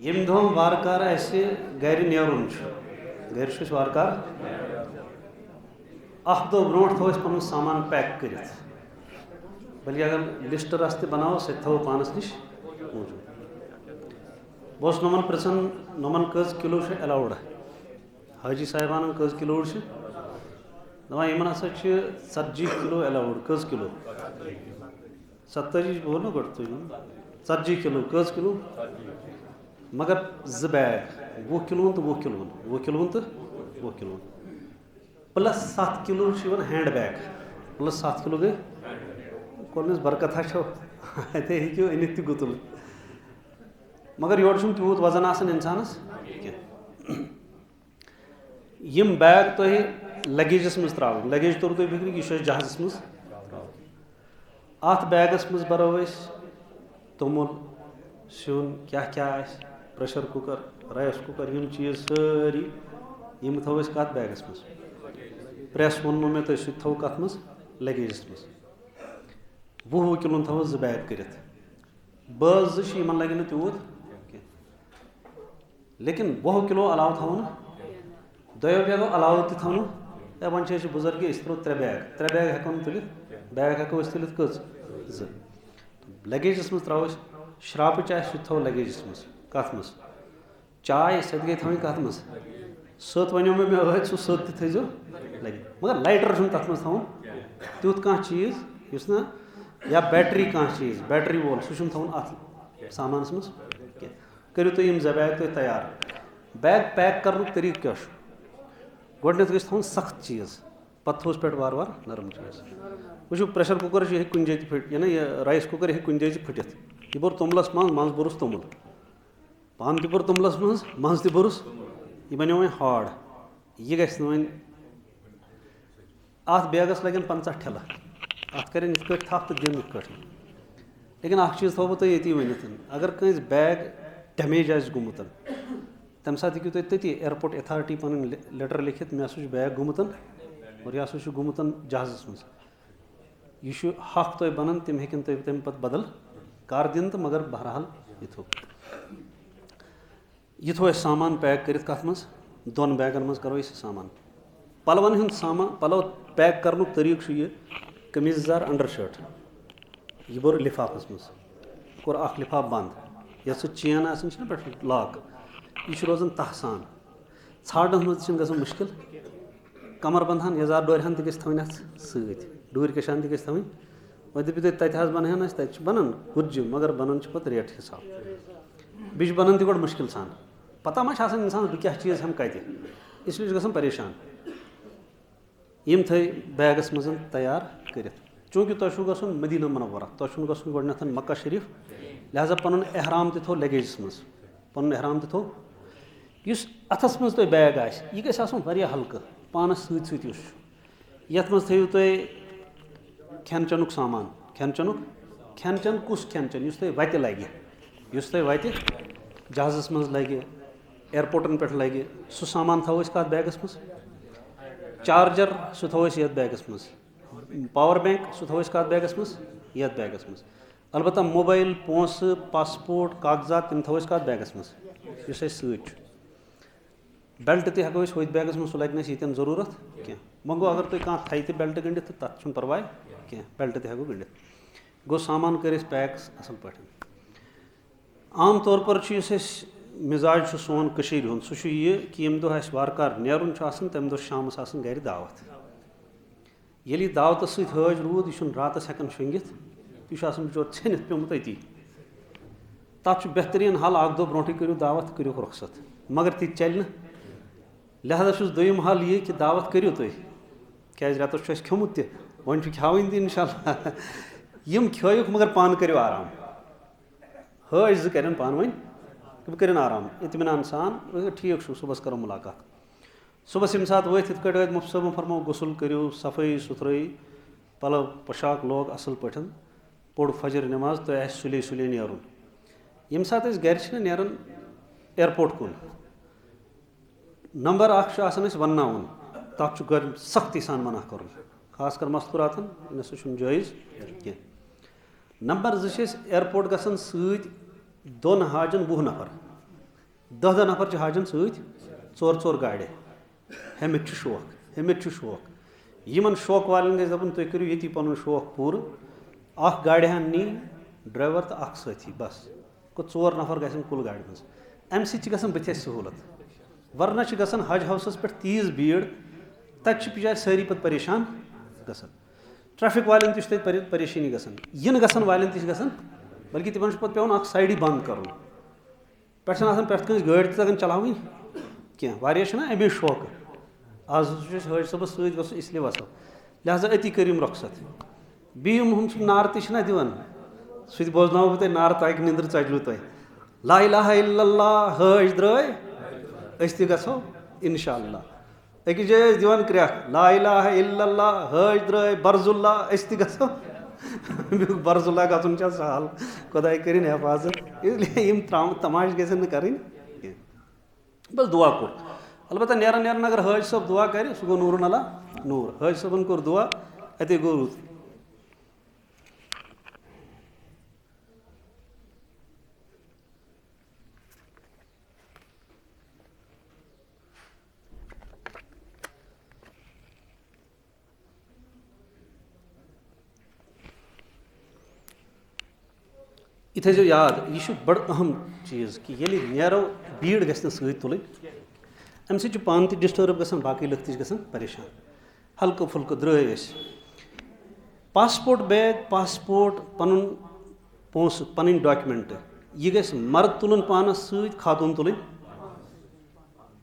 यम दो वारकार गर नेरुन गर वारकार दो ब्रोट थो पन सामान पैक कर बल्कि अगर लिस्ट रस बनाओ सह थो पानस नश मौजूद बस नमन पृछन नमन कज किलो अलाउड हाजी साहबान कज किलो दपान इन हसा 40 किलो अलाउड कज किलो 70 बोल ना गो 40 किलो कज किलो मगर 2 बैग 20 किलो तो 20 किलो 20 किलो तो 20 kilo plus 7 kilo hand bag plus 7 kilo गई कोलस बरकत अते हेको अनित तु गुतुल मगर योर तूत वजन आसान इंसानस यम बैग तुह लगेजस मज त्रा लगेज तोर तुम फिक्र यह जहाजस मज अत बैगस मज बरो तोमुल सिन क्या क्या प्रेशर कुकर राइस कुकर यम चीज़ सारी यम थो कत बैगस मज प्रेस वो मे तो सह थो कत मज लगेजस मज 20 किलो थो 2 बैग कर बज इन लगे तूत लेकिन 20 किलो अलाव थो दोयो बैगो अलाव थो वन बुजुर्ग थो 3 बैग हेको तुल बैग हेको तुल कज 2 लगेजस मज त्रो शराब चाय सह थो लगेजस मज कत मज चाय सत गई थी कत मज सत वो मे सह सत थो लगे मगर लाइटर तथ मज थो तुत कह चीज़ इस ना या बैटरी कह चीज़ बैटरी वोल सह थोन अत सामान मज करो तुम 2 बैग तुम तैयार बैग पैक कर तरीक क्या गोडनेथ गई थोन सख्त चीज़ पत् थोस पे वार वार नरम चीज़ वो प्रेशर कुकर कुन जाए फट या यह राइस कुकर कुन जाए फटित यह बोर तोमलस मज बोरस तोमुल पान तोर तोमलस मज बोरस यह बनो वो हार्ड यह गि वन अत बैगस लगे 50 ठेला अत कर थप तो दिन लेकिन चीज़ थो तुम ये वनित अगर कंस बैग डैमेज गुमुत तम सात तुम तती एयरपोर्ट अथॉरिटी पन लेटर लिखित मे हसा बैग गुमुत और यह हसा गुमुत जहाजस मज यह हक तुम बनन तम हेकन तम पे बदल कर दिन तो मगर बहरहाल यह थो सामान पैक कर कत मज 2 बैगन मज करो सामान पलवन हुंद सामान पलव पैक कर तरीक यह कमीजदार अंडर शर्ट यह बोर लिफाफस मज कोर अख लिफाफ बंद ये चेन आसान पे लॉक यह रोजान तह सान ाड़न मज ग मुश्किल कमर बंदहन यजार डोरहन तक थवन सत डूर कशान तक थवन वो दपो तत बनहन तत बनन गुर्ज मगर बनन पे रेट हिसाब बीच बनन गोड मुश्किल सान पता मा इंसान बह क्या चीज़ हम कत इसलिए गसन परेशान यम थे बैगस मज तैयार कर चूँकि तुम गसन मदीना मुनव्वरा तुम गसन गोडनेथ मक्का शरीफ लिहाजा पन एहराम थो लगेजस मज पन एहराम थो इस अथस मज तुम बैग यह गि हल्कह पानस सत ये मज थो तुम खेन चनुक सामान खेन चन कुस खेन चन तुम वत लगे वत जहाजस मज लगे एयरपोर्टन पे लगे सह सामान थो कत बैगस मज चार्जर सह थो ये बैगस मज पावर बैंक सह थो कत बैगस मज ये बैगस मज अलबत्ता मोबाइल पोस पासपोर्ट कागजात तम थो कत बैगस मज सत बेल्ट तक वो बैगस मज सह लगे ये जरूरत क्या वो अगर तुम कह थी बेल्ट गंडित तो तथ परवाह क्या बेल्ट तक गंडित गो सामान कर पैक असल पे आम तौर पर मिजाज सोन हुंद सह कि यम दो वारकार नेरुन तम दो शाम गर दावत ये दावत सज रूद यह रात हेकन शंगित यह बिचोर छनित पेमुत अती तथ बेहतरीन हल 1-2 ब्रोट करो दावत करो रुखसत मगर ती चल लिहाजा दोयम हल ये कि दावत करो तुम क्या रेतस खोमुत वन खावन इंशाल्लाह यम खोक मगर पान करो आराम हज 2 कर पान वन कर आराम इत्मीनान सान ठीक सुबह करो मुलाकात सुबह यम सात वो मुफ्त साहब फरमो गुसल करो सफाई सुथरई पलव पोशाक लोग असल पे पोड़ फजर नमाज तो सुले सुले नेरुन यम सात गर नेरान एयरपोर्ट कुन नंबर 1 वनावन तथ गर सख्ती सान मना कर खास कर मस्तूरातन यह जायज़ कह number 2 airport गसन 2 Hajin 20 नफर 10 नफर Hajin sir गाड़े हेमित शौक यमन शौक वाले गई दपन तुम करो ये पुन शौक पूर गाड़ि हन नी ड्राइवर तो साथी बस को 4 नफर गन कुल गाड़ि मज अम सत बथ सहूलत वरना गन हज हाउसस पे तीज भीड़ तत बिचार सारी पे परेशान गसन ट्रैफिक वाले तक परेशानी गसन वाले गसन बल्कि तिमन पे पे साइड बंद कर पे पे गाड़ी तगन चलावी क्या अमे शौक आज हज सबस सत इसलिए वसो लिहाजा अति करीम रुखसत बीम हम नार तना दिवान सह बोजन बह तुम नार ताकि निंद्र चलू तुम ला इलाहा इल्लल्लाह हज द्राय अस गो इंशाअल्लाह अकिस जाय दिवान क्रैक ला इलाहा इल्लल्लाह हज द्राय बरजुल्ला अस गो बरजुल्ला गन सहल खुदा करिन हिफाजत इसलिए तमाश गन कर बस दुआ कोर अलबत्ता नेरन अगर हज सब दुआ कर सह गो नूर अला नूर हज सबन कोर दुआ अते गो रुत यह थो याद यह बड़ अहम चीज़ कि ये नेरो भीड़ गि सत तुल अम सत पान त डिस्टर्ब गसान बाकी लुक त परेशान हल्क फुल्क द्राय पासपोर्ट बैग पासपोर्ट पन पोस पन डॉक्यूमेंट यह गि मर्द तुलन पानस सत खातून तुल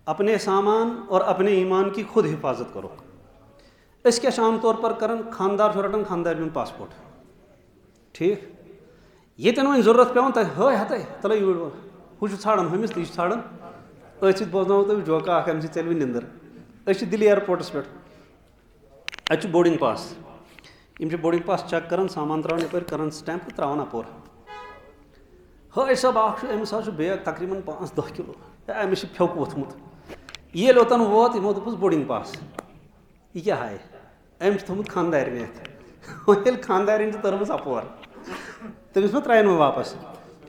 अपने सामान और अपने ईमान की खुद हिफाजत करो अस क्या आम तौर पर कर खानदार रटान खानदार पासपोर्ट ठीक ये वो जरूरत पे तक हय हत तल यूर हूँ ाड़न हमिस तो यह ाड़न अथ बोजनो तुम जोका अम चल निंदर दिल्ली एयरपोर्टस पे अत बोर्डिंग पास इन बोर्डिंग पास चेक कर सामान त्रावन यप कर स्टैंप तो त्रावन अपोर हय सब अमिस बैग तकरीबन 5-10 किलो अमिस फ्योक वोथमुत ये ओतन वोत यमो दोपस बोर्डिंग पास यह क्या हाय अम थोमुत खानदार ये खानदार तरमस अपोर तमिस मे त्रायन वो वापस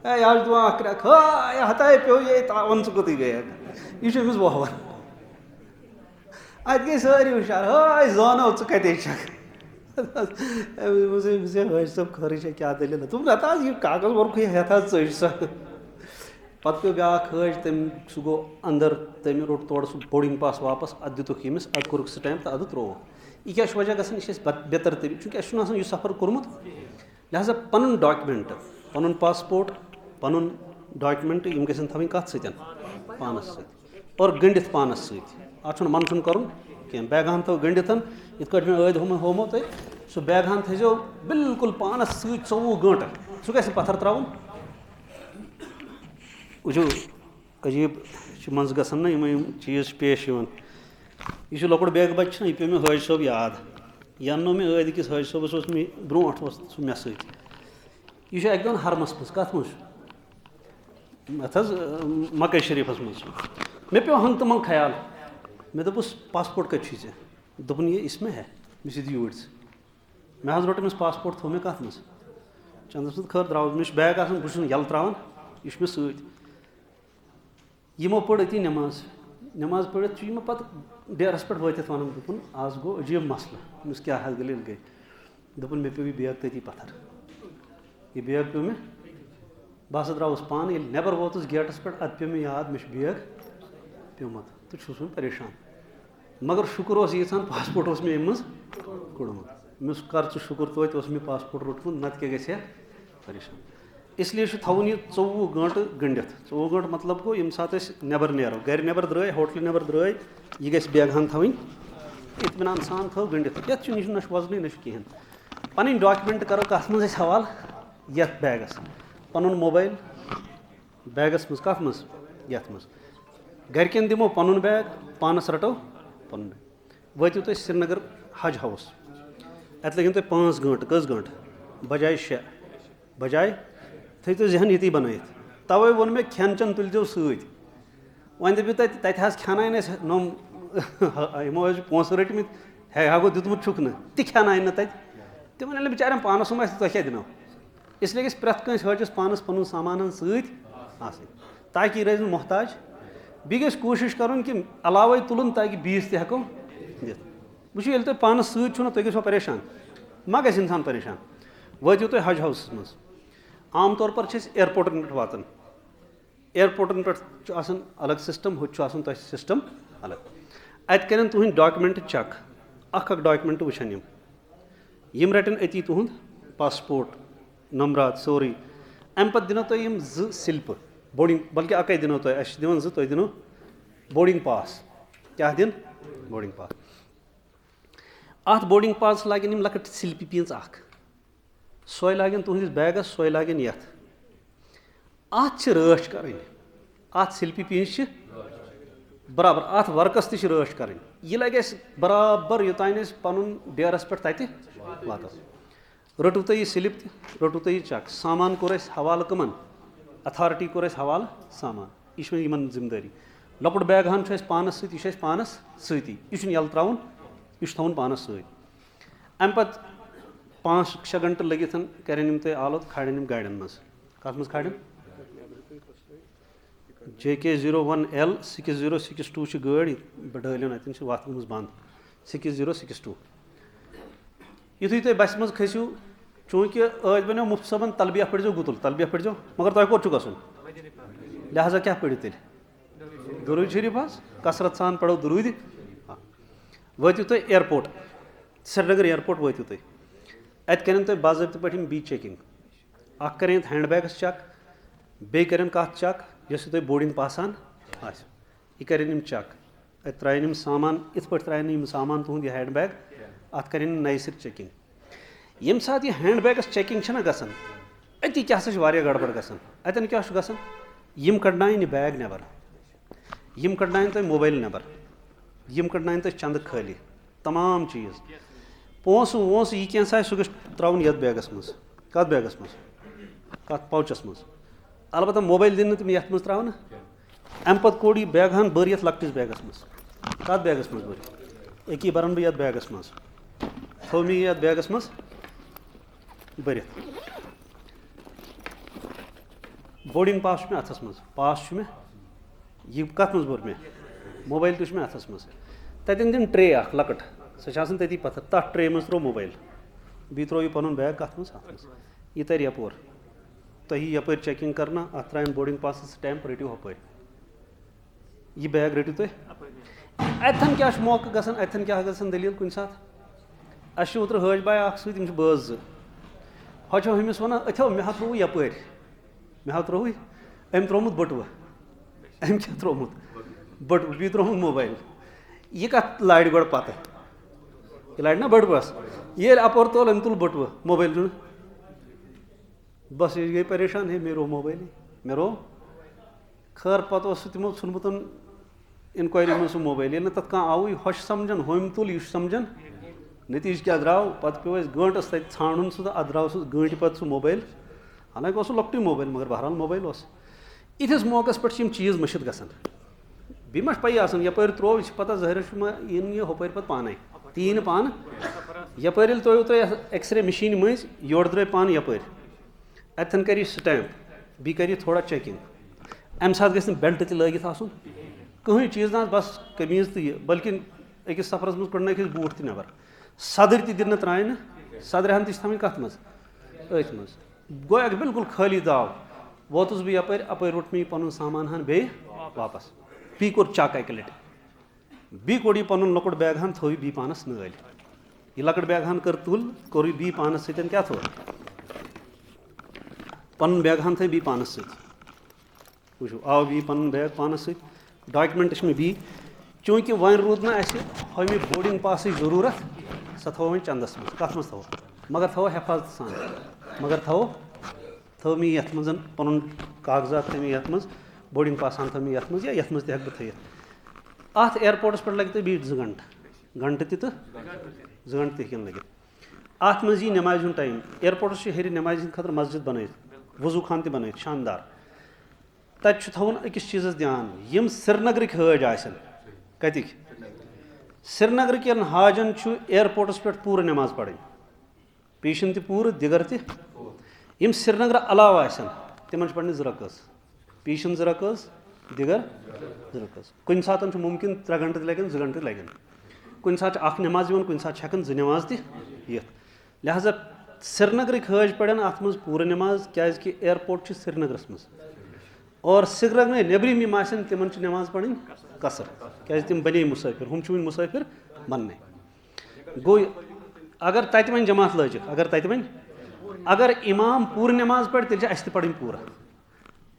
यह दुआ क्रैक हता पे ये वन च कोत बैग यह वहवन अत गई सारी हुशार हय जानो कते हज सब खरी क्या दलील तुम रता यह कागज वर्क हेत चज सा पे पे ब्या हज तम सह गो अंदर तम रोट तोड़ सह बोर्डिंग पास वापस अत दुख यमिस अत कोर्क स्टैंप तो अत त्रोक यह क्या वजह गई बेतरतीबी चूँकि अस यह सफ़र कोर्मुत लिहाजा पन डॉक्यूमेंट पन पासपोर्ट पन डॉक्यूमेंट यम गन थवन कत पानस सत और गंडित पानस सत मन कर बैग हन थो गंडित इत मे ऐद होमो तुम सह बैग हन थो बिल्कुल पानस सत 24 घंटे सह गि पत्थर त्रावन वो अजीब मज गसन ना यम चीज़ पेश यह लकुट बैग बच्चे यह पे मे हज सब याद यह अन्नो मे ऐद किस हज सबस मे ब्रोट सह मे सह अक दिन हरमस मज कत मज मक्का शरीफस मज मे पे हंग तो मंग ख्याल मे दोपस पासपोर्ट कत छे दोपन ये इसमें है मे your may road Amish passport थो मे कत मज चंदस मत खर द्राव मे बैग आसान बह यल त्रावन यह मे सत यमो पढ़ अती नमाज नमाज पढ़ित यम पे डेरस पे वन दोपन आज गो अजीब मसला अमिस क्या हल दलील गई दोपन मे पे बैग तती पत्थर यह बैग पे मे बह द्रावस पान ये नबर वोतुस गेटस पे अत पे मे याद मे बैग पेमुत तो छुस परेशान मगर शुक्र यीसान पासपोर्ट मे अम कोड़मुत मे कर शुक्र तोत मे पासपोर्ट रोटमुत नत क्या गि परेशान इसलिए थवन यह 24 घंटे गंडित 24 घंटे मतलब गो यम सात नबर नेरो घर नबर द्राय होटल नबर द्राय यह गि बैग हन थवन इत्मीनान सान थो गंडित ये ना वजन ना कहें पन डॉक्यूमेंट करो कत मज हवाल ये बैगस पन मोबाइल बैगस मज कत मज ये मज घरकन दिमो पन बैग पानस रटो पन वतु तुम श्रीनगर हज हाउस अत लगन तुम 5 घंटे कस घंटे बजाय 6 बजाय थो जहन ये बनत तवे वोन मे खेन चन तुलजो सत वन दपो तत खेनान नम यमो पोस रटमित हा गो दुतमुत छुक न खेनान तत तिमन बेचारे पानस तुम क्या दिनो इसलिए गि प्रत कंस हजस पानस पन सामान सत ताकि रोज मोहताज बी गई कोशिश कर कि अलावे तुलन ताकि बीस तको दिख वो ये पानस सो तुम गो परेशान मा ग इंसान परेशान वो तुम हज हाउस मज आम तौर पर एयरपोर्टन पे वातान एयरपोर्टन पे अलग सिस्टम हुन तह सिस्टम अलग अत कर तुहद डॉक्यूमेंट चेक अख डॉक्यूमेंट वुचन यम रटन अती तुहद पासपोर्ट नंबरात सोरी अम पे दिन तुम स्लिप बोर्डिंग बल्कि अक दिनो तुम तुम दिनो बोर्डिंग पास क्या दिन बोर्डिंग पास अत बोर्डिंग पास लागन लकट स्लिपि पींच सोय लागन तुहदिस बैगस सोय लागन ये अत रच कर अत स्लिपि पींच बराबर अत वर्कस तक रच कर यह लगे बराबर योतान पन डेरस पे तत वातो रटू तुम स्लिप रटू तुम चेक सामान कोर हवाल कमन अथॉरिटी कोर हवाल सामान यह इन जिम्मेदारी लकुट बैग हन पानस सह पानस सती यह यल त्राउन यह थवन पानस सत अम पे 5-6 घंटे लगित करें तुम आलोत खाड़न गाड़न मज कत मज खाड़न JK01L 6062 गाड़ी डालन अतन वत गई बंद 6062 युथु तुम बस मज खसू चूंकि आज बनो मुफ्त सबन तलबिया पढ़ो गुतुल तलबिया पढ़ो मगर तुम कोट गसन लिहाजा क्या पढ़ो तेल दुरूद शरीफ कसरत सान पढ़ो दुरूद वतु तुम एयरपोर्ट श्रीनगर एयरपोर्ट वतु तुम अत करें तुम बाज़ाब्त पे बी चेकिंग अख करें हैंड बैगस चेक बे करें कत चेक यस तुम बोर्डिंग पासान यह करें चेक अत त्रायन सामान इत पे त्रायन सामान तुहद यह हैंड बैग अत करें नई सर चेकिंग यम सात यह हैंड बैगस चेकिंग गसान अति क्या गड़बड़ गसान अतन क्या गसान यम कड़नायन यह बैग नबर यम कड़नायन तुम मोबाइल नबर यम कड़नायन तुम चंद खाली तमाम चीज़ पोसू वोस यह क्या सह त्राउन ये बैगस मज कत बैगस मज कत पाउचस मज अलबत्ता मोबाइल दिन तुम ये मज त्रावन अम पे कोड़ यह बैग हन बर ये लकटिस बैगस मज कत बैगस मज बर अकी बरन बह ये बैगस मज थो मे ये बैगस मज बर बोर्डिंग पास मे अथस मज पास मे यह कत मज बर मे मोबाइल तुम मे अथस मज तन दिन ट्रे अख लकट सह तती पत्थर तथ ट्रे मज त्रो मोबाइल बी त्रो यह पन बैग कत मज यह तर यपोर तुम यप चेकिंग करना अत त्रायन बोर्डिंग पास स्टैम्प रटो हप यह बैग रटो तुम अतन क्या मौका गसान अतन क्या गसान दलील कुन सात अस ओतर हज बाय सम बज जो हमिस वन अथो मे त्रो यप मे त्रो अम त्रोमुत बटुह अम क्या त्रोमुत बटुह बी त्रोमुत मोबाइल यह कत लाड़ गो पत यह लाड़ ना बटुस ये अपोर तोल अम तुल बटुह मोबाइल बस ये गई परेशान है मे रो मोबाइल मे रो खैर पे तमो नुमुत इंक्वायरी में सह मोबाइल ये तथ कह आव हश समझन हम तुल यह समझन नतीज क्या द्राव पे पे गंटस तक छान सह अत द्राव सह गंट पे सह मोबाइल हालांकि वह लकट मोबाइल मगर बहरहाल मोबाइल इथिस मौकस पे चीज़ मशिद गसान बी मा पी यप त्रो यह पता जहर इन यह हपर पे पान तीन पान यप त्रो तुम एक्सरे मशीन मज योर द्रे पान यप अतन कर स्टैम्प बी कर थोड़ा चेकिंग अम सात गि बेल्ट त लगित आसन कहीं चीज़ ना बस कमीज तो यह बल्कि अकिस सफरस मज कड़न बूट त नबर सदर दिन त्रायन सदर हन तमें कत मज अथ मज गो बिल्कुल खाली दाव वोतुस बह यप अपर रोट मे पन सामान हन बे वापस बी कोर चक अक लट बी कोड़ यह पन लकुट बैग हन थो बी पानस नाल यह लकट बैग हन कर तुल कोर बी पानस सतन क्या थो पन बैग हन थी बी पानस वो आव बी पन बैग पानस डॉक्यूमेंट में बी चूंकि वन रूद ना हमें बोर्डिंग पास जरूरत सह थो वो चंदस मज कत मज थो मगर थो हिफाजत सान मगर थो मे ये मज पन कागजात थो मे ये मज बोर्डिंग पास थो मे ये मज या ये मज तक बह थत अत एयरपोर्टस पे लगे बी 2 घंटे तो 2 घंटे तक लगे अत मज यी नमाज हुंद टाइम एयरपोर्टस हेर नमाज हिंद खतर मस्जिद बन वजू खान त बन शानदार तत थवन अकिस चीज़ ध्यान यम श्रीनगर हज आसन कतिक श्रीनगर कन हाजन एयरपोर्टस पे पूरा नमाज पढ़ पेशन त पूरा दिगर त यम श्रीनगर अलाव आसन तिमन पढ़ 2 रकात पीछन 2 रकात दिगर 2 रकात कुछ सात मुमकिन 3 घंटे लगन 2 घंटे लगन कुछ सात अख नमाज वन कुछ सात हेकन 2 नमाज तथ लिहाजा श्रीनगर हज पड़न अत मज पूरा नमाज क्या कि एयरपोर्ट श्रीनगरस मज और श्रीनगर नेबरिम यम आसन तिमन नमाज पढ़ कसर क्या तिम बने मुसाफिर हम वन मुसाफिर बनने गो अगर तत वन जमात लजिक अगर तत वन अगर इमाम पूरा नमाज पढ़ तेल अस पढ़ पूरा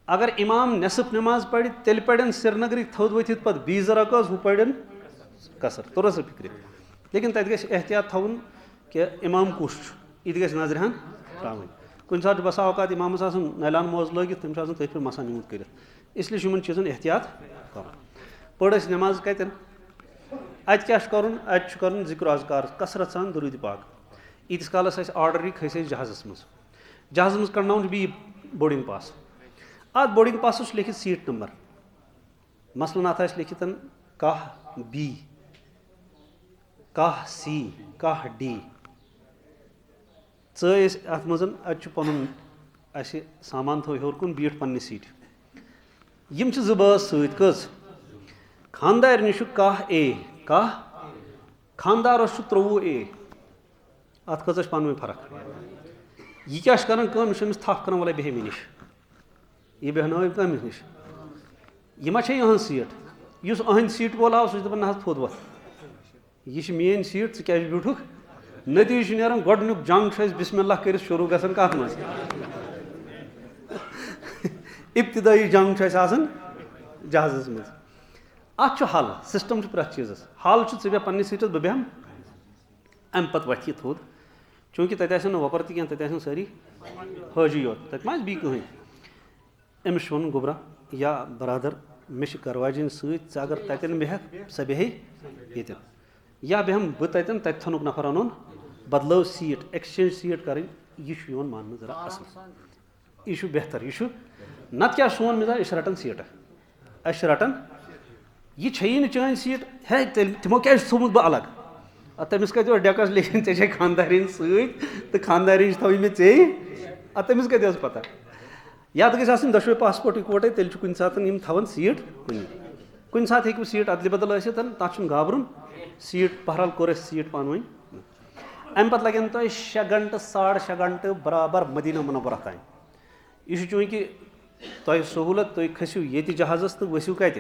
अगर इमाम नेसफ नमाज पढ़ तेल पढ़न श्रीनगर थोद वथित पे 20 रकात हु पढ़न कसर तोर सा फिक्र लेकिन तत गह एहतियात थवन कि इमाम कुछ यह गह नजर हन त्रावन कुछ सात बसा औकात इमामस नैलान मोज लगित तम तथ पे मसा यूत कर इसलिए इन चीज़न एहतियात कर पढ़ नमाज कतन अत क्या कर जिक्र अजकार कसरत सान दुरूद पाक ईतिस कालस आर्डर यी खस जहाज़स मज कड़न बी बोर्डिंग पास अत बोर्डिंग पास लिखित सीट नंबर मसलन अत लिखित 10 B 10 C 10 D अत मज पुन सामान थो हर कुन बीठ पन्ने सीट यम बस सत खानदार निश 10 A 10 खानदारस 23 A अत कज पान फर्क यह क्या कर यह थप कर वाले बेह मे निश यह बेहन कमिस निश यह मा यहन सीट इस अहद सीट वोल आव सह ना थोद वथ यह मेन सीट क्या ब्यूठुक नतीज नीरान गोडनुक जंग बिस्मिल्लाह कर शुरू गसन कत मज इब्तिदाई जंग जहाज़स मज अत हल सिस्टम प्रत चीज़ हल बे पन्ने सीटस बह बेहम अम पत वथ यह थोद चूँकि तथन वपर तह तथन सारी हाजी योत तत मा बी कहीं अमिस वन गोबरा या बरादर मे करवाजन सत अगर तथन बेह स बेह ये या बेहम बह तथन तथ थनुक नफर अन बदलो सीट एक्सचेंज सीट कर यह मान जरा असल यह बेहतर यह नत क्या सोन मिजाज रटन सीट अस रटन यह छी चान सीट है तमो क्या थोमुत बह अलग तमिस कत डेकस लेकिन ऐसे खानदारिन सत खानदारिन थो मे तमिस कत पता या तो गई दशवे पासपोर्ट इकवटे तेल कुछ सात थवन सीट कुछ सात हेकु सीट अदल बदल तथ गाबरुन सीट बहरहाल कोर सीट पान वन अम पे लगन तुम 6 घंटे 6.5 घंटे बराबर मदीना मुनव्वरा तान यह चूँकि तुम सहूलत तुम खसू ये जहाज़स तो वसू कत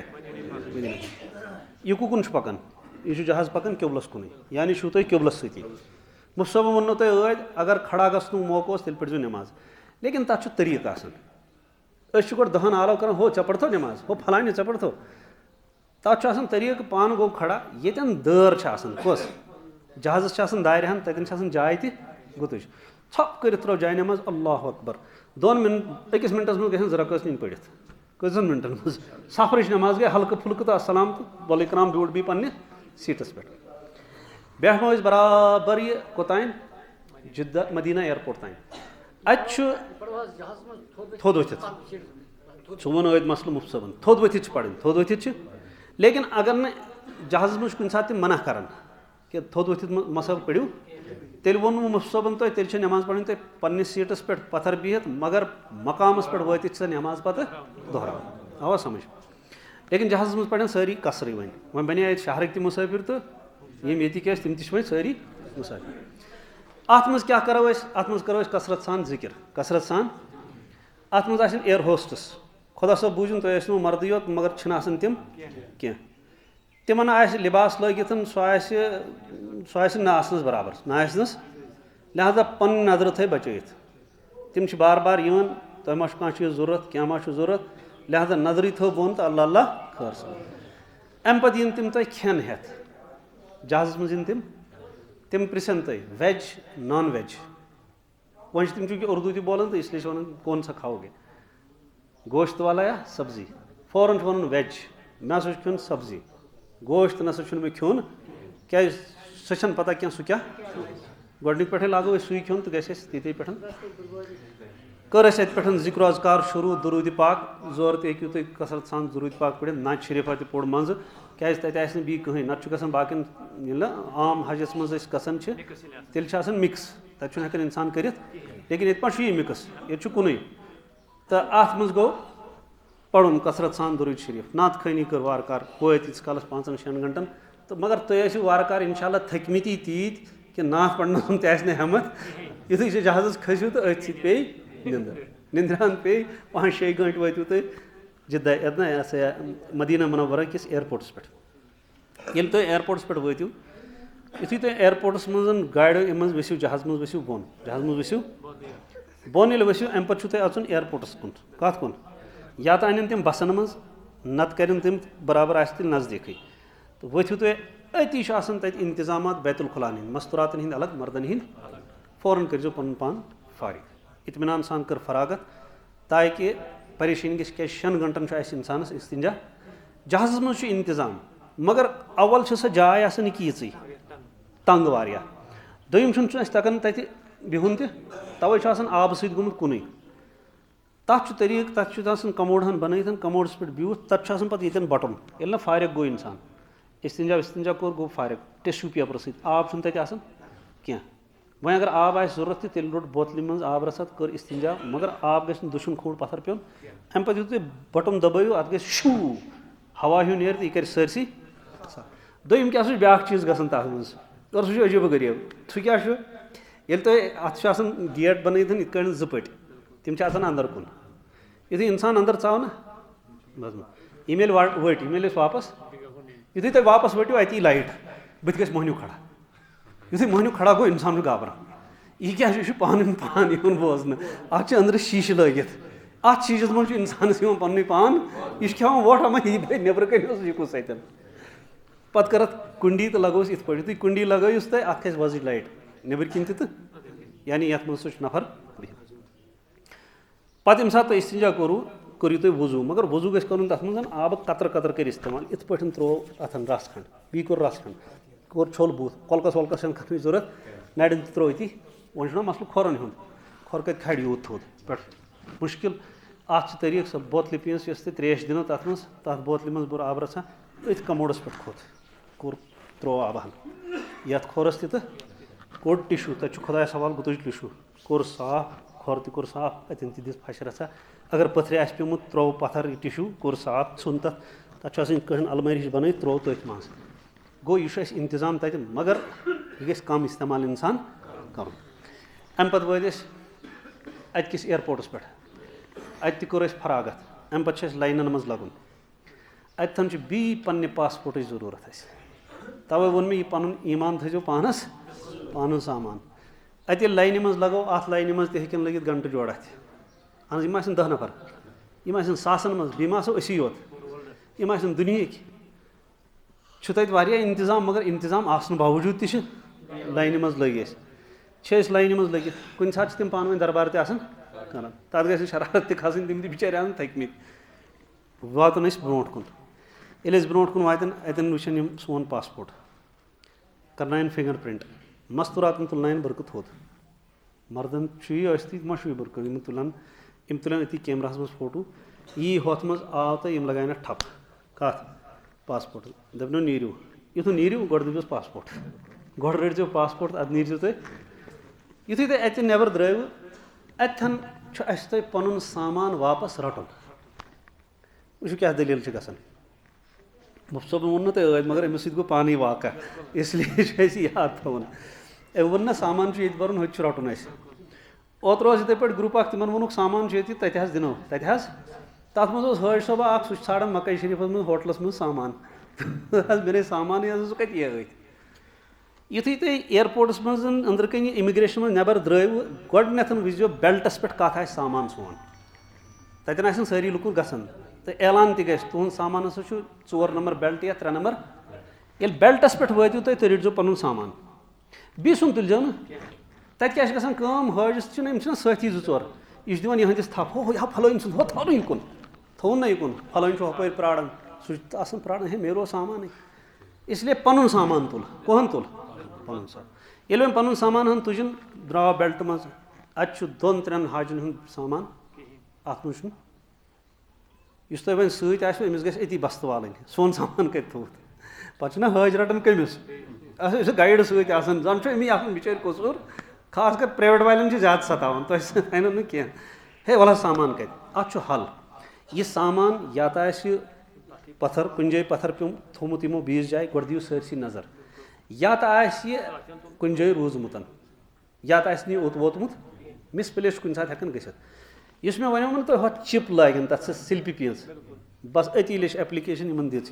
यह कुन पकान यह जहाज़ पकान किबलस कुन यानी छू तुम किबलस सती मुफ्त साहब वो तुम अगर खड़ा गसन मौका तेल पढ़ो नमाज लेकिन तथ तरीक गो 10 आलो कर हो चे पढ़ो नमाज हो फलाने चे पढ़ो तथ तरीक पान गो खड़ा ये दर कस जहाज़स दारहन तथन जाय तुज छप कर त्रो जाय नमाज अल्लाह अकबर 2 मिनट 1 मिनटस मज गन 2 रकात पढ़ कजन मिनटन मज सफर नमाज गई हल्क फुल्क तो अस्सलाम तो वल इकराम ब्यूट भी पन्ने सीटस पे बेहमो बराबर यह कोतान जिद्दा मदीना एयरपोर्ट तान थोद वथित सो वो मसल मुफ्त सबन थोद वथित पढ़ थोद वथित लेकिन अगर न जहाज़ मज कुछ सात मना कर कि थोद वथित मसल पढ़ू तेल वो मुफ्त सबन तुम तेल नमाज पढ़ तुम पन्ने सीटस पे पत्थर बिहत मगर मकामस पे वत नमाज पत दोहरा आवा समझ लेकिन जहाज़ मज पढ़ सारी कसर वन बने शहरक त मुसाफिर तो ये तम वन सारी मुसाफिर अत मज क्या करो अत मज करो कसरत सान जिक्र कसरत सान अत मज एयर होस्टस खुदा सब बूझन तुम मर्द योत मगर तम कह तिमन लिबास लगित सह नासनस बराबर नासनस लिहाजा पन नजर थे बचित तम बार बार तुम कह चीज़ जरूरत क्या जरूरत लिहाजा नजर थो बोन तो अल्लाह अल्लाह खर अम पे तम तुम खेन हेत जहाज़ मज तम पृछन तुम वेज नॉन वेज वो तम चूँकि उर्दू तक बोलान तो इसलिए वन कौन सा खाओगे गोश्त वाला या सब्जी फौरन वन वेज मे खेन सब्जी गोश्त ना मे खेन क्या सह पता क्या सह क्या गोडनिक पे लागो सू खेन तो गस तीते पे कर पे जिक्र अजकार शुरू दुरूद पाक जोर तू तुम कसरत सान दुरूद पाक पढ़ नाच शरीफा तह पोड़ मंज क्या तत बी कहीं नत बाकिन आम हजस मज गसान तेल मिक्स तक हेकान इंसान कर लेकिन ये पे मिक्स ये कुन तो अत मज गो पढ़ुन कसरत सान दुरूद शरीफ नात खनी कर वार कार वत यीस कालस 5-6 घंटन तो मगर तुम आसो वार कार इंशाल्लाह थकमती तीत कि नात पढ़न ते हमत युथु जहाज खसो तो अथ पे निंदर निंद्रान पे 5-6 घंटे वतु तुम जिद्दा ये मदीना मुनव्वरा किस एयरपोर्टस पे ये तुम एयरपोर्टस पे वतु युथु तुम एयरपोर्टस मज गाड़ियों मज वसिव जहाज मज वसिव बोन जहाज मज वसिव बोन ये वसिव अम पे तुम अचुन एयरपोर्टस कुन कत कुन या तो अन तम बसन मज नत कर तम बराबर आस नज़दीक तो वतु तुम अति तत इंतजाम बैतुल खुलान मस्तूरातन हिंद अलग मर्दन हिंद फौरन कर पन पान फारिग इत्मीनान सान कर फरागत ताकि परेशानी गई क्या 6 घंटन इंसानस इस्तिंजा जहाज मज इंतजाम मगर अवल सह जाय आसान यीच तंग वारिया दोयम तगन तत बिहुन तवे आब सत गुमुत कुन तथ तरीक तथ कमोडन बनत कमोडस पे बिहुत तथ पे ये बटन ये ना फारिग गो इंसान इस्तिंजा विस्तिंजा कोर गो फारिग टिश्यू पेपर सत आब क्या वह अगर आब आ जरूरत तेल रोट बोतल मज आब रसत कर इस्तिंजा मगर आब गि दुशन खोड़ पत्थर पे अम पे तुम बटन दबाइव अत गई शू हवा हूँ नीर यह कर सरसी दोम क्या ब्या चीज ग तथ मज और सह अजीब गरीब सह क्या अत गेट बनत इत ज पट तम अंदर कुन यु इंसान अंदर चाव ना यह वट यह वापस यु तुम वापस वटो अत लाइट बुत गि मोहनू खड़ा यु मोहनू खड़ा गो इंसान घाबरान यह क्या पान पान इन बोजन अत अंदर शीशे लगित अत शीशस मज इंसानस पन्न पान यह खेवान वोट अमा यह नबर कन यह कुछ सत पत् कर कुंडी तो लगोस इत पे कुंडी लगोस तुम अत खस वज लाइट नबर किन तो यानी ये मज नफर पत् यम सात इस्तिंजा करू तुम वजू मगर वजू गि कर तथ मज आब कतर कतर कर इस्तेमाल इत पे त्रो अथन रस खंड बी कोर रस खंड कोर छोल बूथ कोलकस वोलकस कर जरूरत नड़न त्रो ये वो मसल खोरन हूं खोर कत खड़ यूत थोद पे मुश्किल अत तरीक सो बोतल पीस यस त्रेश दिन तथ मज तथ बोतल मज बोर आब रचा अथ कमोडस पे खोत कोर त्रो आबहन ये खोरस तो कोड़ टिश्यू तक खुदा सवाल गो तुझ टिश्यू कोर साफ खोर तोर साफ अतन दिस फश रचा अगर पथर आस पेमुत त्रो पत्थर टिश्यू कोर साफ छुन तथ अलमारी हिश बन त्रो तथ मज गो यह इंतजाम तत मगर यह गि कम इस्तेमाल इंसान कर अम पे वत अतकिस एयरपोर्टस पे अत कोर फरागत अम पे लाइनन मज लगन अतन बी पन्ने पासपोर्ट जरूरत तवे वोन मे पन ईमान थो पानस पान सामान अत लाइन मज लगो अत लाइन मज तक लगित घंटे जोड़ अहन यम 10 नफर यम सासन मज बी मा असी योत यम दुनिया तत इंतजाम मगर इंतजाम आसन बावजूद तह लाइन मज लगे लाइन मज लगित कुछ सात तम पान वन दरबार तन कर तथ गई शरारत खसन तम बिचार थकमित वातन ब्रो कुन ये ब्रो कुन वातन अतन वुचन सोन पासपोर्ट करनायन फिंगर प्रिंट मस्तूरातन तुलनायन बरक थोद मर्दन यह मशहूर बरक तुलान अति कैमरा मज फोटो यी होत मज आव तो लगान ठप कत पासपोर्ट दपनो नीरू युथ नीरू गो दपस पासपोर्ट गो रटो पासपोर्ट अद नीरजो तुम युथु तुम अत नबर द्रव अतन तुम पन सामान वापस रटन वो क्या दलील गसान मुफ्त सोबन वो ना मगर अमिस सो पानी वाक़ा इसलिए याद थवन वो ना सामान ये बरन हथ रटन ओतर इथे पे ग्रुप तिम वोनुक सामान ये तथ दिनो तथ मज हज सोबा सह ाड़न मक्का शरीफ मज होटलस मज सामान मे सामान कत युथु तुम एयरपोर्टस मज अंदर कन इमिग्रेशन मज नबर द्रव गोडनेथ वो बेल्टस पे कत सामान सोन तथन सारी लुक गसान तो ऐलान तक तुहद सामान हसा 4 नंबर बेल्ट या 3 नंबर ये बेल्टस पे वतु तुम रटो पन सामान बी सुन तुलजो ना तत क्या गसान हजस साथी 2-4 यह दिवान यहंदिस थप हो या फलाइन सुन हो थो यह कुन थोन ना यह कुन फलाइन हप प्राड़न सह प्राड़न है मेरो सामान इसलिए पन सामान तुल कहन तुल पन सामान ये पन सामान हन तुजन द्राव बेल्ट मज अत 2-3 हाजन हूँ सामान अत मज इस तुम वन समिस गि अति बस्त वाल सोन सामान कत थोत पे हज रटन कमिस गाइड सतान जन अमी बिचार कसूर खास कर प्राइवेट वाले ज्यादा सतावान तुम अनु कह हे वल सामान कत अत हल यह सामान या तो पत्थर कुछ जाए पत्थर पे थोमुत यमो बीस जाए गोड़ दियो सरसी नजर या तो कुछ जाए रूजमुत या तो ओत वोतमुत मिसप्लेस कुछ सात हेकन गसित मे वनो तो हथ चिप लागन तथ सिल्पि पीज बस अति लेच एप्लिकेशन इन दिच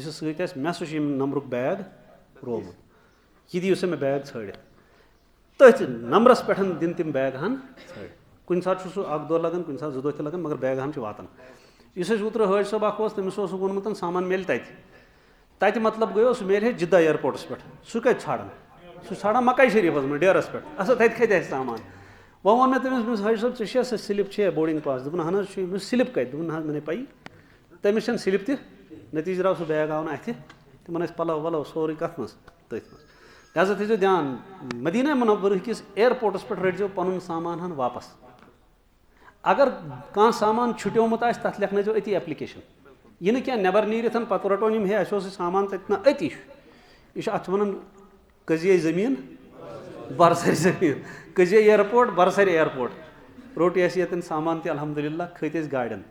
सत मे सह नंबर बैग रोमुत यह दियो सा मे बैग छड़ित तथ नंबरस पे दिन तम बैग हन छड़ कुछ सात सह दह लगन कुछ सात 2 दह लगन मगर बैग हन वातान ओतर हज सब तमिस वोनमुत सामान मिल तत मतलब गो सह मिले जिद्दा एयरपोर्टस पे सह कत छाड़न सह छाड़न मकाई शरीफस में डेरस पे तत खत सामान वो वो मे तमिस हज सब ऐसा सह स्लिप बोर्डिंग पास दोपन स्लिप कत दोपन मे पी तमिस स्लिप नतीज द्राव सह बैग आवन अथ तिमन पलव वलव सोरे कथ मज तथ मज लिहाजा थो ध्यान मदीना मुनव्वर किस एयरपोर्टस पे रटो पुन सामान हन वापस अगर कह सामान छुट्योमुत तथ लिखो अति एप्लिकेशन यह क्या नबर नीरिथ पे रटोन हे अस सामान तत अति यह अत वन कजिए जमीन बरसर जमीन कजिए एयरपोर्ट बरसर एयरपोर्ट रोट ये सामान तह अलहमदुलिल्लाह खत गाड़न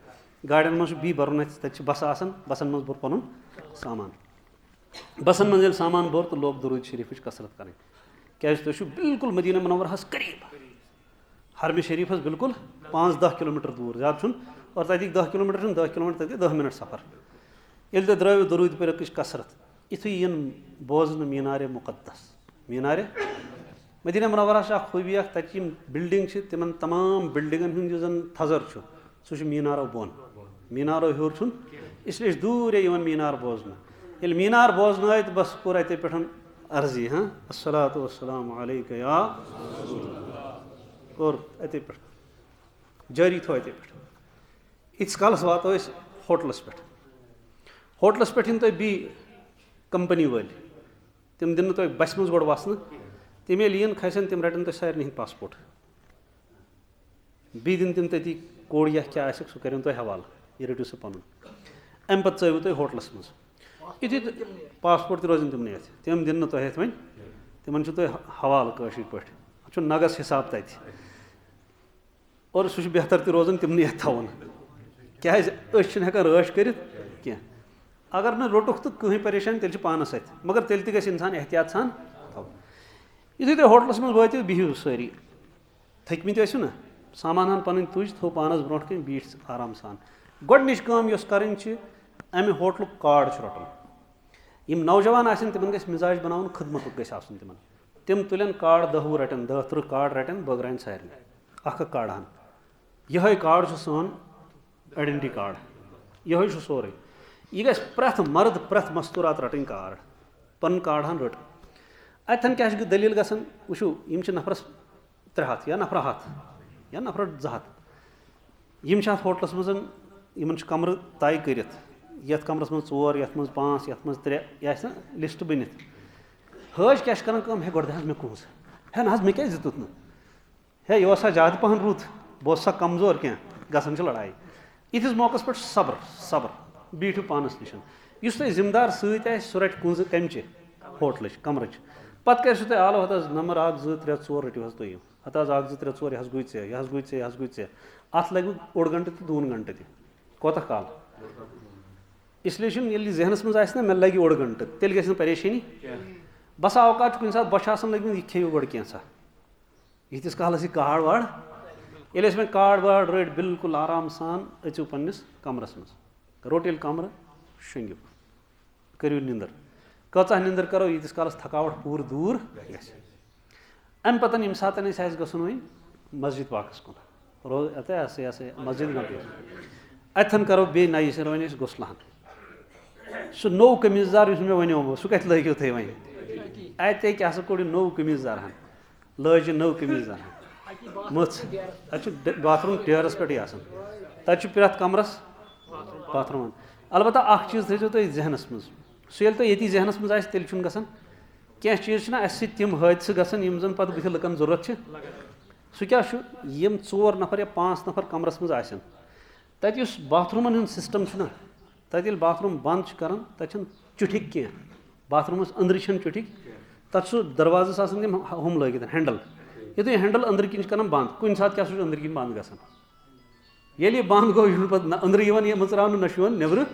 गाड़न मज बी बरन तक बस आसन बसन मज बोर पुन सामान बसन मज सामान बोर तो लोग दरूद शरीफ कसरत करें क्या तुम बिल्कुल मदीना मुनव्वरहस करीब हरम शरीफस बिल्कुल 5-10 किलोमीटर दूर ज़्यादा और तक 10 किलोमीटर 10 किलोमीटर तक 10 मिनट सफ़र ये द्रव दरूद पर कसरत युथ इन बोजन मीनार मुक़द्दस मीनार मदीना मुनव्वरह खूबी तक बिल्डिंग तिमन तमाम बिल्डिंगन हूँ जन थजर सह मीनारो बोन मीनारो हूर इसलिए दूर मीनार बोजन ये मीनार बोजन आए तो बस कोर अत पे अर्जी हाँ अस्सलातु वस्सलामु अलैका या और अत पे जारी थो अत पे इस कालस वातो होटलस पे तुम बी कंपनी वाल तम दिन तुम बस मज गोड़ वसन तम ये खसन तम रटन तुम सारे पासपोर्ट बी दिन तम तती कोड या क्या सह कर तुम हवाल यह रटो सह पुन अम पे चो तुम होटलस मज यु पासपोर्ट रोजन तमन ये तम दिन तुम वो तिमन तुम हवाल कशर पे नगस हिसाब तथ और सह बेहतर रोजन तिमन ये थवन क्या हेकान रश कर अगर न रोटुक तो कहीं परेशानी तेल पानस अत मगर तेल गि इंसान एहतियात सान थो यु तुम होटलस मज वो बिहू सारी थकमित ना सामान हन पन तुज थो पानस ब्रो कन बीठ आराम सान गोडनिच काम कर अमे होटल कार्ड रटन यम नौजवान तिमन गि मिजाज बनावन खदमत गन तिमन तम तुलन कार्ड 10 रटन 10-30 कार्ड रटन बगरान सारे अख कार्ड हन यह कार्ड सोन आइडेंटिटी कार्ड यह सोरे यह गि प्रथ मर्द प्रथ मस्तूरात रटन कार्ड पन कार्ड हन रट अतन क्या दलील गसन वुचु यम नफरस 3 हथ या नफर हथ या नफर 2 हथ यम होटलस मज यमन कमर तय कर ये कमरस मज 4 ये मज 5 ये मज 3 यह लिस्ट बनित हज क्या कर हे गोड़ मे कूस है ना मे क्या दित न हे यह सा ज्यादा पहन रुत बह सा कमजोर क्या गसन लड़ाई इथिस मौकस पे सब्र सब्र बीठू पानस निश इस तुम जिम्मेदार सह रट कुंज कमचे होटल कमरच पत कर तुम आलो हत नंबर 1 2 3 4 रटो तुम हत 1 2 3 4 यह गई ऐ यह गई ऐ यह गई ऐ अत लग 1 घंटे तो 2 घंटे कोत काल इसलिए जहनस मज ना मे लगे 1 घंटे तेल गि परेशानी बस अवकात कुछ सात बश लगे यह खेव गोड़ कैसा यीतिस कालस यह कार्ड वाड़ ये मे कार्ड वाड़ रट बिल्कुल आराम सान अचु पन्निस कमरस मज रोट ये कमर शंगु करू निंदर कचा निंदर करो यीतिस कालस थकावट पूर दूर अम पतन यम सात गसन वह मस्जिद पाकस कुन रोज ऐसे मस्जिद गंट अथन करो बे नई सर वन गुसलहन सह नो कमीजदार मे वो सह कत लगो तुम वन अत कोड़ नो कमीजदार हन लज नो कमीजदार हन मच अत बाथरूम डेरस पे तत प्रथ कमरस बाथरूम अलबत्ता अख चीज थो तुम जहनस मज सह तुम ये जहनस मज तेल गसन क्या चीज अस तम हादस गसन यम जन पे बुथ लुकन जरूरत सह क्या यम 4 नफर या 5 नफर कमरस मज आसन तत बाथरूमन हूं सिस्टम तत बाथरूम बंद कर तत चुठिक क्या बाथरूमस अंदर चुठिक तत दरवाज तम हम लगित हैंडल ये हैंडल अंदर किन कर बंद कुछ सात क्या अंदर किन बंद गसन ये बंद गो यह पे अंदर मचराव ना नबर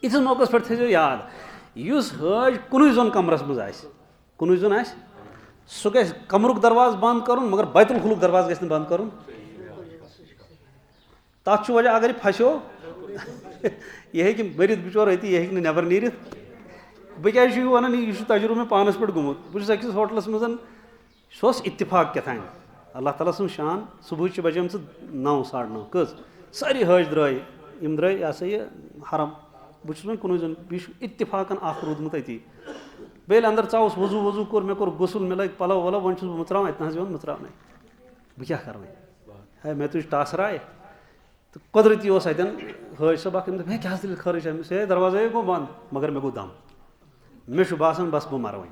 इस मौकस पे थो याद इस हज कुन जोन कमरस मज कुन जोन सह ग कमरुक दरवाज बंद कर मगर बैतुल खुलुक दरवाज गि बंद कर तथ वजह अगर यह फसो यह हे मरित बिचोर अति यह हे नबर नीर बह क्या वन यह तजुर्बे मे पानस पे गुमुत बहुत अकिस होटलस मज सह इत्तिफाक क्या अल्लाह ताला सुन शान सुबह बजे 9 साढ़े 9 कस सारी हज द्राय यह सा यह हरम बहुत वो कुन जन इत्तिफाकन रूदमुत अति बेल अंदर चावस वजू वजू कोर मे कोर गुसल मे लग पलव वलव वन बह मचरान अत ना मचरान बह क्या कर है मे तुझ टासराय तो कुदरती अतन हज सब मे क्या दिल खर्च है दरवाजा गो बंद मगर मे गो दम मे बासान बस बह मर वन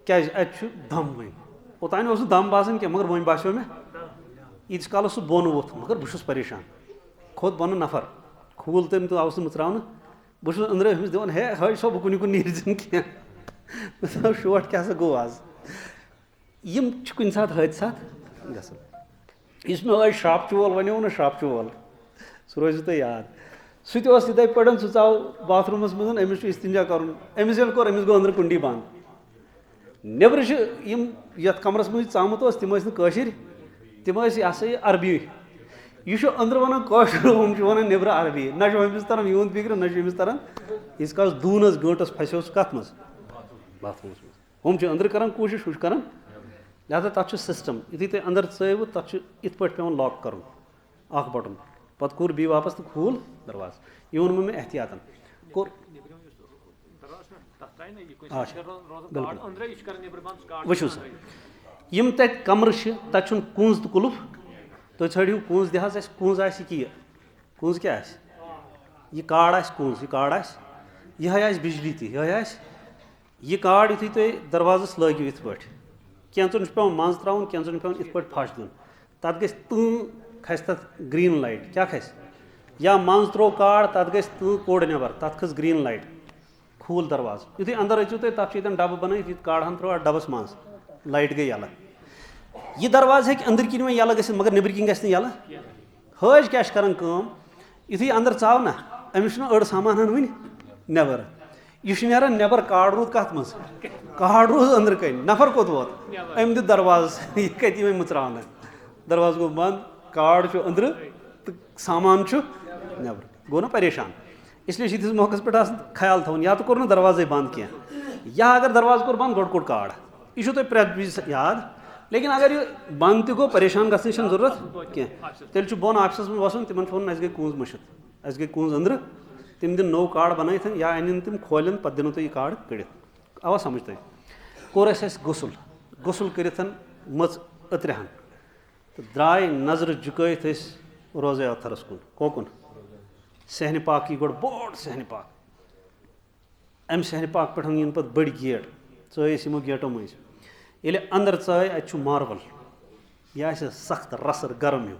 क्या दम वन ओतान दम बासान क्या मगर वन बासो मे ईत काल सह बोन वोथ मगर बहुत परेशान खोत बन नफर खूल तम तो आस मचरान बहुत अंदर अमिस दिवान है हज सब कुन कुन नीरजन क्या शोट क्या गो आज यम कुन सात हादसात गस मे आज श्राप चोल वनो ना श्राप चोल सह रोज तुम याद सह तथे पे सह आव बाथरूमस मज अमिस इस्तिंजा कर अमिस कोर अमिस गो अंदर कुंडी बंद नबर ये कमरस मज चामुत तम तम यह सा यह अरबी यह अंदर वन कशर हम वन नबर अरबी ना अमिस तरन यून फिक्र ना अमिस तरन इस काल दूनस गंटस फसोस कत मज बाथरूमस मज हम अंदर कर कोशिश हूँ कर लिहाजा तथ सिस्टम यु तुम अंदर चो तथ इत पे पे लॉक कर बटन पत् कोर बी वापस तो खूल दरवाज यह वो मे एहतियातन कोर वो यम तत कमर तथ कूंज तो कुलुफ तुम षड़ू कूंज दिहाज कूंज कूंज क्या यह कार्ड कूंज यह कार्ड यह बिजली यह कार्ड यु तुम दरवाजस लगिव इत पे कैंचन पे मज त्रा कैंचन पे इत पे फश दिन तथ गई खस तथ ग्रीन लाइट क्या खस या मज त्रो कार्ड तथ गई कोड नबर तथ खस ग्रीन लाइट खूल दरवाज यु अंदर अचु तुम तथ डब बन कार्डन त्रो डबस मज लाइट गई यल यह दरवाज हे अंदर किन यल ग मगर नबर किन यल हज क्या कर यु अंदर चाव ना अमिस अड़ सामान वन नबर यह नान नबर कार्ड रूद कत मज कार्ड रूद अंदर कन नफर कोत वोत अम दित दरवाज यह कत मचरान दरवाज गो बंद कार्ड अंदर तो सामान नबर गो ना परेशान इसलिए इस मौके पे ख्याल थवन या तो कोर ना दरवाजे बंद कह या अगर दरवाज कोर बंद गोड कोड कार्ड यह तुम प्रेत विज याद लेकिन अगर यह बंद तो गो परेशान गई जरूरत कह तेल बोन ऑफिस में वसन तिमन फोन अस गई कूंज मशित अस गई कूंज अंदर तिम दिन नौ कार्ड बनाई या अन तिम खोलन पे दिन तुम यह कार्ड कड़ित आवा समझ तुम कोर गुसल गुसल कर मच अत्रहन तो द्राय नजर झुकत रोज़ अथरस कुन कोकुन सहन पाक गोड़ बोड़ सहन पाक अम सहन पाक पे इन पे बड़ गेट चस यमो गेटों मज ये अंदर चाय अ मार्बल यह सख्त रसर गर्म हूँ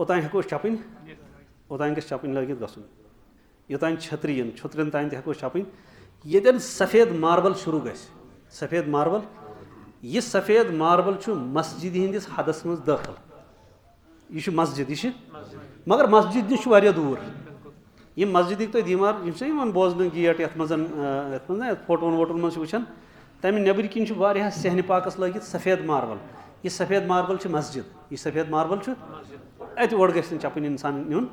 ओतान हेको चपन ओतान गस चपन लगित गसन योतान छतरी छतरन तान हेको चपन ये सफ़ेद मार्बल शुरू ग सफ़ेद मार्बल यह सफ़ेद मार्बल मस्जिद हंदिस हदस मज दाखिल यह मस्जिद यह मगर मस्जिद नश दूर यह मस्जिद तुम दीमार यम बोजन गेट ये फोटोन वोटोन मज वुचान तम नबर किन सहन पाकस लगित सफ़ेद मार्बल यह सफ़ेद मार्बल मस्जिद यह सफ़ेद मार्बल अत ओर गि चपन इंसान नुन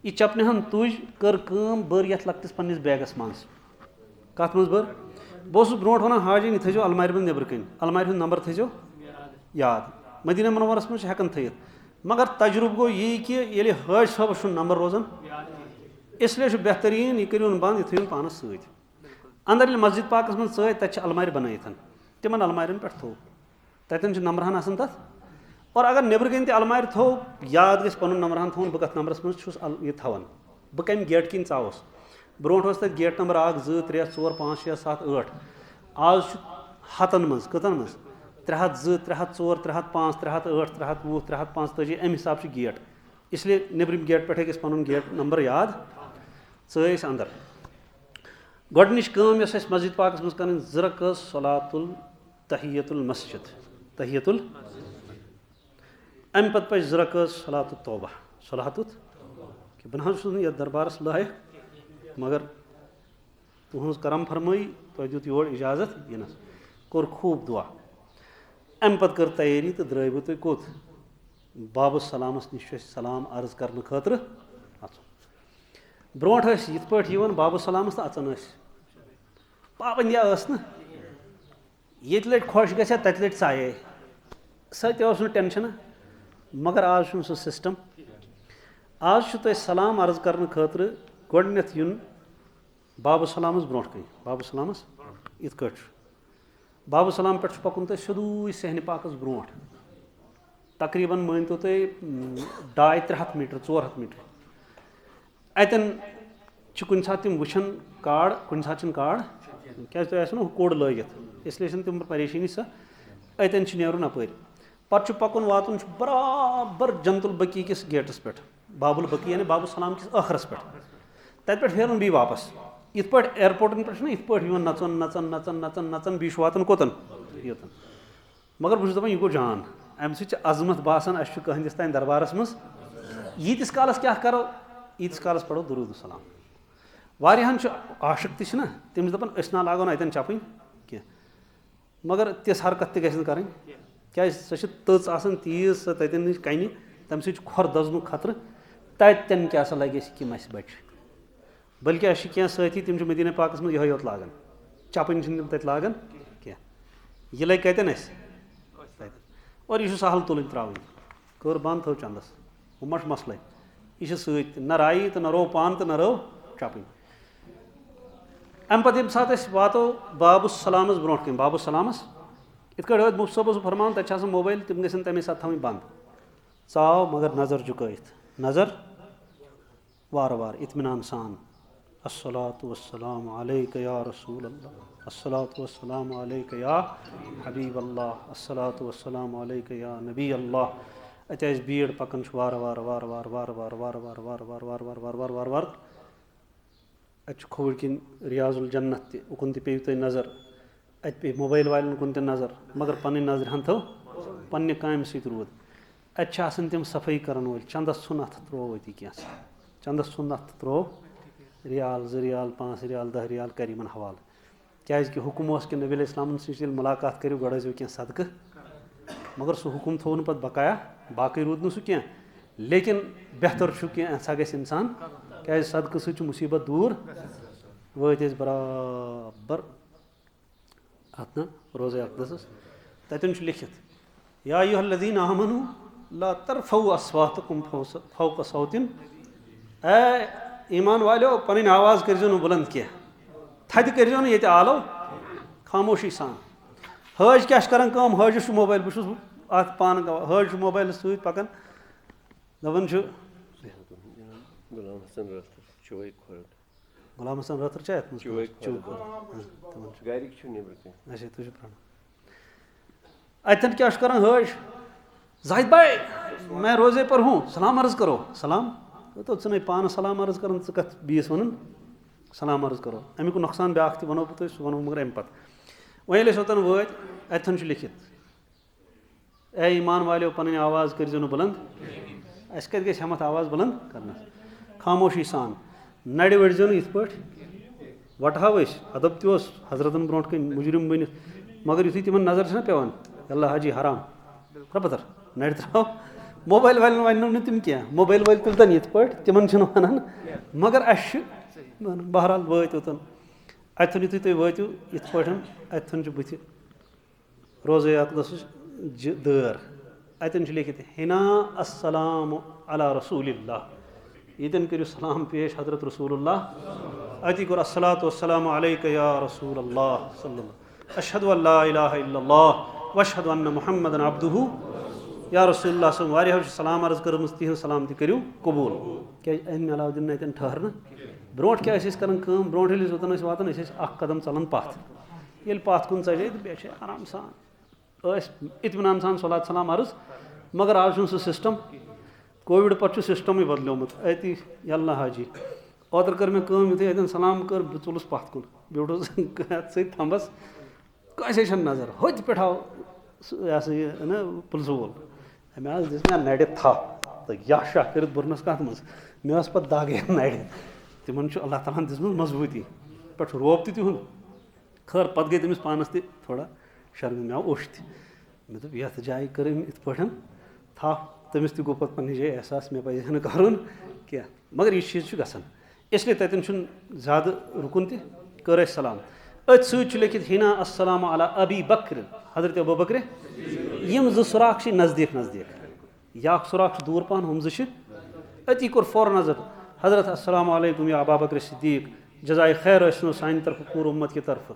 यह चपन हन तुज कर बर ये लकटिस पन्निस बैगस मज कत मज बर बस ब्रो वन हाजिन थो अलमार मज नबर कन अलमार हूँ नंबर थो याद मदीना मनवरस मज हेकन थत मगर तजुर्बे गो यही कि ये हज साहब नंबर रोजान इसलिए बेहतरीन यह करूँ बंद यह थो पानस सत अंदर मस्जिद पाकस मज तथ अलमार बनात तिमन अलमारन पे थो तथन नंबर हन आसान तथ और अगर नबर कन अलमार थो याद गि पन नंबर हन थोन बह कत नंबरस मज यह थवान बह कम गेट किन चावस ब्रो तथ गेट नंबर 1 2 3 4 5 6 7 8 आज हतन मज कतन मज 302 304 305 308 320 345 अम हिसाब से गेट इसलिए नबरम गेट पे गि पन गेट नंबर याद चस अंदर गोडनिश मस्जिद पाकस मज कर ज़रकस सलातुल तहियतुल मस्जिद तहियतुल अमि पत्तु पज़ि 2 रकात सलातुत तौबा सलातुत कि बह ना छुस यथ दरबारस लायक मगर तुहंज करम फरमाई तुह दित योर इजाजत यिनस कोर खूब दुआ अमि पत्तु कर तैयारी तो द्राय बह तुह कोत बाबस सलामस निश सलाम अर्ज करने खतर अचुन ब्रोट यथ पे बाबस सलामस तो अचन पाबंदिया ये लट खुश गया तत लट चाये सह टेंशन मगर आज सह सिस्टम आज तुम सलाम अर्ज करने खतर गोडनथ युन बाब सलामस ब्रोट कन बाब सलामस इत कट बाब सलाम पे पकुन तुम सोदू सहन पाकस ब्रोट तकरीबन मान तो तुम 200-300 मीटर 400 मीटर अतन कुन सात तम वुचन काड़ कुन सात काड़ क्या तुम कोड लगित इसलिए तम परेशानी सा अतन नेरुन अपर पे पकुन वातुन बराबर जन्नतुल बकी किस गेटस पे बाबुल बकी यानी बाबुल सलाम किस आखरस पे तत पे फेरन बी वापस इत पे एयरपोर्टन पे इत पे नचन नचन नचन नचन नचन बी वातन कोतन योतन मगर बहुत दपान यह गो जान अमि सह अजमत बासान अस कहंदिस तान दरबारस मज यीतिस कालस क्या करो यीतिस कालस पढ़ो दुरूद सलाम वारियाहन आशिक ति ना तमिस दपान अस ना लागो अतन चपन कह मगर तिस हरकत त कर क्या सह तज आसान तीज सह ततन नश कन तम खोर दजन खतर ततन क्या सा लगे सिम अस बच बल्कि अस क्या साथी तम मदीना पाकस मज यह योत लागन चपन तम तत लागन कह यह लग कतन अस और यह सहल तुलन त्रावन कर बंद थो चंदस वो मश मसल यह सत न राई तो न रो पान तो न रो चपन अमि पे सात वातो बाबुस सलामस ब्रोट कन बाबुस सलामस इत मुफ्त सोबस फरमान तक मोबाइल तम गन तमें सात थवन बंद चाव मगर नजर झुकत नजर वार वार इत्मिनान सान अस्सलातु वस्सलामु अलैका या रसूल अल्लाह अस्सलातु वस्सलामु अलैका या हबीब अल्लाह अस्सलातु वस्सलामु अलैका या नबी अल्लाह अत भीड़ पकन वार वार वार वार वार वार वार वार वार वार वार वार वार वार वार वार अत खोड़ किन रियाजुल जन्नत उकुन पे तुम नजर अत पे मोबाइल वालन कुन नजर मगर पन नजर हन थो पन्ने काम सत रूद अत तम सफाई करन वल चंदस सुन अथ त्रो अति क्या चंदस सुन अथ त्रो रियाल 2 रियाल 5 रियाल 10 रियाल कर हवाल क्या हुकुम कि नबी इस्लाम मुलाकात करो गो क्या सदक़ मगर सह हुकुम थो पे बकाया बाकी रूद सह क्या लेकिन बेहतर क्या सा ग इंसान क्या सदक़ सह मुसीबत दूर वत बराबर अत ना रोज़ अक़दस ततन लिखित या अय्युहल्लज़ीना आमनू ला तरफ़ऊ अस्वातकुम फ़ौक़ सौतिन ए ईमान वालो पन आवाज़ करो बुलंद क्या थद करो ये आलो खामोशी सान हज क्या कर हज मोबाइल बहुत अत पान हज मोबाइल सत पकान दपान गुलाम हसन रतर अतन क्या कर हज जाहिद भाई मैं रोज़े पर हूँ सलाम अर्ज करो सलाम तो चे पान सलाम अर्ज कर कत बीस वन सलाम अर्ज करो अमुक नुकसान ब्या वो बह सह वो मगर अमि पे वह ओतन वत अतन लिखित ए ईमान वालो पन आवाज़ करो बुलंद अस कत गमत आवाज़ बुलंद कर खामोशी सान नड़ वड़ो इत पे वटहाव अदब तस हजरतन ब्रोट कन मुजरिम बन मगर यु तिम नजर पेवान अल्लाह हाजी हराम रबतर नड़ त्रो मोबाइल वाल वन तम क्या मोबाइल वाल तुलतन इत पे तिम वन मगर अस बहरहाल वत ओतन अतन यु तुम वो इत पे अतन बुथ रोज़े अक़दस दर अतन लिखित हिना अस्सलाम अला रसूलिल्लाह यतन करो सलाम पेश हजरत रसूलुल्लाह अति कोर अस्सलातु वस्सलामु अलैका या रसूलल्लाह सल्लल्लाहु अशहदु अल्ला इलाहा इल्लल्लाह व अशहदु अन्न मुहम्मदन अब्दुहु या रसूलुल्लाह वारियाह सलाम अर्ज कर तिहन सलाम तु करियो कबूल क्या अमि अलाव दिन अतन ठहरन ब्रोट क्या कर ब्रोट ओतन वातान कदम चलान पथ ये पथ कुन चले बे आराम सान इत्मिनान सान सलात सलाम अर्ज मगर आज सह सिस्टम कोविड पे सिस्टम बदलोमुत अति अल्लाह हाजी ओतर कर मे युथे अतन सलाम कर बह चुलस पथ कुन ब्यूटस सत थम्बस कस नजर हथ पे आव यह पुलिस वोल أمۍ حظ دِژ مےٚ نَرِ تھپھ تہٕ یا شاہ کٔرِتھ بُرنَس کَتھ منٛز مےٚ ٲس پَتہٕ دَگ یَتھ نَرِ تِمن چھُ اللہ تعالیٰ ہن دِژمٕژ مضبوٗطی پٮ۪ٹھ چھُ روب تہِ تِہُنٛد خٲر پَتہٕ گٔے تٔمِس پانَس تہِ تھوڑا شرمہِ مےٚ آو اوٚش تہِ مےٚ دوٚپ یَتھ جایہِ کٔر أمۍ یِتھ پٲٹھۍ تھپھ تٔمِس تہِ گوٚو پَتہٕ پَنٕنہِ جایہِ احساس مےٚ پَزِ ہا نہٕ کَرُن کینٛہہ مگر یہِ چیٖز چھُ گژھان اِسلیے تَتٮ۪ن چھُنہٕ زیادٕ رُکُن تہِ کٔر اَسہِ سلام أتھۍ سۭتۍ چھُ لیکھِتھ ہِنا السلام علی ابی بکر حضرت ابوٗ بکرِ یِم زٕ سُراخ چھِ نزدیٖک نزدیٖک یا اکھ سُراخ چھُ دوٗر پَہن ہُم زٕ چھِ أتی کوٚر فوراً نظر حضرت السلام علیکُم یا ابا بکر صدیٖق جزایہِ خیر ٲسنو سانہِ طرفہٕ پوٗرٕ اُمت کہِ طرفہٕ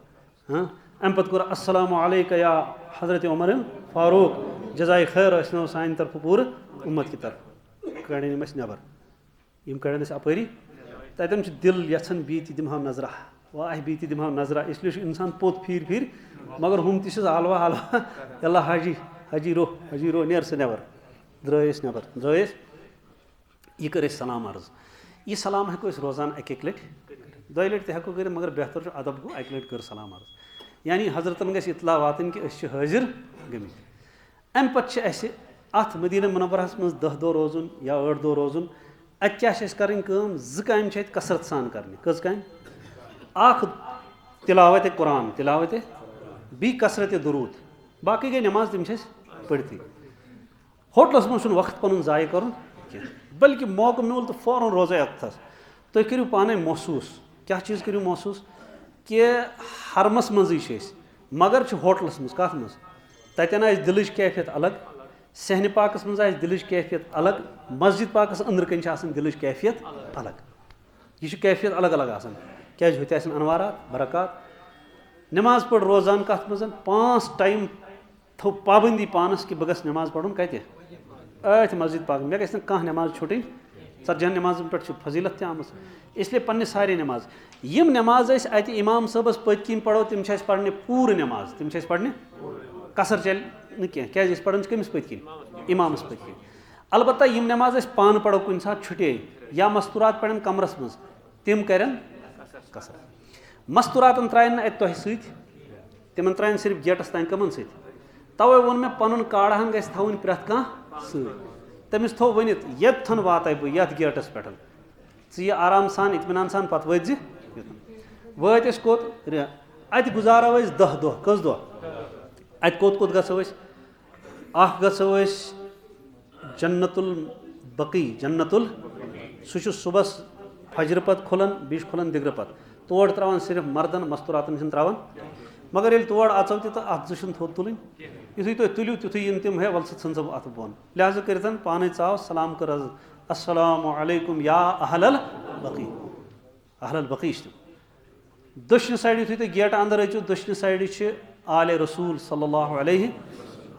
اَمہِ پَتہٕ کوٚر السلام علیکہ یا حضرت عمر فاروق جزایہِ خیر ٲسنو سانہِ طرفہٕ پوٗرٕ اُمت کہِ طرفہٕ کَڑن یِم اَسہِ نٮ۪بر یِم کَڑن اَسہِ اَپٲری تَتٮ۪ن چھُ دِل یَژھان بیٚیہِ تہِ دِمہو نظرا واہ بیٚیہِ تہِ دِمہو نظرا اِسلیے چھُ اِنسان پوٚت پھیٖرِ پھیٖرِ مگر ہُم تہِ چھِس حلوا حلوا اللہ حجی رو نیر سُہ نٮ۪بر درٛاے أسۍ نٮ۪بر درٛاے أسۍ یہِ کٔر اَسہِ سلام عرض یہِ سلام ہٮ۪کو أسۍ روزان اَکہِ اَکہِ لَٹہِ دۄیہِ لَٹہِ تہِ ہٮ۪کو کٔرِتھ مگر بہتر چھُ اَدب گوٚو اَکہِ لَٹہِ کٔر سلام عرض یعنی حضرتن گژھِ اطلاع واتٕنۍ کہِ أسۍ چھِ حٲضِر گٔمٕتۍ اَمہِ پَتہٕ چھِ اَسہِ اَتھ مدیٖنہ مُنورہس منٛز 10 دۄہ روزُن یا 8 دۄہ روزُن اَتہِ کیاہ چھِ اَسہِ کَرٕنۍ کٲم 2 کامہِ چھِ اَتہِ کثرت سان کَرنہِ کٔژ کامہِ اکھ تِلاوتِ قرآن تِلاوتِ بیٚیہِ کثرتِ دروٗد باقٕے گٔے نٮ۪ماز تِم چھِ اَسہِ پٔرتھٕے ہوٹلَس منٛز چھُنہٕ وقت پَنُن ضایہِ کَرُن کینٛہہ بٔلکہِ موقعہٕ میوٗل تہٕ فوراً روزے اَتھَس تُہۍ کٔرِو پانَے محسوٗس کیٛاہ چیٖز کٔرِو محسوٗس کہِ حرمَس منٛزٕے چھِ أسۍ مگر چھِ ہوٹلَس منٛز کَتھ منٛز تَتٮ۪ن آسہِ دِلٕچ کیفیت الگ صحنہِ پاکَس منٛز آسہِ دِلٕچ کیفیت الگ مسجِد پاکَس أنٛدرٕ کَنۍ چھِ آسان دِلٕچ کیفیت الگ یہِ چھِ کیفیت الگ الگ آسان کیٛازِ ہُتہِ آسن انوارات برکات نٮ۪ماز پٔر روزان کَتھ منٛز 5 ٹایم تھوٚو پابنٛدی پانَس کہِ بہٕ گژھٕ نٮ۪ماز پَرُن کَتہِ أتھۍ مسجِد پاک مےٚ گژھِ نہٕ کانٛہہ نٮ۪ماز چھُٹٕنۍ 40 نٮ۪مازَن پٮ۪ٹھ چھِ فضیٖلت تہِ آمٕژ اِسلیے پنٛنہِ سارے نٮ۪ماز یِم نٮ۪ماز أسۍ اَتہِ اِمام صٲبَس پٔتۍ کِنۍ پَرو تِم چھِ اَسہِ پَرنہِ پوٗرٕ نٮ۪ماز تِم چھِ اَسہِ پَرنہِ قصر چَلہِ نہٕ کینٛہہ کیٛازِ أسۍ پَران چھِ کٔمِس پٔتۍ کِنۍ اِمامَس پٔتۍ کِنۍ البتہ یِم نٮ۪ماز أسۍ پانہٕ پَرو کُنہِ ساتہٕ چھُٹے یا مستوٗرات پَرن کَمرَس منٛز تِم کَرن قصر مستوٗراتَن ترٛایَن نہٕ اَتہِ تۄہہِ سۭتۍ تِمن ترٛایَن صرف گیٹَس تانۍ کٕمَن سۭتۍ تَوَے ووٚن مےٚ پَنُن کاڑ ہن گژھِ تھاوٕنۍ پرٛٮ۪تھ کانٛہہ سۭتۍ تٔمِس تھوٚو ؤنِتھ ییٚتھَن واتے بہٕ یَتھ گیٹَس پٮ۪ٹھ ژٕ یہِ آرام سان اطمینان سان پَتہٕ وٲتۍ زِ وٲتۍ أسۍ کوٚت اَتہِ گُزارو أسۍ 10 دۄہ کٔژ دۄہ اَتہِ کوٚت گژھو أسۍ اَکھ گژھو أسۍ جنت البقی سُہ چھُ صُبحس فجرٕ پَتہٕ کھُلان بیٚیہِ چھُ کھُلان دِگرٕ پَتہٕ تور ترٛاوان صرف مردن مستوٗراتن چھِنہٕ ترٛاوان مگر ییٚلہِ تور اَژو تہِ تہٕ اَتھ 2 چھِنہٕ تھوٚد تُلٕنۍ یِتھُے تُہۍ تُلِو تِتھُے یِن تِم ہے وَلہٕ سا ژھٕن سا بہٕ اَتھٕ بۄن لِہٰذا کٔرِتھ پانَے ژاو سلام کٔر حظ السلام علیکُم یا اہل البقی چھِ تِم دٔچھنہِ سایڈٕ یِتھُے تُہۍ گیٹہٕ اَنٛدر أژِو دٔچھنہِ سایڈٕ چھِ آلِ رسوٗل صلی اللہُ علیہ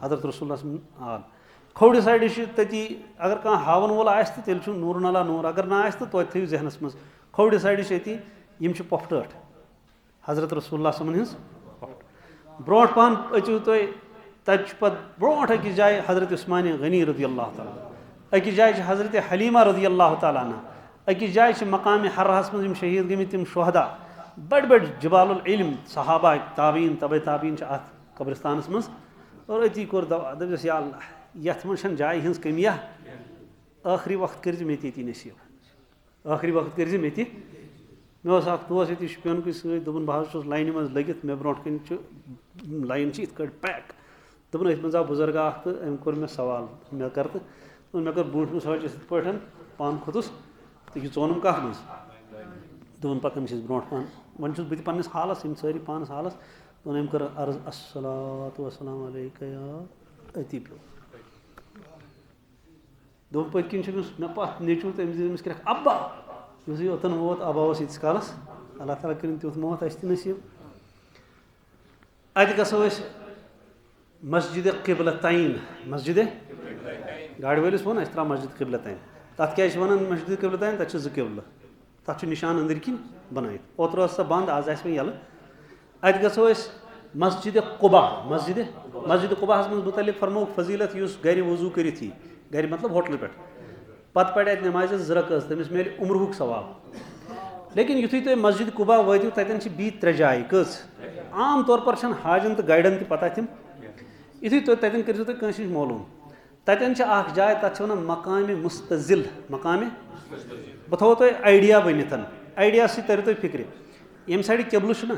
حضرت رسوٗلہ سُنٛد آل کھوورِ سایڈٕ چھِ تٔتی اگر کانٛہہ ہاوَن وول آسہِ تہٕ تیٚلہِ چھُ نوٗرن اللہ نوٗر اگر نہٕ آسہِ تہٕ توتہِ تھٲیِو ذہنَس منٛز کھوورِ سایڈٕ چھِ أتی یِم چھِ پۄپھٹٲٹھ حضرت رسوٗلہ صٲبَن ہِنٛز پۄپھٹہٕ برونٛٹھ پَہَن أژِو تُہۍ تَتہِ چھُ پَتہٕ برونٛٹھ أکِس جایہِ حضرت عثمانہِ غنی رضی اللہ تعالیٰ أکِس جایہِ چھِ حضرت حلیٖمہ رضی اللہ تعالیٰ عنہ أکِس جایہِ چھِ مقامِ حرہَس منٛز یِم شہیٖد گٔمٕتۍ تِم شُہدا بٔڑۍ بٔڑۍ جِبال العلم صحابہ تابعیٖن تبے تابعیٖن چھِ اَتھ قبرِستانَس منٛز اور أتی کوٚر دَوا دَپٮ۪س یا اللہ یَتھ منٛز چھَنہٕ جایہِ ہِنٛز کٔمیا ٲخری وقت کٔرۍزِ مےٚ تہِ ییٚتی نصیٖب ٲخری وقت کٔرۍزِ مےٚ تہِ مےٚ اوس اَکھ دوس ییٚتہِ شُپینکُے سۭتۍ دوٚپُن بہٕ حظ چھُس لاینہِ منٛز لٔگِتھ مےٚ برونٛٹھ کَنۍ چھُ لاین چھِ یِتھ کٲٹھۍ پیک دوٚپُن أتھۍ منٛز آو بُزرگا اَکھ تہٕ أمۍ کوٚر مےٚ سوال مےٚ کَر تہٕ مےٚ کٔر برونٛٹھمہِ سوچَس یِتھ پٲٹھۍ پانہٕ کھوٚتُس تہٕ یہِ ژونُم کَتھ منٛز دوٚپُن پَکان چھِس برونٛٹھ پَہَن وۄنۍ چھُس بہٕ تہِ پنٛنِس حالَس یِم سٲری پانَس حالَس دوٚپُن أمۍ کٔر عرض الصلاۃ وسلام علیکہ یا أتی پیوٚو دوٚپُن پٔتۍ کِنۍ چھُ أمِس مےٚ پَتھ نیٚچوٗ تہٕ أمِس دِژ أمِس کِرٛکھ اَبا یُتھُے اوٚتَن ووت اَبا اوس ییٖتِس کالَس اللہ تعالیٰ کٔرِنۍ تیُتھ موت اَسہِ تہِ نصیٖب اَتہِ گژھو أسۍ مسجِدِ قبلتین مسجِدِ گاڑِ وٲلِس ووٚن اَسہِ ترٛاو مسجِد قبلتین تَتھ کیٛازِ چھِ وَنان مسجِد قبلتین تَتہِ چھِ 2 قبلہٕ تَتھ چھُ نِشان أنٛدٕرۍ کِنۍ بَنٲیِتھ اوترٕ ٲس سۄ بنٛد آز آسہِ وۄنۍ یَلہٕ اَتہِ گژھو أسۍ مسجِدِ قُبا مسجِدِ قُباہَس منٛز مُتعلِق فرمووُکھ فضیٖلت یُس گرِ وضوٗ کٔرِتھ یی گرِ مطلب ہوٹلہٕ پٮ۪ٹھ پَتہٕ پَرِ اَتہِ نٮ۪مازِ 2 رکٲژ تٔمِس میلہِ عُمرہُک ثواب لیکِن یِتھُے تُہۍ مسجِد قُبا وٲتِو تَتٮ۪ن چھِ بیٚیہِ 3 جایہِ کٔژ عام طور پر چھَنہٕ حاجَن تہٕ گایڈَن تہِ پَتہ تِم یِتھُے تُہۍ تَتٮ۪ن کٔرۍزیو تُہۍ کٲنٛسہِ نِش معلوٗم ततन जाए तथ वन मकाम मुस्तजिल मकाम बह थो तुम आइडिया बनित आइडिया तर तुम फिक्र यम साइड किबल ना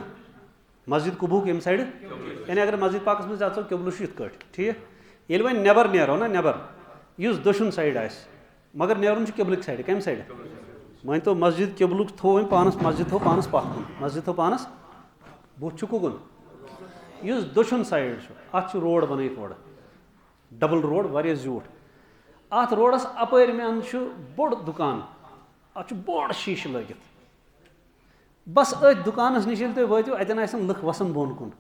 मस्जिद कुबूक यम साइड यानी अगर मस्जिद पाकस मज अो किबल ये ठीक ये वन नबर नेरो ना नबर इस दशुन साइड मगर नेरुन किबल साइड कम साइड वन तो मस्जिद किबल थो वन पानस मस्जिद थो पानस पह मस्जिद थो पानस बुथ कुकुन इस दशुन साइड अत रोड बन थोड़ा डबल रोड वारिया ज्यूठ अत रोडस अपर में अंद बोड़ दुकान अत बोड़ शीश लगित बस अथ दुकानस नश तुम वो अतन लुक वसन बोन कुन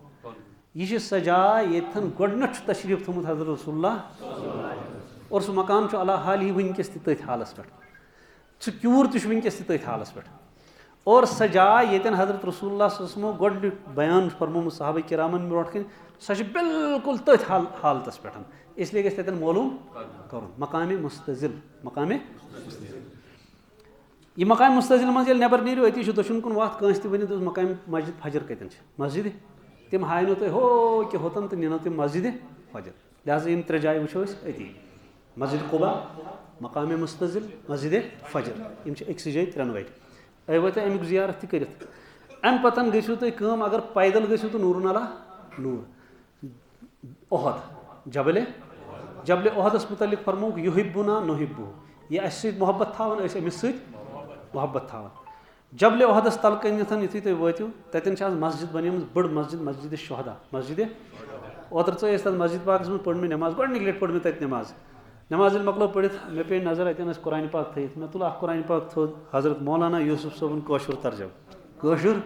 यह सह जाए ये गोडनट तशरीफ थोमुत हजरत रसूलुल्लाह और सह मकान अला हाल ही वनकस तथ हालस पे सह क्यूर वनकस तथ हालस पे और सह जाए ये हजरत रसूलुल्लाह गोड बयान फरमोमुत सहाबा किरामन ब्रोट कन सह बिल्कुल तथ हालतस पे इसलिए गस तन मालूम कर मकाम मुस्तजिल मकाम यह मकाम मुस्तजिल मज नबर नीरू अति दशुन कुन वत कंस वन मकाम मस्जिद फजर कतन मस्जिद तम हाय नो तुम हो कि होतन तो नो तम मस्जिद फजर लिहाजा इन त्रे जाए वो अति मस्जिद कुबा मकाम मुस्तजिल मस्जिद फजर यम अक्स जाए त्रेनवे वो अमुक जियारत कर अम पतन गो तुम अगर पैदल गो तो नूर अला नूर ओहद जबल ओहदस मुतलिक फरमोक युहिब्बुना नुहिब्बु यह अस मोहब्बत थावन अमिस मोहब्बत थावन जबल ओहदस तल कनिथ युथु तुम वो ततन मस्जिद बन बड़ मस्जिद मस्जिद शुहदा मस्जिद ओतर तथ मस्जिद पाक मज पढ़ नमाज गोडनिक लट पढ़ तत नमाज नमाज मकलो पढ़ मे पे नजर अतन कुरान पाक थी मे तुल कुरान पाक थो हजरत मौलाना यूसुफ सोबन कौशुर तर्जम कौशुर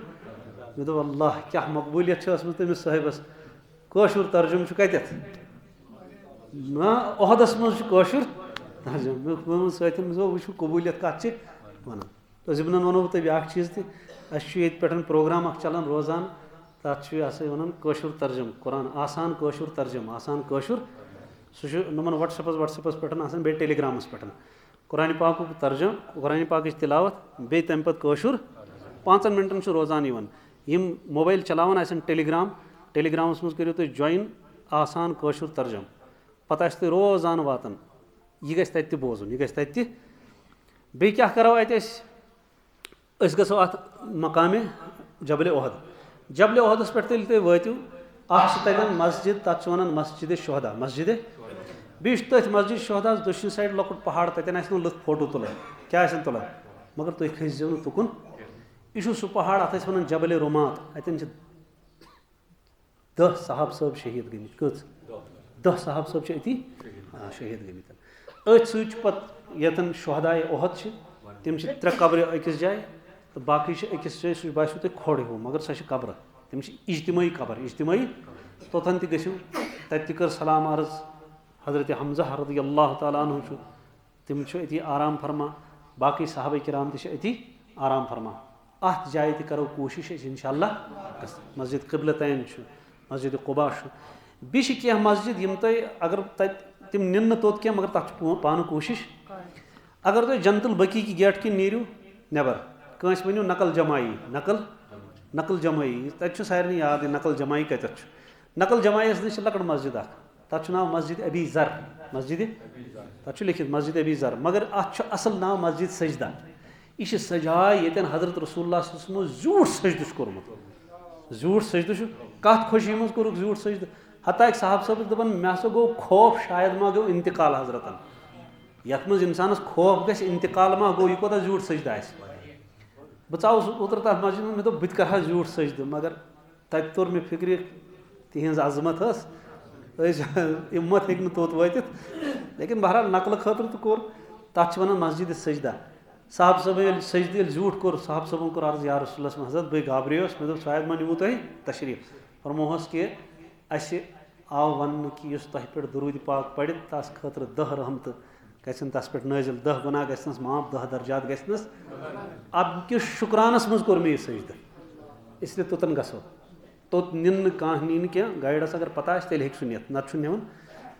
मे दो अल्लाह क्या मकबूलियत तमिस साहिबस कौशुर तर्जम कत ओहदस मज कौशुर तर्जम सो वो कबूलियत कत वन तो ज़िमन वनो तुम ब्या चीज़ पे प्रोग्राम चलान रोजान तथ वन कौशुर तर्जम कुरान आसान कौशुर तर्जम आसान कौशुर सह नमन व्हाट्सएपस पे बे टेलीग्रामस पे कुरान पाक तर्जम कुरान पाक तिलावत बे तम पे कौशुर 5 मिनटन रोजान यम मोबाइल चलावान टेलीग्रामस मज करो तुम ज्वाइन आसान कौशुर तर्जम पता तुम रोजान वातन यह गस तत बोजन यह गस तत बे क्या करो अत गो अत मकाम जबल ओहदस पे तुम वो तन मस्जिद तथ वन मस्जिद शुहदा मस्जिद बीच तथ मस्जिद शुहदा दक्षिण साइड लकुट पहाड़ तन लुक फोटो तुलान क्या तुलान मगर तुम खसो ना तुकुन यह सह पहाड़ अत वन जबल रुमात अतन 10 साहब साहब शहीद गमित कच 10 साहब साहब अति शहीद गमित अथ सत शुहदाए ओहद तम 3 कब्र अकिस जाए तो बाकी अकिस जाए सह बासो तुम खोड़ हो मगर सह कब्र तम इज्तिमाई कब्र इज्तिमाई तोथन तु तत कर सलाम अर्ज हजरत हमजा रज़ियल्लाहु ताला अन्हु तम अति आराम फरमा बाकी साहबा किराम अति आराम फरमा अत जाए करो कोशिश इंशाअल्लाह मस्जिद क़िबलतैन मस्जिद कुबा बीच क्या मस्जिद यम तुम अगर तम निन तोत क्या मगर तथ पान कोशिश अगर तुम जनतुल बकी की गेट कि नीरू नबर कंस वनु नकल जमाई नकल जमाई तत सारे याद नकल जमाई कत नकल जमाईस नश लकड़ मस्जिद तथ नाव मस्जिद अबी ज़र मस्जिद तथ लिखित मस्जिद अबी ज़र मगर अत असल नाव मस्जिद सजदा यह सजाए ये हजरत रसूलुल्लाह झूठ सजद कोर्मुत झूठ सजद कत खुशी मज कोरुक झूठ सजद हत्या साहब सब दपान मे हसा गो खौफ शायद मा गो इंतकाल हजरतन यथ मज इंसानस खौफ गस इंतकाल मा गो यह कोता झूठ सजद आस बह चावस उतर तथ मस्जिद मे दोप बह कर झूठ सजद मगर तत तोर मे फिक्र तिहज अजमत हिम्मत हे तोत वात लेकिन बहरहाल नकल खतर तो कोर तथ वन मस्जिद सजदा साहब सब सजद झूठ कोर साहब सबन कोर अर्ज या रसूलुल्लाह हजरत बह घाबरेस मे शायद मा निमो तुह तशरीफ फरमोहस कि अस आव वन कि तह पे दुरूद पाक पढ़ तस खतर 10 रहमत गसन तस पे नाजिल 10 गुनाह गसनस माफ 10 दर्जात गसनस अब कि शुक्रानस मज कोर मे यह सजद इसलिए तोतन गसो तोत निन कह नीन क्या गाइडस अगर पता तेल हे नित नत निवन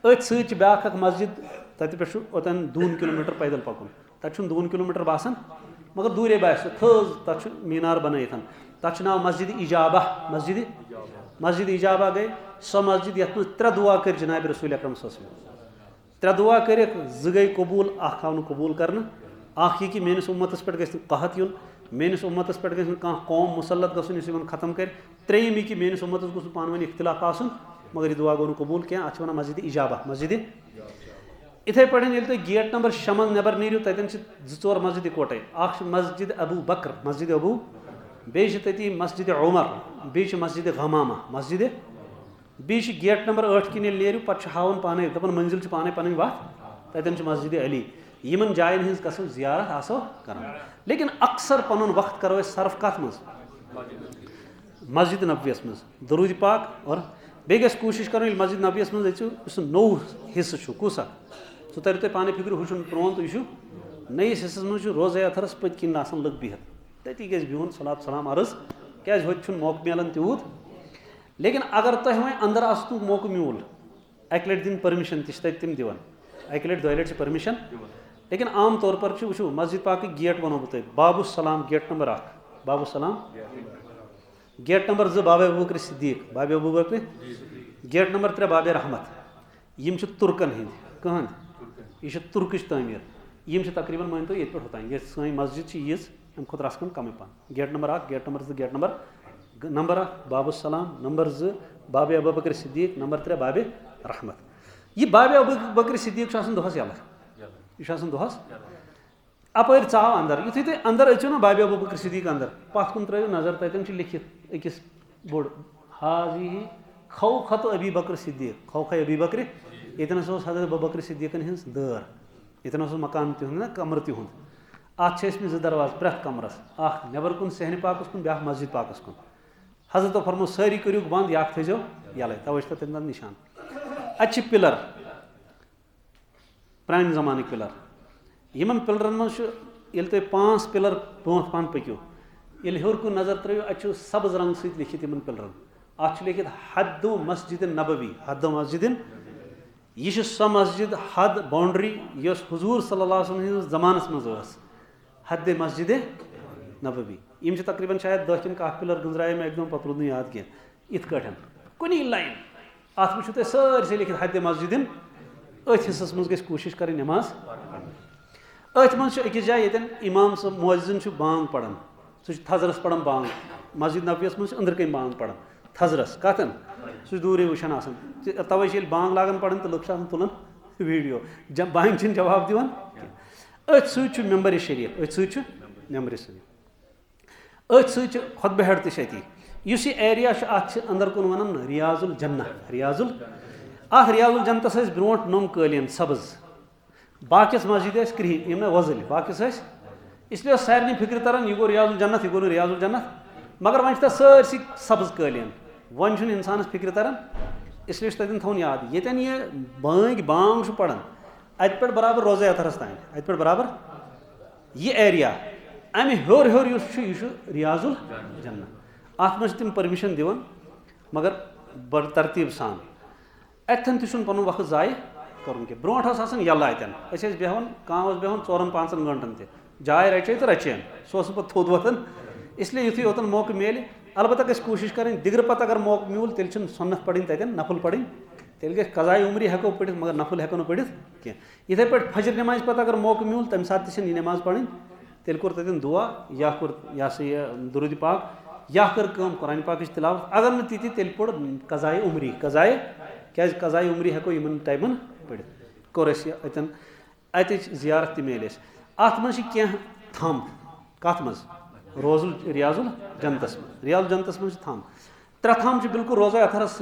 अथ सब्या मस्जिद तत पे ओतन 2 किलोमीटर पैदल पकुन तत 2 किलोमीटर बासान मगर दूरे बास थज तत मीनार बनाई तथ नाव मस्जिद इजाबा मस्जिद इजाबा गई सो मस्जिद ये 3 दुआ कर जनाब रसूल अकरम त्रे दुआ कर गई कबूल आव कबूल कर यह कि मेस उम्मतस पे कहत यून मेस उम्मतस पे कौम मुसलत गन खत्म कर त्रेयम यह कि मेस उम्मतस गोस पान इख्तिलाफ आसन मगर यह दुआ गो कबूल क्या अत वन मस्जिद इजाबा मस्जिद इथे पे तुम गेट नंबर 6 मज नबर नीरू तन 2-4 मस्जिद इकवटे मस्जिद अबू बकर मस्जिद अबू बे तती मस्जिद उमर बे मस्जिद गमामा मस्जिद बे गेट नंबर 8 किन नीरू पे हावन पाने दपान मंजिल पाने पन वत तन मस्जिद अली यमन जायन हज गो जियारत आसो कर लेकिन अक्सर पन वक्त करो सर्फ कत मज मस्जिद नबवियस मज दरूद पाक और बे गस कोशिश कर मस्जिद नबवियस मज नो हिस्स कुस सह तर तुम पाने फिक्र हूँ प्रोन तो यह नईस हिस्स मज रोज़ अथरस पत किन लग बिहत तती गि बिहुन सलात सलाम अर्ज क्या होत मौक मिलान तूत लेकिन अगर तुम वह अंदर आसतु मौक मूल अक लट दिन परमिशन तम दिवान अक लट 2 लट परमिशन लेकिन आम तौर पर वो मस्जिद पाक गेट वनो बह बाबुसलाम गेट नंबर 1 बाबुसलाम गेट नंबर 2 बाबे अबूबकर सिद्दीक बाबे अबूबकर गेट नंबर 3 बाबे रहमत यम तुर्कन हंद कहन यह तुर्किश तमीर यम तकरीबन मान तो ये पे होता ये सी मस्जिद यीज अम खुद रस कम पन gate number 1 gate number 2 gate number 1 बाबुसलाम नंबर 2 बाबे अबूबकर सिद्दीक नंबर 3 बाबे रहमत यह बाबे अबूबकर सिद्दीक दोहस यल यह दोहस अपर चाव अंदर युथु तुम अंदर अचो ना बाबे अबूबकर सिद्दीक अंदर पत कुन त्रो नजर तन लिखित अकिस बोर्ड हाजी खौखत अबी बकर सिद्दीक खौख अबी बकर ये हजरत अबूबकर सिद्दीकन हज दर ये मकान तिहुंद ना कमर तिहुंद अत 2 दरवाज प्रेथ कमरस नबर कुन सहन पाकस कुन ब्या मस्जिद पाकस कुन हजरत फरमो सारी करू बंद या थो यल तवे तम निशान अत पिलर प्रान जमान पिलर यमन पिलरन मज तुम 5 पिलर ब्रोथ पान पक्यो ये हर कुन नजर त्रो अत सब्ज रंग सत लिखित इन पिलरन अत लिखित हद मस्जिद नबवी हद मस्जिद यह सो मस्जिद हद बाउंड्री यस हुजूर सल्लल्लाहु अलैहि वसल्लम जमानस मज हद मस्जिद नबवी यम तकरीबन शायद 10 किन 1 पिलर गुजराए मैं एकदम पत रूद याद कह इत कुन लाइन अत वो तुम सारे लिखित हद मस्जिद अथ हिस्सस मज गई कोशिश कर नमाज अथ मज अकिस जाए ये इमाम सब मुअज्जिन बांग पढ़ान सह थजरस पढ़ान बांग मस्जिद नबवियस मज अंदर कन बांग पढ़ान थजरस कतन सह दूरे वुचान तवे बांग लागान पढ़ान तो लुक तुलान वीडियो बांग जवाब दिवान अथ सह मेंबर शरीफ अथ सह मेंबर शरीफ अथ सह खुतबह हेड तती इस एरिया अत अंदर कुन वन रियाजुल जन्ना रियाजुल अथ रियाजुल जन्नतस ब्रोट नम कालीन सब्ज बाकिस मस्जिद क्रिहिन यम ना वजल बाकिस इसलिए सारे फिक्र तरन यह गो रियाजुल जन्नत यह गो रियाजुल जन्नत मगर वन सारसी सब्ज कालीन वन इंसान फिक्र तरन इसलिए तन थोन याद ये यह बांग पढ़ान अत पे बराबर रोज़े अथरस तान अत पे बराबर यह एरिया अमे हर हर यह रियाजुल जन्नत अत मज तम परमिशन दिवान मगर बड़ तरतीब सान अतन तुम पन वक्त जाय कर ब्रोट यल अतन बेहान कह बेहान 4-5 घंटन जाय रचे तो रचेन सह पे थोद वतन इसलिए युथी योतन मौक मिले अलबत्ता गई कोशिश करें दिगर पत अगर मौक मूल तेल सुन्नत पढ़ी तन नफल पढ़ी तेल गई कज़ाए उम्री हेको पढ़ मगर नफल हेको पढ़ कह इथे पे फजर नमाज पत अगर मौक मूल तम सात यह नमाज पढ़ी तेल कोर तन दुआ या कोर यह सा यह दुरूद पाक या कर कुरान पाक तिलावत अगर न ती तेल पढ़ कज़ाए उम्री कज़ाए क्या कज़ाए उम्री हेको इन टाइमन पढ़ कोर अतन अत जियारत मिले अत मज कह थम कत मज रोजुल रियाजुल जन्नतस रियाजुल जन्नतस मज थम 3 थम बिल्कुल रोज़े अथरस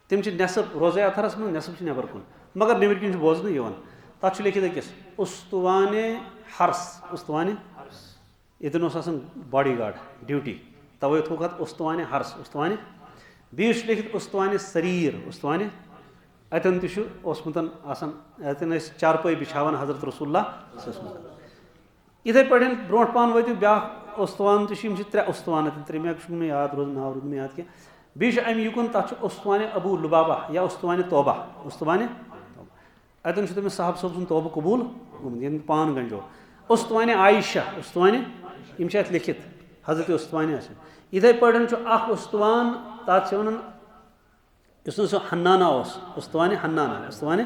तम नेसफ रोज़े अथरस मज नेसफ नबर कुन मगर नबर किन बोजन तथ लिखित अकिस उस्तवाने हर्स उस्तवाने इतन बॉडी गार्ड ड्यूटी तवे थोक अत उस्तवाने हर्स उस्तवाने बीस लिखित उस्तवाने सरीर उस्तवाने अतन तमुत अतन चारपाई बिछावान हजरत रसूलुल्लाह इथे पे ब्रोट पान वो ब्या उस्तवान तो 3 उस्तवान 3 याद रोज नाव रोज याद कह बीस अम युकन तथ उस्तवान अबू लुबाबा या उस्तवान तोबा उस्तवान अतन तमिस साहब सोब सुन तोबा कबूल ये पान गंजो उस्तवान आयशा उस्तवान यम लिखित हजरत उस्तवान इथे पे उस्तवान तथ वन हन्नाना उस्तवान हन्नाना उस्तवान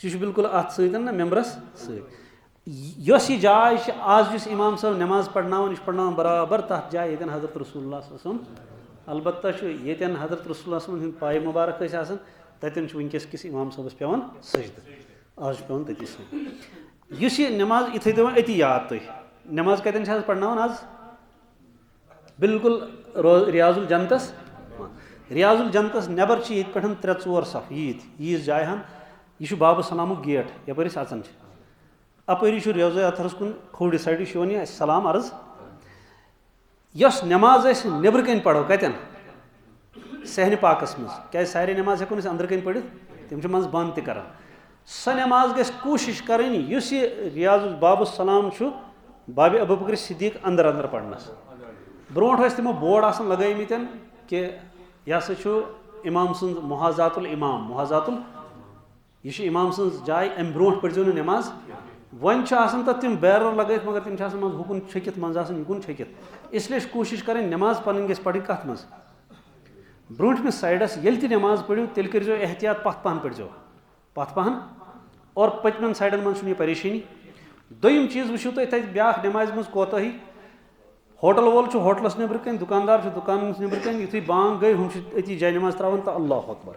यह बिल्कुल अत ना मेम्बरस सस यह जाय आज इमाम साहब नमाज पढ़ना बराबर तथ जाए ये हजरत रसूलुल्लाह अलबत्ता ये हजरत रसूलुल्लाह पाय मुबारक तन वनकस किस इमाम साहबस पेवान सजद आज पेवान तती सजद इस नमाज इथे दिवान अति याद तुम नमाज कतन पढ़ना आज बिल्कुल रियाजुल जन्नतस रियाजुल जन्नतस नबर ये पे 3-4 सफ यीज जाय यह बाब सलाम गेट यपर अचान अपरी रियाज अथरस कुन खोड़ साइड वन सलाम अर्ज यस नमाज नबर कन पढ़ो कतन सहन पाकस मज क्या सारे नमाज हेको अंदर कन पढ़ तम मज बंद तक सह नमाज गस कोशिश करें रियाज बाब सलाम बाब अबू बकर सिद्दीक अंदर अंदर पढ़नस ब्रोट तमो बोर्ड लगमित कि यह इमाम सुंद मुहाजातुल इमाम मुहाजातुल यह इमाम सुंद जाय अम ब्रोट पढ़ो नमाज वन तक तम बैरर लगित मगर तम मज हुकुन छकित मज युकुन छकित इसलिए कोशिश करें नमाज पन गस पढ़ कत मज ब्रोटमिस साइडस ये नमाज पढ़ो तेल करो एहतियात पथ पहन पढ़ो पथ पहन और पचमन साइडन मज यह परेशानी दोम चीज वो तुम ब्या नमाज मज कोताही होटल वोल होटलस नबर कन दुकानदार दुकान नबर कन युथ बांग गई हम अति जय नमाज त्रावान तो अल्लाह अकबर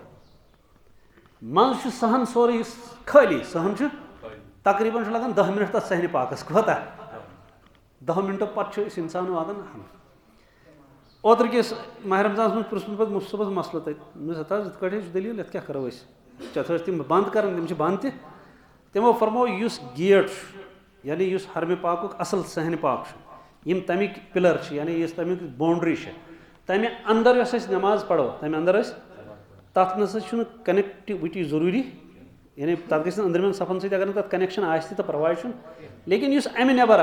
मज सहन सोरे खाली सहन तकरीबन लगान 10 मिनट तक सहन पाकस कोता 10 मिनटों पे इंसान वातान ओतर किस माह रमजान मज पुरुष पे सुबह मसल तथा दलील ये क्या करो तम बंद कर तम बंद तमो फरमो इस गेट यानी इस हरम पाक असल सहन पाक यम तमिक पिलर यानी इस तमिक बाउंड्री तमें अंदर यस नमाज पढ़ो तमें अंदर तथ न कनेक्टिविटी जरूरी यानी तथ गई अंदरमन सफन सत अगर तथ कनेक्शन आए तो परवाह लेकिन इस अमि नबर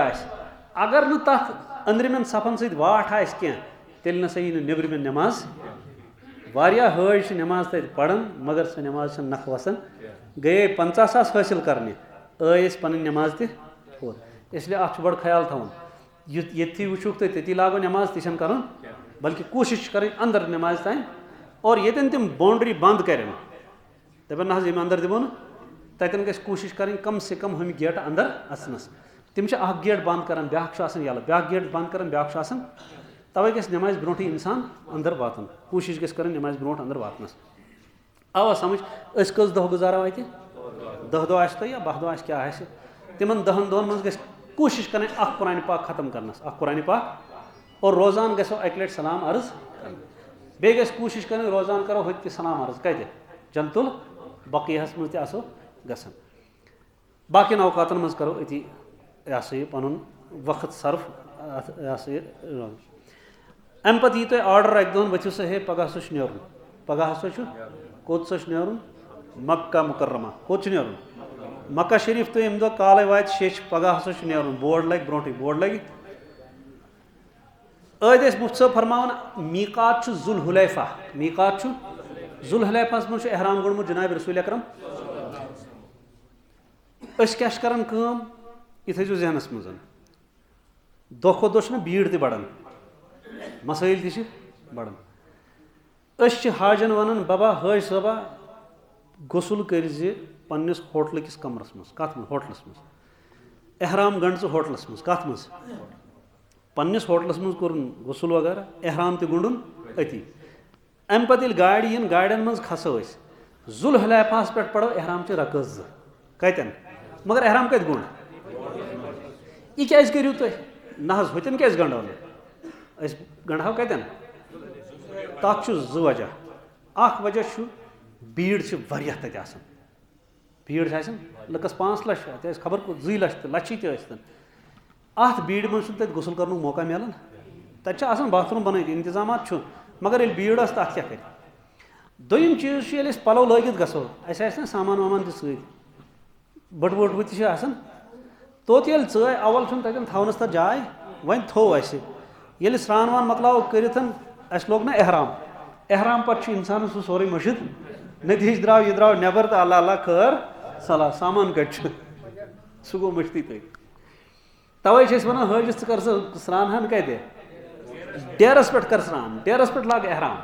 अगर न तथ अंदरमन सफन सत वाट आस कह तेल नसा यी नबरमन नमाज वारिया हज नमाज तत पढ़न मगर सह नमाज नख वसन गए 50,000 हासिल करने पन नमाज तोर इसलिए अत बड़ ख्याल थवन ये वुक तुम तती लागो नमाज तन कर बल्कि कोशिश करें अंदर नमाज तान और ये तम बाउंड्री बंद करें दपन ना यम अंदर दिमो तन गई कोशिश करें कम से कम हम गेट अंदर अचनस तम गेट बंद कर ब्या गेट बंद कर ब्या तवे गस नमाज ब्रोट इंसान अंदर वातन कोशिश गस कर नमाज ब्रोट अंदर वातनस आवा समझ कस दह गुजारा अत 10 दह तो या 12 दह क्या तिम 10 दोहन मज गस कोशिश करें कुरान पाक खत्म करनस कुरान पाक और रोजान गो अक लट सलाम अर्ज बे गस कोशिश करें रोजान करो होत सलाम अर्ज कत जन्नतुल बक़ीहस मज तसो गसन बाकी औकातन मज करो अति यह सा यह पन वक्त सर्फ यह सा यह अम पे यी तुम आर्डर अक दोन वो सा हे पगह नुन पगह कोत नुन मक्का मुकर्रमा कोत नुन मक्का शरीफ तो अम दह काल वात शेच पगह नुन बोर्ड लग ब्रोट बोर्ड लग मुफ्त साहब फरमान मीकात जुल हुलैफा मीकात जुल हुलैफास मज एहराम गोड़मुत जनाब रसूल अकरम क्या करान यह थो जहनस मज दह खो दह भीड़ त बढ़ान मसाइल ति बढ़ान हाजन वन बाबा हाज साहबा गुसल कर पन्निस होटल किस कमरस मज कत होटलस मज एहराम गंड होटलस मज कत मज पन्निस होटलस मज कोर गुसल वगैरह एहराम त गुंडन अति अम पे गाड़ी इन गाड़ियन मज खसो जुल हुलैफास पे पढ़ो एहराम च रकस कतन मगर एहराम कत गुंड यह क्या करू तुम ना होतन क्या गंडो गंडो कतन तथ जो वजह अख वजह भीड़ तत भीड़ लकस 5 लाख खबर 2 लाख तो लक्षी तन अत भीड़ मज तत गुसल कर मौका मिलान तत बाथरूम बन इंतजाम मगर ये भीड़ अत क्या कर दोम चीज ये पलो लगित गो ना सामान वामान त बट वोट वो तन तोत ये च अवल तन थवनस तथ जाय वन थो ये स्नान वान मकलाव कर लोग ना एहराम पे इंसान सह सोरे मशिद नतीज द्राव यह द्राव नबर तो अल्लाह अल्लाह कर सलाह सामान कट सह गो मश्ती तवे वन हजस कर स्नान हन कत डेरस पे कर स्नान डेरस पे लाग एहराम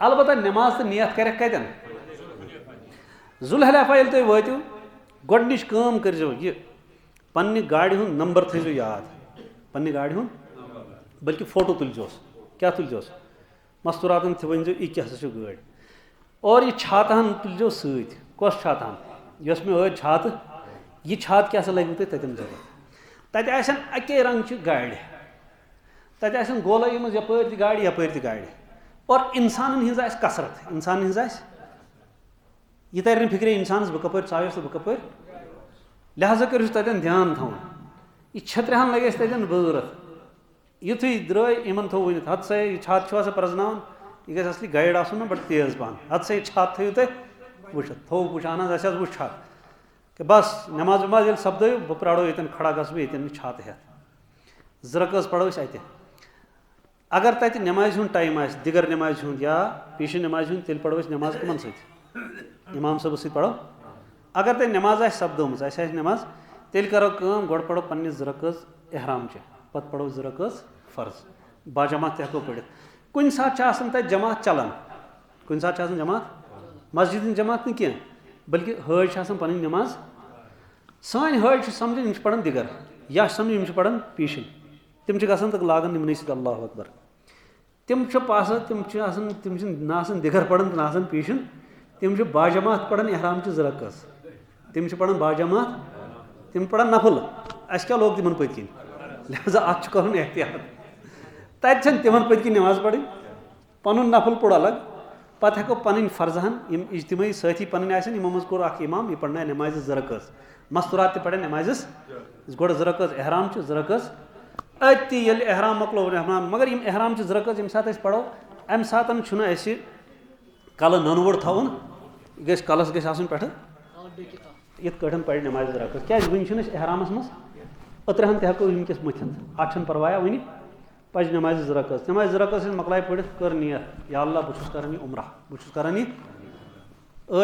अलबत्ता नमाज तो नियत कर कतन जुल हुलैफा ये तुम वो गोडनिश काम करो ये पन्ने गाड़ी हुन नंबर थो याद पन्ने गाड़ी हुन बल्कि फोटो तुलजोस क्या तुलजोस मस्तूरातन थे वन यह क्या गाड़ी और यह छातहन तुलजो सत कस छातहन यस मे छात यह छात क्या लगे तुम तन जरूरत तन अके रंग गाड़ी तन गोलाई मज यपर गाड़ी यपर गाड़ी और इंसान हज कसरत इंसान हज यह तर फिक्रे इंसान बह कपर चावस तो बह कपर लिहाजा कर तन ध्यान थवन यह छत्रहन लगे तन जरूरत युथु द्राय इन थो वन हद सा यह छात प्रजनान यह गसली गाइड आसन बड़ तेज पहन हद सा यह छात थो तुम वुत थो वुचान वो छात कि बस नमाज वमाज ये सपदो बह प्राड़ो ये खड़ा गस ये छात हेत जरकज पढ़ो अत अगर तत नमाज हुंद टाइम आ दिगर नमाज हुंद या पीश नमाज हुंद तेल पढ़ो नमाज कमन सत इमाम साहब सत पढ़ो अगर तक नमाज सपदोम नमाज तेल करो गोड़ पढ़ो पन्ने जरकज एहराम चे पत पढ़ो जरकज फर्ज बाजमात हेको पढ़ कुन सात तत जमात चलान कुन सात जमात मस्जिद जमात न क्या बल्कि हज पन नमाज सान हज समझ इन पढ़ान दिगर या समझ इन पढ़ान पीशन तिम गसान तो लागन निमन सत अल्लाह अकबर तिम पास तिम ना दिगर पढ़ान तो ना पीशन तिम बाजमात पढ़ान एहराम जरकज तिम पढ़ान बाजमात तिम पढ़ान नफल अस क्या लोग तिमन पत लिहाजा अत कर एहतियात तत तिमन पत नमाज पढ़ पन नफल पोड़ अलग पत हेको पन फर्जहन यम इज्तिमाई साथी पन मज कोर इमाम यह पढ़ना नमाज जरकज मस्तूरात पढ़े नमाज गोड़ जरकज एहराम जरकज अति ये एहराम मकलो एहराम मगर यम एहराम जरकज यम सात पढ़ो अम सात कल ननवोड़ थवन गस कलस गस पे इत पढ़ नमाज जरकज क्या वन एहरामस मज अत्रहन तक वनकस मथित अत परवाया वन पज नमाज जरकज मकलाय पढ़ कर नियत या अल्लाह बहुत कर उम्रा बहुत कर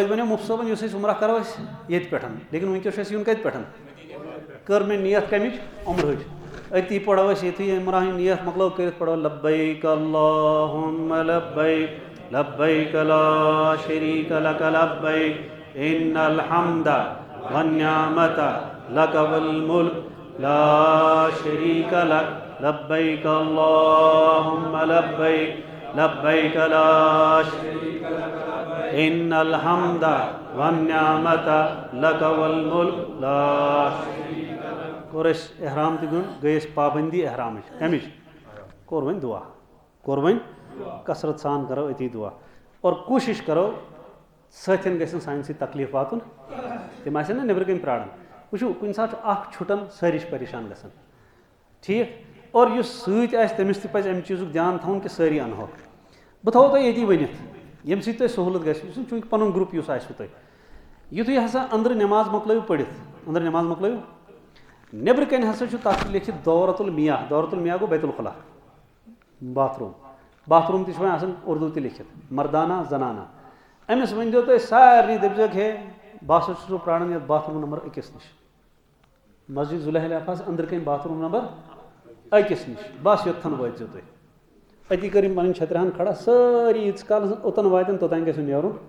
वन मुफ्त सोबन इस उम्रा करो ये पे लेकिन वनकस यून कत पे कर मे नियत कमिच उम्र अति पढ़ो ये उम्रा नियत मकलो कर पढ़ो लब्बैक अल्लाहुम्मा लब्बैक लब्बैक ला शरीक लक लब्बैक इन्नल हम्दा वन्निअमत लक वल मुल्क ला शरीक लक लब्बैक अल्लाहुम्मा लब्बैक लब्बैक ला शरीक लक इन्नल हम्दा वन्निअमत लक वल मुल्क ला शरीक लक कोर एहराम गई पाबंदी एहराम कमिच कोर वन दुआ कोर वन कसरत सान करो अति दुआ और कोशिश करो सथिन गसन सान तकलीफ वातुन तम ना नबर कन प्राड़न वो कुन सात छुटन सारी परेशान गसन ठीक और युस तमिस तज अमि चीज़ ध्यान थवन कि सारी अनहो बह थो तुम ये वनित यम सत सहूलत गि चूँकि पन ग्रुप युस तुम युथु हसा अंदर नमाज मकलो पढ़ अंदर नमाज मकलो नबर कन हसा तथ लिखित दौरतुल मियाह गो बैतुल खुला बाथरूम तह उर्दू त लिखित मर्दाना जनाना अमिस वन दो तुम सारे दपजक हे बह सो प्राणन ये बाथरूम नंबर 21 निश मस्जिद जुलहलाफास अंदर कन बाथरूम नंबर 21 निश बस योत्थन वात तुम अति कर पन छत्रहन खड़ा सारी यीत काल ओतन वातन तोतान गो नेरुन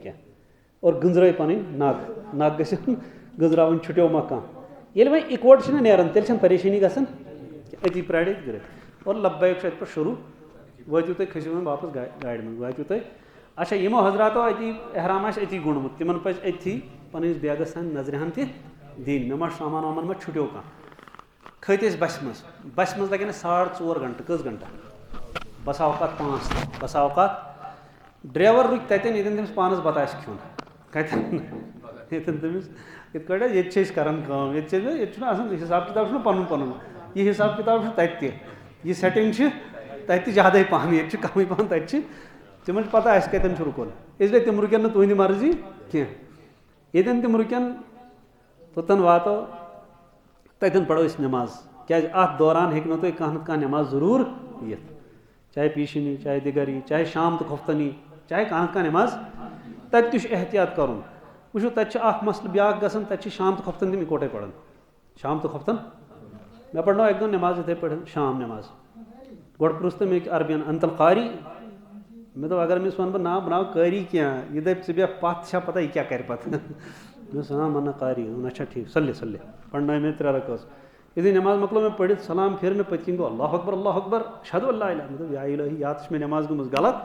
क्या और गंजर पन नक गंजरावन छुट्यो मा कह ये वह इकवट नेरान तेल परेशानी गसान अति प्राड़े गर और लब्बैक पे शुरू वातु तुम खसो वापस गाड़ में वातु तुम अच्छा यमो हजरातो अति एहराम अति गुणमुत तिमन पज अथी पन बैगस नजरहन दिन मे मा सामान वामान मा छुट्यो कह खत बस मज लगे 4.5 घंटे कस घंटा बस अवकात 5 बस अवकात ड्राइवर रुक तन ये तमिस पानस बत खुन कतन तमिस ये करान हिसाब किताब पन पन यह हिसाब किताब तत यह सेटिंग तत ज्यादा पहन ये कम पहन तत तिमन पता कतन रुकन इसलिए तिम रुकन तुहद मर्जी कह ये तिम रुकन तोतन वातो ततन पढ़ो नमाज क्या अत दौरान हेक तुम कह नमाज जरूर ये चाहे पीशनी चाहे दिगरी चाहे शाम तो खुफ्तनी चाहे कह नमाज तत एहतियात कर वो तत मसल ब्या गसान तत शाम तो खुफ्तन तम इकोटे पढ़ान शाम तो खुफ्तन मे पढ़ो एक दिन नमाज इथे पे शाम नमाज गोड़ पुरुष तम अरबियन अंतल कारी मे दो अगर मिस वन नाव बनाव कारी क्या ये दप े पत पता यह क्या कर पत मना कारी अच्छा ठीक सल्ले पढ़ना में 3 रकात यदि नमाज मकलो में पढ़ सलाम फिर पत गो अल्लाह अकबर शहदु अल्लाह या इलाही या तो नमाज गम गलत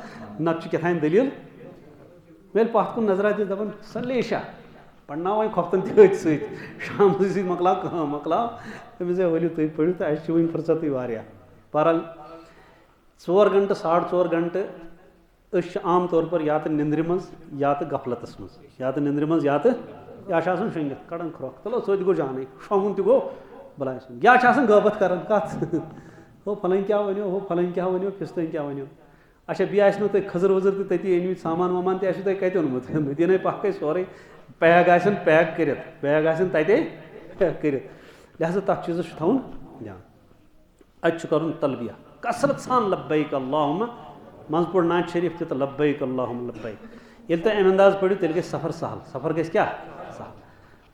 नत कथान दलील मेल पत कुन नजरा दिस दपान सल्ले इशा पढ़ना वह खोफ्तन तथ शाम मकलाव तमिस वलियो तुम पढ़ो तो अस वन फुर्सत बहरहाल 4 घंटे 4.5 घंटे आम तौर पर या तो निंद्र मज या तो गफलतस मज या तो निंद्र मज या शंगित कड़न खरोक चलो सो गो जान शोंगुन तगो बला या गबत कर कत हो फलन क्या वनो हो फलन क्या वनो फिस्तन क्या वनो अच्छा बी आस तुम खजर वजर तो तती अनमित सामान वामान तुम कत ओनमुत मदीना पक्क सोरे पैक पैक कर बैग तते कर लिहाजा तथ चीज़ थवन ध्यान अत तलबिया कसरत सान लब्बैक अल्लाहुम्मा मज पोड़ नाज शरीफ तो लब्बैक अल्लाहुम्मा लब्बैक ये तुम अम अंदाज पढ़ो तेल गई सफ़र सहल सफ़र गई क्या सहल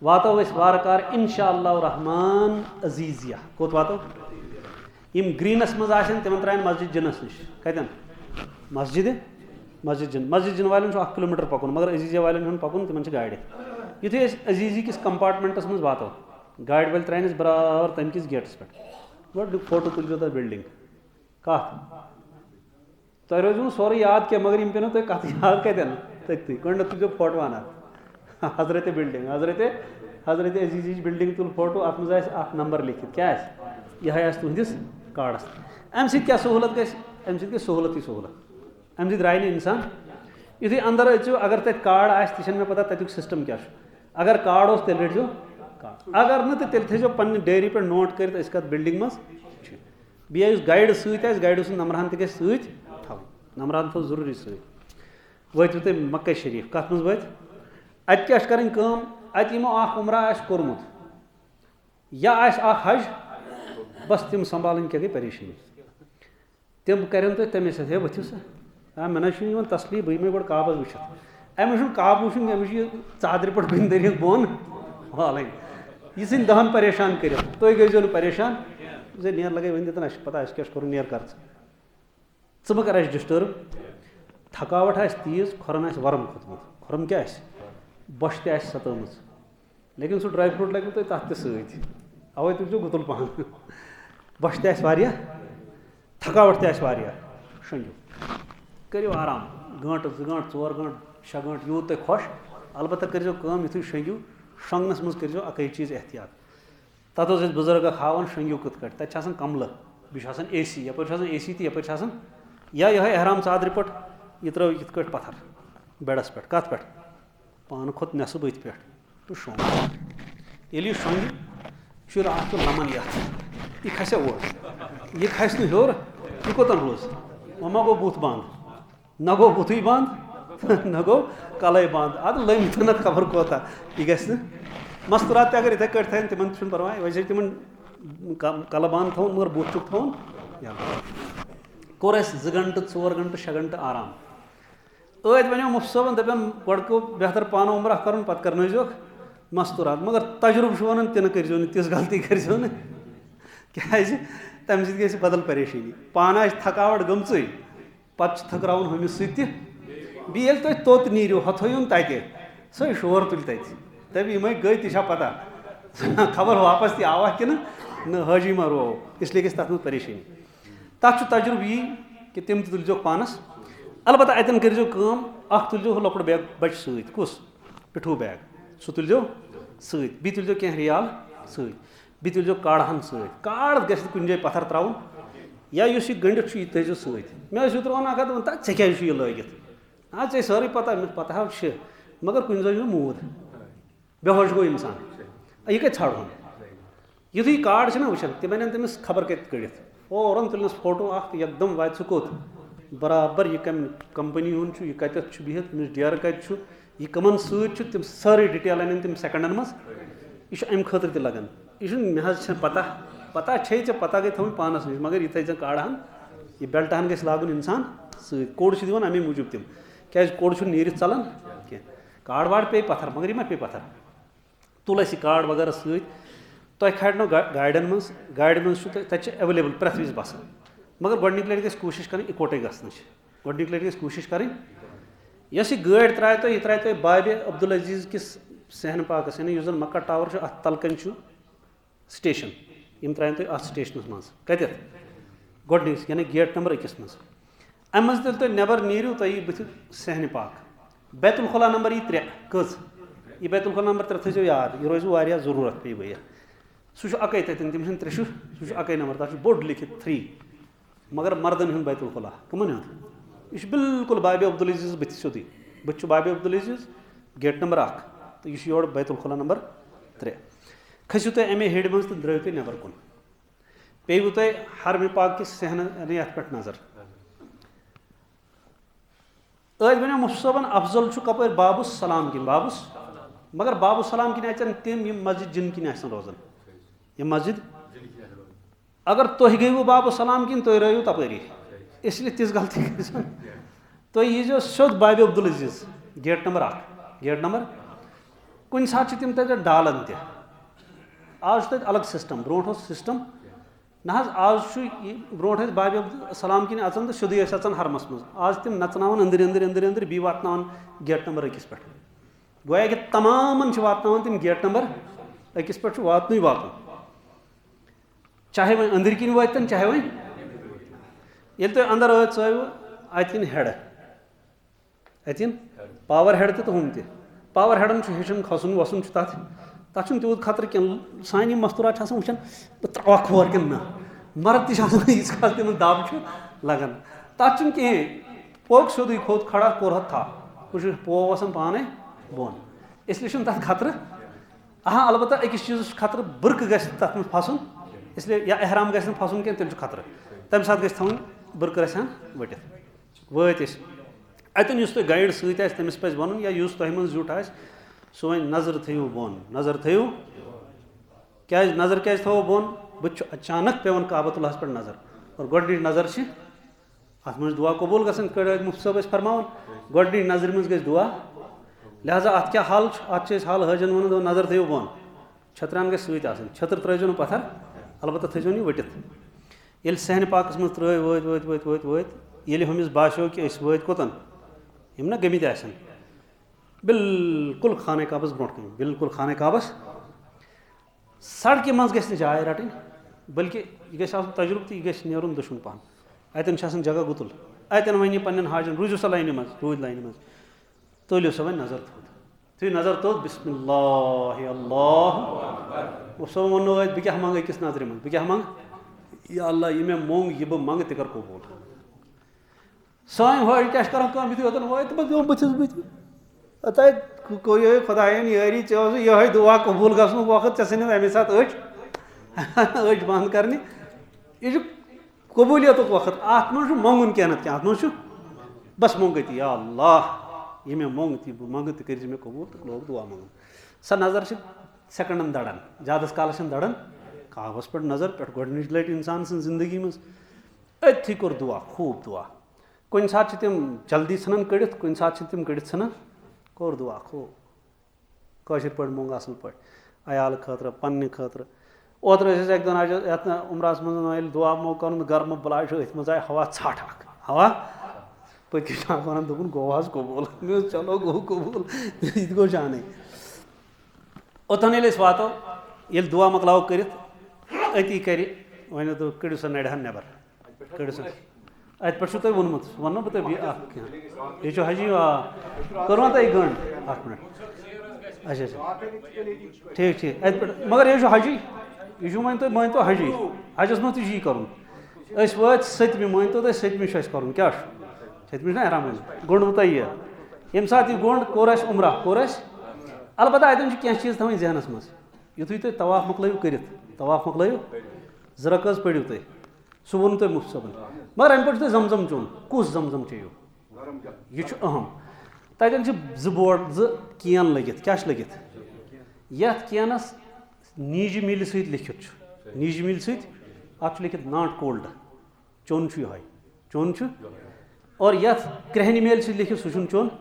वातो वारकार इंशाअल्लाह रहमान अजीजिया कोत वातो यम ग्रीनस मज तिम त्रायन मस्जिद जिनस नश कतन मस्जिद जिन वाले 1 किलोमीटर पकुन मगर अजीजिया वाले पकुन तिमन गाड़ युथे अजीजी किस कंपार्टमेंटस मज वातो गाड़ वाल त्रायन बराबर तम किस गेटस पे गो फोटो तुलो तक बिल्डिंग कत तुम रोजू सोरे याद क्या मगर यम पे तुम कत याद कतन तथी गो तुलो फोटो अना हजरत बिल्डिंग हजरत अजीजी बिल्डिंग तुल फोटो अत मज नंबर लिखित क्या यह तुहदिस कार्डस अम क्या सहूलत गई सहूलत ही सहूलत अम द्राय इंसान युथे अंदर अचो अगर तक कार्ड आह मे पता तक सिस्टम क्या अगर कार्ड तेल रटो कार्ड अगर न तेल थो पन्ने डेयरी पे नोट कर बिल्डिंग मज बे गाइड गाइड नंबरहान तथ नंबरहान थो जरूरी वतु तुम मक्का शरीफ कत मज वत अत क्या कर अत यमो उमरा कोर्मुत या हज बस तिम संभाल क्या गई परेशानी तिम करें तो तमें सत वथु सा मे ना तसली बह मे गो काबस वुचित अमिस काब वुचन अमिस चादर पे कुन दरिक बोन वाल यह 10 परेशान कर तुम गो परेशान जे नेर लगे वन दन पता क्या कर नेर कर च कर डिस्टर्ब थकावट तीज खुरन वरम खोतमुत खुरम क्या बश ततम लेकिन सह ड्राई फ्रूट लगे तुम तथ तवे तुम गुतुल पहन बश थकावट शंगो करो आराम गंट 2 गंट 4 गंट 6 गंट यूत तुम खुश अलबत्ता करो यु शंगो शंगनस मज करो अक चीज़ एहतियात तथ बुजुर्ग हावान शंगो कत कट तक कमल बे AC यप AC तो यप या यह एहराम चादर पे यह त्रो इत पत्थर बेडस पे कत पे पान खोत नेस बथ पे तो शोंग ये शोंग शुर तो लमन यह खस ओर यह खस नोर यह कोतन रोज वह मा गो बुथ बंद न गो बुथ बंद न गो कल बंद अद लम तो खबर कोता यह ग मस्तुरात अगर इथे कट थन तिमन परवाह वैसे तिमन कल बंद थवन मगर बुथ चुक थवन कोर 2 घंटे 4 घंटे 6 घंटे आराम वो मुफ्त सोबन दपन गो बेहतर पान उम्र कर पे करनोक मस्तुरात मगर तजुर्ब वन ति करो तिस गलती करो क्या तम सत बदल परेशानी पान थकावट गमच पे थकरावन हमिस बे तुम तोत नीरो हथोन तत सो शोर तुल तब यम गई ता पता खबर वापस ती आवा कि न हाजी मा रो इसलिए गई तथ परेशानी तथ तजुर्ब यी कि तिम तुलजो पानस अलबत्ता अतन करो तुलजो लकुट बैग बच सस पिठू बैग सह तुलजो बी तुलजो क्या रियाल बी तुलजो काड़हन काड़ ग कुछ जाए पत्थर त्राउन या यह गंडित यह तजो मे वन अगर चे क्या लगित चे सारी पता पता मगर कुछ जाए मूद बेहोश गो इंसान यह कत ाड़न युथु काड़ वुचान तम तमिस खबर कत कड़ित फौरन तुलनस फोटो एकदम वात सह कोत बराबर यह कम कंपनी हूं यह कत बिहित अमिस डेर कत यह कमन सम सारी डिटेल अन तम सेकंडन मज यह अम खतर लगन यह मे पता पता छे चे पता गई थवन पानस नश मगर यह थी काड़हन यह बेल्टहन गि लागुन इंसान कोड़ दिवान अमे मूजूब तम क्या कोड़ नीरित चलान कह काड़ वाड़ पे पत्थर मगर यह पे पत्थर तुल काड़ वगैरह तुम खड़नो गाड़न मज तत एवेलेबल प्रत वज बस मगर गोडनिक लटि गई कोशिश कर इकोटे गई गोडनिक लटि गई कोशिश कर यह गाड़ त्राय तो यह त्राय तो बाब अब्दुल अजीज किस सहन पाकस यानी यु मक्का टावर अत तलकन स्टेशन यम त्रायन तुम अत स्टेशनस मज कतथ गोडनिस यानी गेट नंबर 1 मज अम मज तुम नबर नीरू तुम यी बुथ सहन पाक बैतुल खुला नंबर यी 3 कज यह बैतुल खुला नंबर 3 थो याद यह रोज वारिया जरूरत पे भैया सह अकै तन तम 3 सह अकै नंबर तक बोड लिखित 3 मगर मर्दन हुंद बैतुल खुला कमन हुंद यह बिल्कुल बाबे अब्दुल अजीज बुथ सोदी बुथ बाबे अब्दुल अजीज गेट नंबर 1 तो यह योर बैतुल खुला नंबर 3 खसू तुम अमे हेड मज तो द्रव तुम नबर कुन पेव तुम हरम पाक किस सहन पे नजर वन मुफ्ती साहबन अफजल कपर बाबुस सलाम किन बाबुस मगर बाबुस सलाम किन अचन तम यम मस्जिद जिन किन रोजान यम मस्जिद अगर तुह गयु बाबुस सलाम किन तुह रहो तपरी इसलिए तिस गलती तुह यीजो सोद बाबे अब्दुल अजीज गेट नंबर 1 कुन सात तम तक डालन आज तक अलग सिस्टम ब्रोह सिस्टम ना आज ब्रोह बाबे सलाम किन अचान तो सीधे अचान हरमस मज आज तम नचनावन अंदर अंदर अंदर अंदर बी वातनावन गेट नंबर 1 पे गोया कि तमामन वातनावन तम गेट नंबर 1 पे वातन वातन चाहे वह अंदर किन वातन चाहे वह ये तुम अंदर चो Atin head Atin power head तो हम पावर हेडन हेचन खसन वसन तथ तूत खतर कह सान मस्तूरात वुचान बह त्रा खोर कि ना मर्द तीस काल तम दब लगन तथ कहें पोक सोद खोत खड़ा कोर था वह पो वसान पाने बोन इसलिए तथ खतर हाँ अलबत्ता अकिस चीज खतर बुरक गि तथ मे फसन इसलिए या एहराम गि फसन कह तम खतर तम सात गि बुरक रसान वटित वत अतन तुम गाइड सत तमिस पज वन या तुह मन जुट सो वन नजर थो बोन नजर थो क्या नजर क्या थो बोन बह अचानक पेवन काबतुल्लाह पे नजर और गोडनी नजर अत मज दुआ कबूल गए मुफ्ती साहब फरमान गोडनी नजर मज गई दुआ लिहाजा अत क्या हाल अत हाल हजन वन नजर थो बोन छत्रान गई छत्र त्रो पत्थर अलबत्ता थो वटित ये सहन पाकस मज त्रो वत वत वत वत ये हमिस बासो कि वत कोतन यम ना गमित आसन बिल्कुल खाने काबस ब्रोट कन बिल्कुल खाने काबस सड़क मज गि जाय रटन बल्कि यह गि तजुर्बे तो यह गि नेरुन दुश्मन पहन अतन जगह गुतुल अतन वन पन्न हाजन रूजो सा लाइन मज रूद लाइन मज तोलियो सा वन नजर थोद थी नजर तोद बिस्मिल्लाह अल्लाह सो वो बह क्या मंग अकिस नजर मज बह क्या मंग या अल्लाह यह मे मोंग यह बह मंग तह कर कबूल सान हर क्या कर यु वत बस बुथ खुदायन यारी ये दुआ कबूल गसन वक्त ऐ अमे सात अच बंद कर यह कबूलियत वक्त अत मज मंगुन क्या नत अत मज बस मोंगती या अल्लाह ये मे मोंग ती मंग तो कर मे कबूल तो लोग दुआ मंगन सा नजर सेकंडन दड़न ज्यादा कालस दड़न काबस पे नजर पे गोडनिच लट इंसान सं जिंदगी मज अथी कोर दुआ खूब दुआ कुन सात तम जल्दी सन कड़ित कुन सात तम कड़ित सन कोर दुआ खूब कशर पे मोंग असल पे अयाल खतर पन्ने खतर ओतर एक दिन ये उमरास मज दुआ मो कर गर्म बलाश अथ मज आय हवा छठ हवा पत वन दोपन गो कबूल मे चलो गो कबूल यह गो जाने ओतन ये वातो ये दुआ मकलाव कर अति कर वन तो कड़ियो सा नड़हन नबर कड़ियो सा अत पे तुम वोनमुत वो बह तुम यह हजी करो तुम गंड 1 मिनट अच्छा अच्छा ठीक ठीक अत पे मगर यह हजी यह वन तुम मान तो हजी हजस मज यी कर वत सतमि मान तो तुम सतमि कर क्या सतमि ना एहराम गोंड तुम यह यम सात यह गोंड कोर उमरा कोर अलबत्ता अतन क्या चीज थवन जहनस मज युथु तुम तवाफ मकलू कर तवाफ मकलू 2 रकात पढ़ो तुम सह वोन तुम मुफ्ती साहबन मगर अमे पे जमजम चोन कुस जमजम चेयो यह अहम तन 2 बोर्ड 2 कैन लगित क्या लगित यथ कैनस नीज मिल सत लिखित नीज मिल सत लिखित नॉट कोल्ड चोन यह चोन और यथ क्रहन मेल सत लिखित सह चोन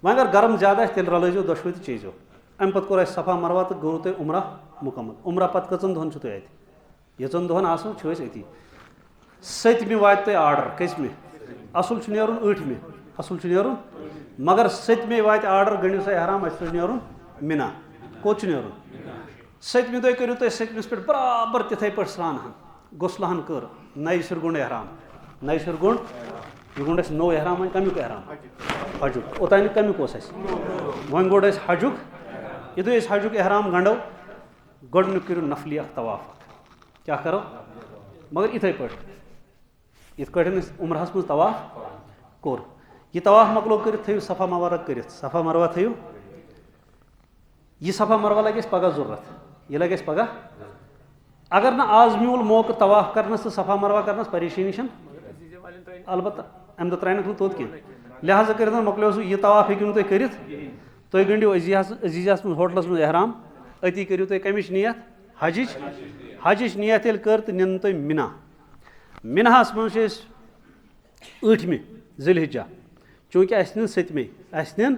वह अगर गर्म ज्यादा तेल रलो 2 तो चेजो अमे पे कोर सफा मरवा तो गो तुम उमरा मुकम्मल उमरा पे कचन दोहन तुम यचन दोहन आसो अति सतमि वात तुम आर्डर कसमे असल नेरुन 8 असल नेरुन मगर सतमे वात आर्डर गणियो सा एहराम अस नेरुन मिना कोच नेरुन सतमि दह करियो तुम सतमिस पे बराबर तिथे पे स्नान गुसलहन कर नई सिर गुंड एहराम नई सिर गुंड यह गुंड नो एहराम कमुक एहराम हजुक ओतान कमुक वन गोड़ हजुक यदि हजुक एहराम गंडो गोडनुक करो नफली तवाफ क्या करो मगर इथे पे इत उम्रहस मज तवाफ कोर यह तवाफ मकलो कर थो सफ़ा मरवा कर सफ़ा मरवा थो यह सफ़ा मरवा लगे पगह जरूरत यह लगे पगह अगर ना आज मूल मौका तवाफ करनस तो सफ़ा मरवा करनस परेशानी अलबत्ता अमे दह त्रानक तोत कह लिहाजा कर मकलो यह तवाफ हेकू तुम कर तुम गंडो अजीज़ास मज होटलस मज एहराम अति करो तुम कमिच नियत हजिच नियत ये कर तो निन तुम मिना मिनाहस मज ٲठमि ज़िलहिज्जा चूँकि अस निन सतमे अस निन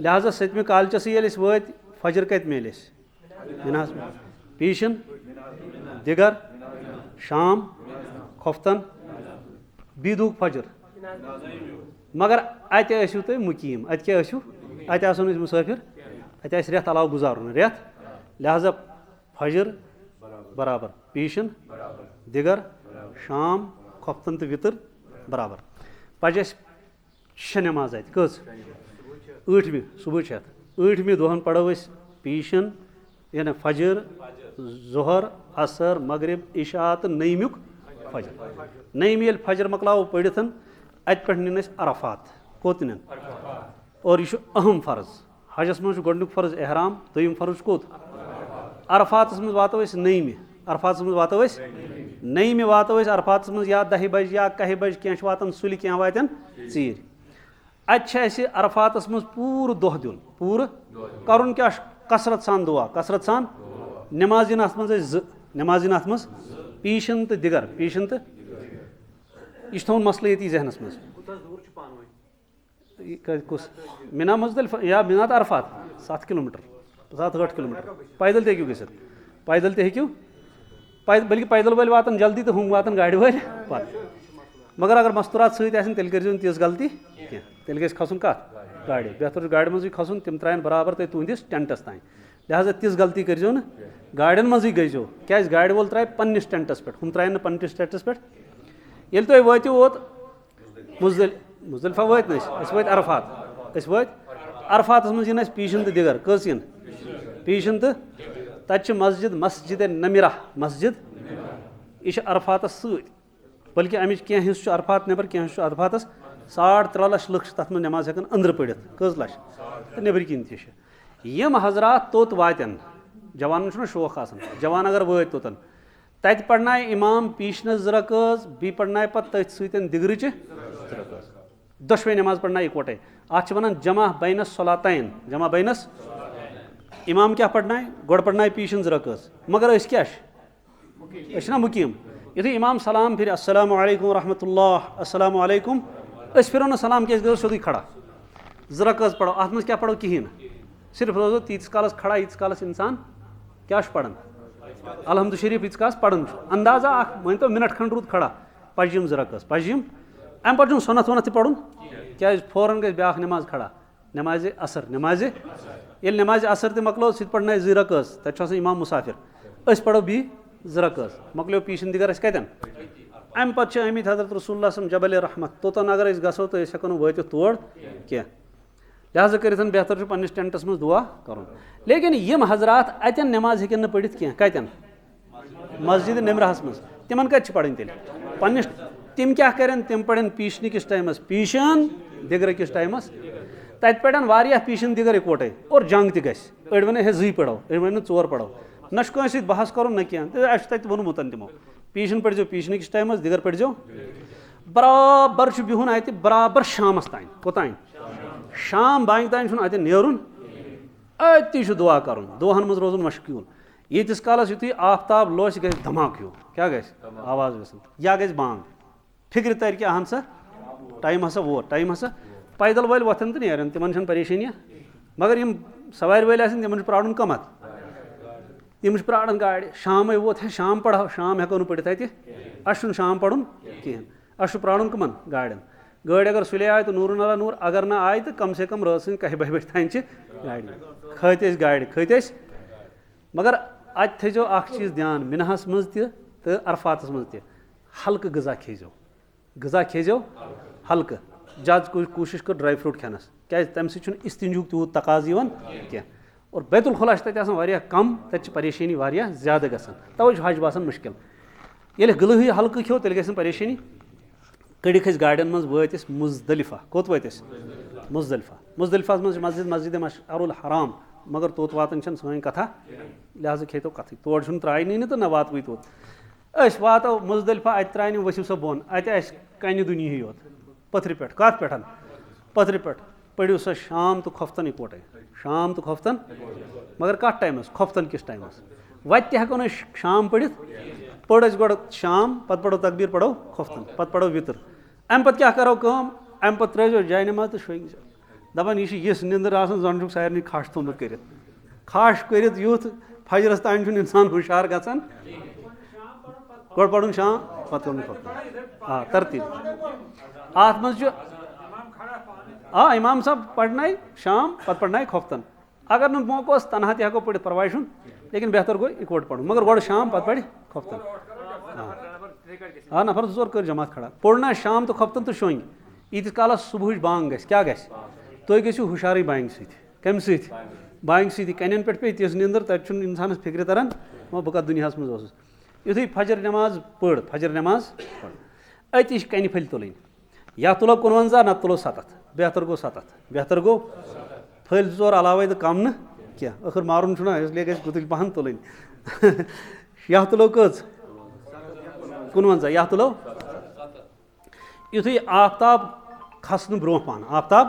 लिहाजा सतमि कालचस ये वत फजर कत मेल मिनाहस पीशन दिगर शाम खोफ्तन बीदूक फजर मगर अत तुम मुकीम अत क्या अत मुसाफिर अत रेत अलाव गुजारुन रेत लिहाजा फजर बराबर पीशन दिगर शाम खोफ्तन तो वितर बराबर पज शे नमाज अत कस ٲठमि सुबह ٲठमि दोहन पढ़ो पीशन यानी फजर जोहर असर मगरिब इशा तो नईमुक फजर नईम ये फजर मकलाव पढ़ित अत पे निन अरफात कोत निन और यह अहम फ़र्ज हजस मज गोडनुक फ़र्ज एहराम दोयम फ़र्ज कोत अरफात मज वातो नईमि अरफात मज वातो नईमि वातो अरफात मज या 10 बज या 1 बज क्या वातन सुलि क्या वातन चीर अत अरफात मज पूर दोह दिन पूर करुन क्या कसरत सान दुआ कसरत सान नमाजिन अत मज नमाजिन अत मज पीशन तो दिगर पीशन तो यह थोन मसल ये जहनस मज कुस मिना मुजदलिफ या मिना तो अरफात 7 किलोमीटर 7-8 किलोमीटर पैदल ते गि पैदल ते बल्कि पैदल वाल वातन जल्दी तो हम वातन गाड़ी वाल पत मगर अगर मस्तूरात सत तेल कर तीस गलती क्या तेल गस खसन कत गाड़ी बेहतर गाड़ी मज खसन तम त्रायन बराबर तुम तुंदिस टेंटस तान लिहाजा तिस गलती करो न गाड़ियन मजी गईजो क्या गाड़ी वोल त्राय पन्निस टेंटस पे हम त्रायन पन्निस टेंटस पे ये तुम वो मुजदलिफा वत अरफात वत अरफात मज इन पीशन तो दिगर कस इन पीशन तो तत मस्जिद नमिरा मस्जिद यह अरफात बल्कि अमिच क्या हिस्स अरफात नबर क्या हिस्स अरफात 3.5 लाख लुक तथ में नमाज हेकन अंदर पढ़ित कस लच नबर किन तम हजरात तोत वातन जवान शौक आसान जवान अगर वत तोतन तत पढ़नाय इमाम पीशनस 2 रकात बी पढ़नाय पत तथ सतन दिगरच 2 रकात दशवे नमाज पढ़ना इकवटे आज वन जमा बैनस सलातैन जमा बैनस इमाम क्या पढ़ना है गोड़ पढ़ना है पीशन 2 रकात मगर क्या ना मुकीम यदि इमाम सलाम फिर अस्सलामु अलैकुम रहमतुल्लाह अस्सलामु अलैकुम फिर सलाम क्या गो सोदी खड़ा 2 रकात पढ़ो अत मज क्या पढ़ो कहें सिर्फ रोजो तीस कालस खड़ा यीस कालस इंसान क्या पढ़न अलहमद शरीफ यीस कालस पढ़न अंदाजा वन तो मिनट खंड रूद खड़ा पजम 2 रकात पजम अम पे सनत वनत पढ़ुन क्या फौरन गई ब्या नमाज खड़ा नमाज असर नमाज ये नमाज असर ते मकलो सह पढ़ना 2 रकात तथा इमाम मुसाफिर पढ़ो बी 2 रकात मकलो पीशन दिगर कतन अम पे आमित हजरत रसूलुल्लाह जबल रहमत तोतन अगर गो तो हेको वत तोड़ क्या लिहाजा कर बेहतर पन्निस टेंटस मज दुआ कर लेकिन यम हजरात अतन नमाज हेकन पढ़ित क्या कतन मस्जिद नमराहस मज तिमन कत पढ़न तेल पन्निस तम क्या करें तम पढ़न पीशन किस टाइमस पीशन दिगर किस टाइमस तत पढ़न वारिया पीशन दिगर इकवटे और जंग ति गस अड़ वन है 2 पढ़ो अड़ वन 4 पढ़ो न सत बहस कर न क्या तत वोनमुत तमो पीशन पढ़ो पीशन किस टाइमस दिगर पढ़ो बराबर बिहुन अत बराबर शामस तान कोतान शाम बांग तान अत नेरुन अति दुआ कर दोहन मज रोजन मशगूल यीतिस कालस युथु आफ्ताब लोस गस धमाक हूँ क्या गस आवाज गसन या गस बांग फिक्र तर कि अहन सा टाइम हसा वो टाइम हसा पैदल वाल वथन तो नेरन तिमन परेशानियाँ मगर यम सवार वाल तिमन प्राड़न कमत तम प्राड़न गाड़ी शाम वोत है शाम पढ़ो शाम हेको पढ़ित अत अस शाम पढ़ुन कहें अस प्राड़न कमन गाड़न गाड़ी अगर सुले आए तो नूर अला नूर, अगर ना आए तो कम से कम रात 1 बजे तान गाड़ी खत गाड़ी खत मगर अत थो अख चीज ध्यान मिनहस मज तो अरफातस मज हल्क गजा खेजो हल्क ज्यादा कोशिश कर ड्राई फ्रूट खेनस क्या तम सो इस्तिंजुक तूत तकाज कह और बैतुल खुला तक कम तक परेशानी ज्यादा गसान तवे हज बसान मुश्किल ये गलही हल्क खो तेल गई परेशानी कड़ी खस गाड़ियों मज वत मुजदलिफा कोत वत मुजदलिफा मस्जिद मशअरुल हराम मगर तोत वातन सन कथा लिहाजा खेतो कथ तोड़ त्रायनी ना तो ना वात तोत वातो मुजदलिफा अत त्राय वसीम सब बोन अत कन दुनिया योत पथर पे कत पे पथर पे पढ़ो सा शाम तो खोफ्तन इकोटे शाम तो खोफ्तन मगर कत टाइमस खोफ्तन किस टाइमस वत हेको शाम पढ़ पढ़ गो शाम पत पढ़ो तकबीर पढ़ो खोफ्तन पत पढ़ो वितर अम पत क्या करो कम अम पत त्रो जाय नमाज तो शोंग दपान यह निंदर जन सारे खश थोमुत कर खश कर युथ फजरस तान इंसान हुशार गसान गो पढ़ शाम पत खोफ्तन तरतीब अत मज इमाम साहब पढ़ना शाम पत पढ़ना खोफ्तन अगर न मौका तनहा तक हेको पढ़ परवाह लेकिन बेहतर गो इकवट पढ़ मगर गो शाम पत पढ़ खोफ्तन नफर 2 कर जमात खड़ा पढ़ना शाम तो खोफ्तन तो शोंग ईत काल सुबह बांग क्या तुम गो हुशारी बांग कम बांग कन पे पे तीस निंदर तक इंसान फिक्र तरन बह कत दुनिया मज युथु फजर नमाज पढ़ अति कन फल तुल या तुलो 51 ना तुलो 7 बेहतर गो 7 बेहतर गो फल 2 अलावे तो कम न क्या आखिर मारून इसलिए गई गुतल पहन तुल या तुलो कज 51 या तुलो युथु आफ्ताब खसन ब्रो पान आफ्ताब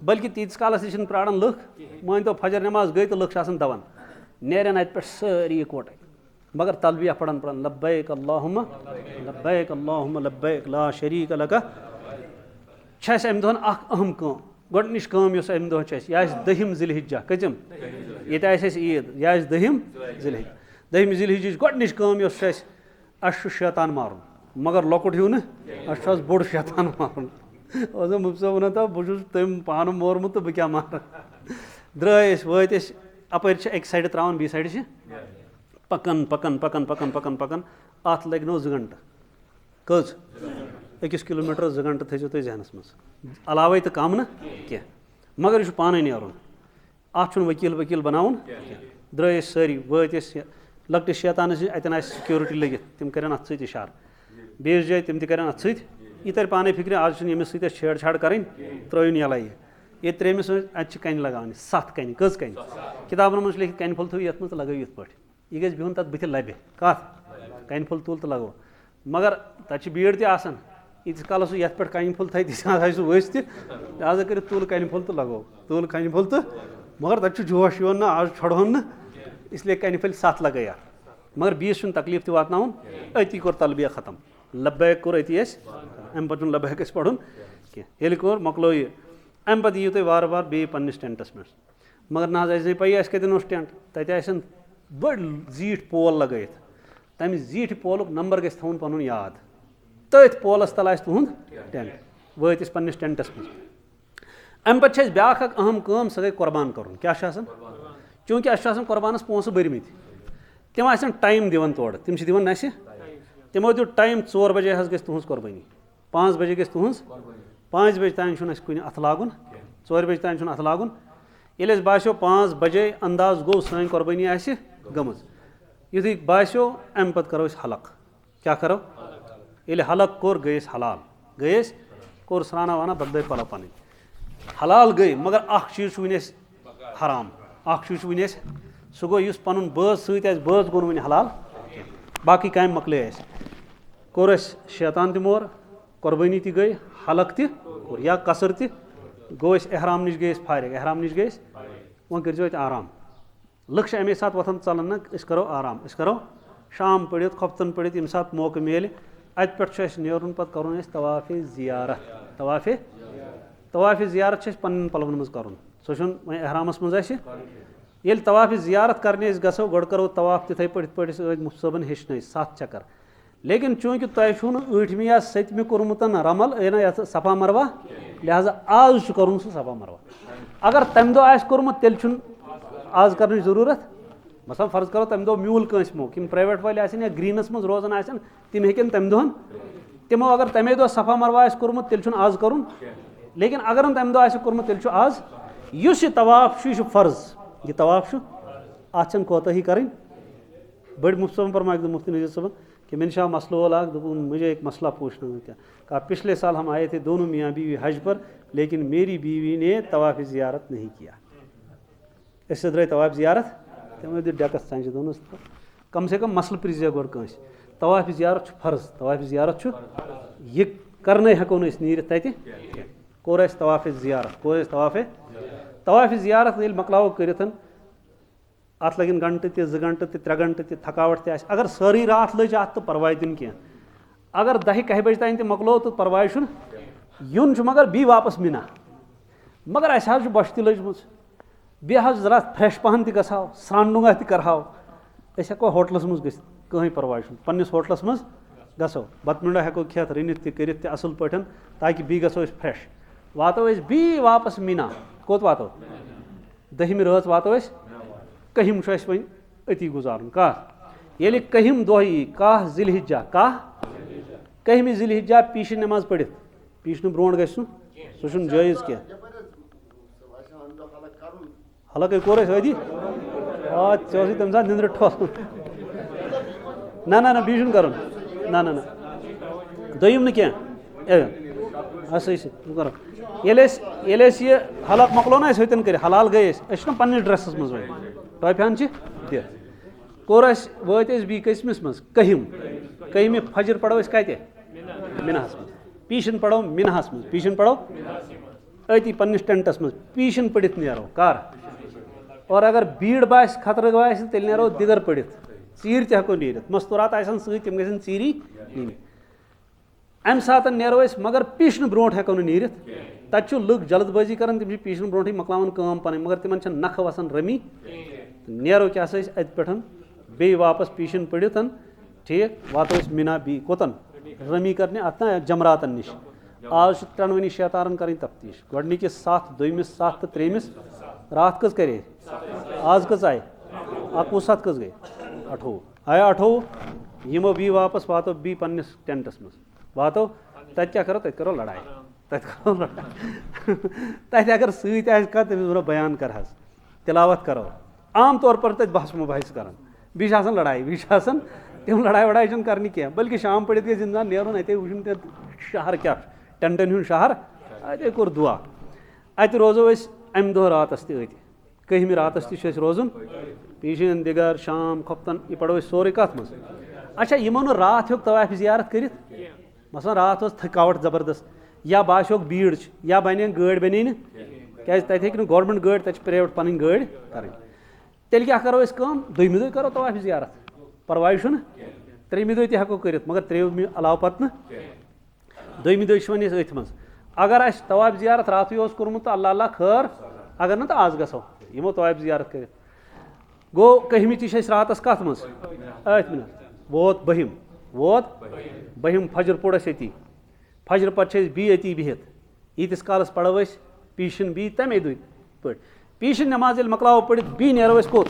बल्कि तीस कालस प्राण लुख मान तो फजर नमाज गई तो लुख दवान नेरन अत पे सारी इकवटे मगर तलबिया पढ़न पढ़न लब्बैक अल्लाहुम्मा लब्बैक ला शरीक लका अम दोहन अहम कम गोडनिश कम अम दह यह 10 ज़िलहिज्जा कतम ये ईद यह 10 ज़िलहिज्जा 10 ज़िलहिज्जा गोडनिश कम अस शैतान मारुन मगर लकुट हिू न अस बोड़ शैतान मारुन मुफ्त वन तो बहुत तम पान मोरमुत तो बह क्या मार द्राय वत अपर एक साइड त्रावन बी साइड पकन पकन पकन पकन पकन पकन अत लग 2 घंटे कज 1 किलोमीटर 2 घंटे थो तुम जहनस मज अलावे तो कम न कह मगर यह पान नुन अत वकील बनावन द्राय सारी वत लकट शैतान अतन सिक्योरिटी लगित तम कर अत इशार बेस जाए तम तक अत यह तर पाने फिक्र आज यमिस छेड़ छाड़ करें त्रोन यल ये त्रेमिस अत कन लगान 7 कन कज कन किताबन मज लिखित कन फुल थो ये मज लगो ये यह गि बिहन तथ बुथ लबे कत कन फुल तुल तो लगो मगर तक भीड़ तन ईत काल सह ये पे कन फुल थी सह वस लिहाजा कर तुल कन फुल तो लगो तुल कन फुल तो मगर तक जोश योन ना आज छोड़न न इसलिए कन फुल 7 लगे मगर बीस तकलीफ तो वातन अति कोर तलबिया खत्म लब्बैक कोर अति अम पे लब्बैक पढ़न कह कोर मकलो यह अम पे यू तुम वार वार बे पन्निस टेंटस मे मगर ना पी कतन टेंट तत बड़ जीठ पोल लगत तम जीठ पोलुक नंबर गि थवन पन याद तथ पोलस तल तुंद टेंट वत पन्निस टेंटस मे अम पे ब्या अहम काम सह गई कुर्बान कर क्या चूँकि कुर्बानस पोस भरमित तम टाइम दिवन तोड़ तम दिवन तमो दिव टाइम 4 बजे गई तुहस कुर्बानी 5 बजे गई तुहस 5 बजे तान कुन अथ लागुन 4 बजे तान अथ लागुन ये बासो 5 बजे अंदाज गो सन कुर्बानी गमज युथु बासो अम पे करो हलक क्या करो ये हलक कोर गई हलाल गई कोर सराना वाना बदल पलो पन हलाल गई मगर अख चीज वन हराम अख चीज वन सह गो पन बज सज गो वन हलाल बाकी काम मकले कोर शैतान तोर कुर्बानी ती गई हलक तौर या कसर गो एहराम नश गई फारिग एहराम नश गई वो कर आराम लुख अमे सात वथन चलन ना करो आराम करो शाम पढ़ खोफ्तन पढ़ ये सात मौका मिले अत पे नेरुन पे कर तवाफ़ ज़ियारत तवाफ़ ज़ियारत पन्न पलवन मज कर सह एहरामस मज ये तवाफ़ ज़ियारत करने गो गो करो तवाफ़ तिथे पे मुफ्त सबन हेचन 7 चक्कर लेकिन चूंकि तुम छो ٲٹھمہِ या 7مہِ कोर्मुत रमल यानी सफा मरवा लिहाजा आज कर सफा मरवा अगर तम दो कोर्मुत तेल आज कर जरूरत मसलन फर्ज करो तम दो म्यूल कंस मोक यम प्राइवेट वाले या ग्रीनस मज रोजान तम हेकन तम दोहन तमो अगर तमे दो सफा मरवा कोर्मुत तेल आज कर लेकिन अगर तम दो कोर्मुत तेल आज युस यह तवाफ यह फर्ज यह तवाफ अत कोताही कर बड़ मुफ्ती साहब फरमाया मुफ्ती नजीर साहब कि मैंने शाह मसला वाला मुझे एक मसला पूछना है क्या कहा पिछले साल हम आए थे दोनों मियाँ बीवी हज पर लेकिन मेरी बीवी ने तवाफ़ ज़ियारत नहीं किया इससे द्राय तवाफ़ ज़ियारत तमें दित डकस सांझ दोनों कम से कम मसल प्रिजा गोड़ कंस तवाफ़ ज़ियारत फर्ज तवाफ़ ज़ियारत यह करने हेको नीर तत कोर तवाफ़ ज़ियारत कोर तवाफ़ ज़ियारत ये मकलाओ कर अत लगन घंटे 2 घंटे 3 घंटे थकावट तक अगर सारी रात लज अत तो परवाह कह अगर 10-1 बजे तान मकलो तो परवाह यून मगर बी वापस मिना मगर अस बश त लजम बे जरा फ्रेश पहन तहा स्रानुंगा तहो हेको होटलस मज ग कहीं परवाह पन्निस होटलस मज गो बतमिंडा हेको खेत रनित कर असल पे ताकि बी गो फ्रेश वातो बी वापस मिना कोत वातो 10 रात वातो कहम वन अति गुजारन कह ये कहम दह यी कह ज़िलहिज्जा कहम ज़िलहिज्जा पीश नमाज पढ़ित पीश ब्रोह ग सह जायज़ कह हलक कोर अदी तम सात निंद्र ठोल ना बी कर ना दोम कह कर ये हलक मकलो ना हतन कर हलाल गए पन्नस ड्रेसस मज टॉफियान दिख कोर वत बी कसमिस मज कहम फजर पढ़ो कत मिनहस मज पीशन पढ़ो मिनहस मज पीशन पढ़ो अति पन्निस टेंटस मज पीशन पढ़ित नो कर और अगर भीड़ बास खतर बास तेल नो दिगर पढ़ित चीर तको नीरित मस्तूरात आसन सम गन चीरी नी अम सात नो मगर पीशन ब्रोह हेको नीरित तत लुक जल्दबाजी कर तम पीशन ब्रोह मकलावन काम पन मगर तिमन नख वसान रमी नो क्या अत पे बे वापस पीशन पढ़ित ठीक वातो मिना बी कोतन रमी करने अत जमरातन निश आज त्रोनवनी शैतारन कर तफ्तीश गोडनिकिस 7 2मिस 7 तो 3मिस रात कस करे आज कस आए 21 कस गए 28 आया 28 यमो बी वापस वातो बी पन्निस टेंटस मज वातो तत क्या करो तत करो लड़ाई तत अगर सत बयान कर तिलावत करो आम तौर पर तत बहस मुबहस कर बी लड़ाई बी तम लड़ाई वड़ाई कर कह बल्कि शाम पढ़ गए इंसान नेरुन अत वो शहर क्या टेंटन हूँ शहर अत कोर दुआ अत रोजो अम दह रातस कहम रातस तस रोजन पीशन दिगर शाम खफ्तन यह पढ़ो सोरे कत मज अच्छा यमो न रात हो तवाफ़ ज़ियारत कर मसलन रात थकावट जबरदस्त या बासोक भीड़ या बने गाड़ बने क्या तत गवर्नमेंट गाड़ तक प्राइवेट पन गाड़ कर तेल क्या करो दोमि दह करो तवाफ़ ज़ियारत परवाह त्रेमि दह तको कर मगर त्रेमि अलाव पत दोमि दह वन अथ मज अगर अस तवाफ़ ज़ियारत रात कोर्मुत तो अल्लाह अल्लाह खैर अगर ना तो आज गो यमो तवाफ़ ज़ियारत कर गो कहमि तस रातस कत मज अथ मिनट वोत बहिम फजर पोड़ ये फजर पे बी अती बिहित यीतिस कालस पढ़ो पीशन बी तमे दुह पे पीशन नमाज मकलाव पढ़ बी नो कोत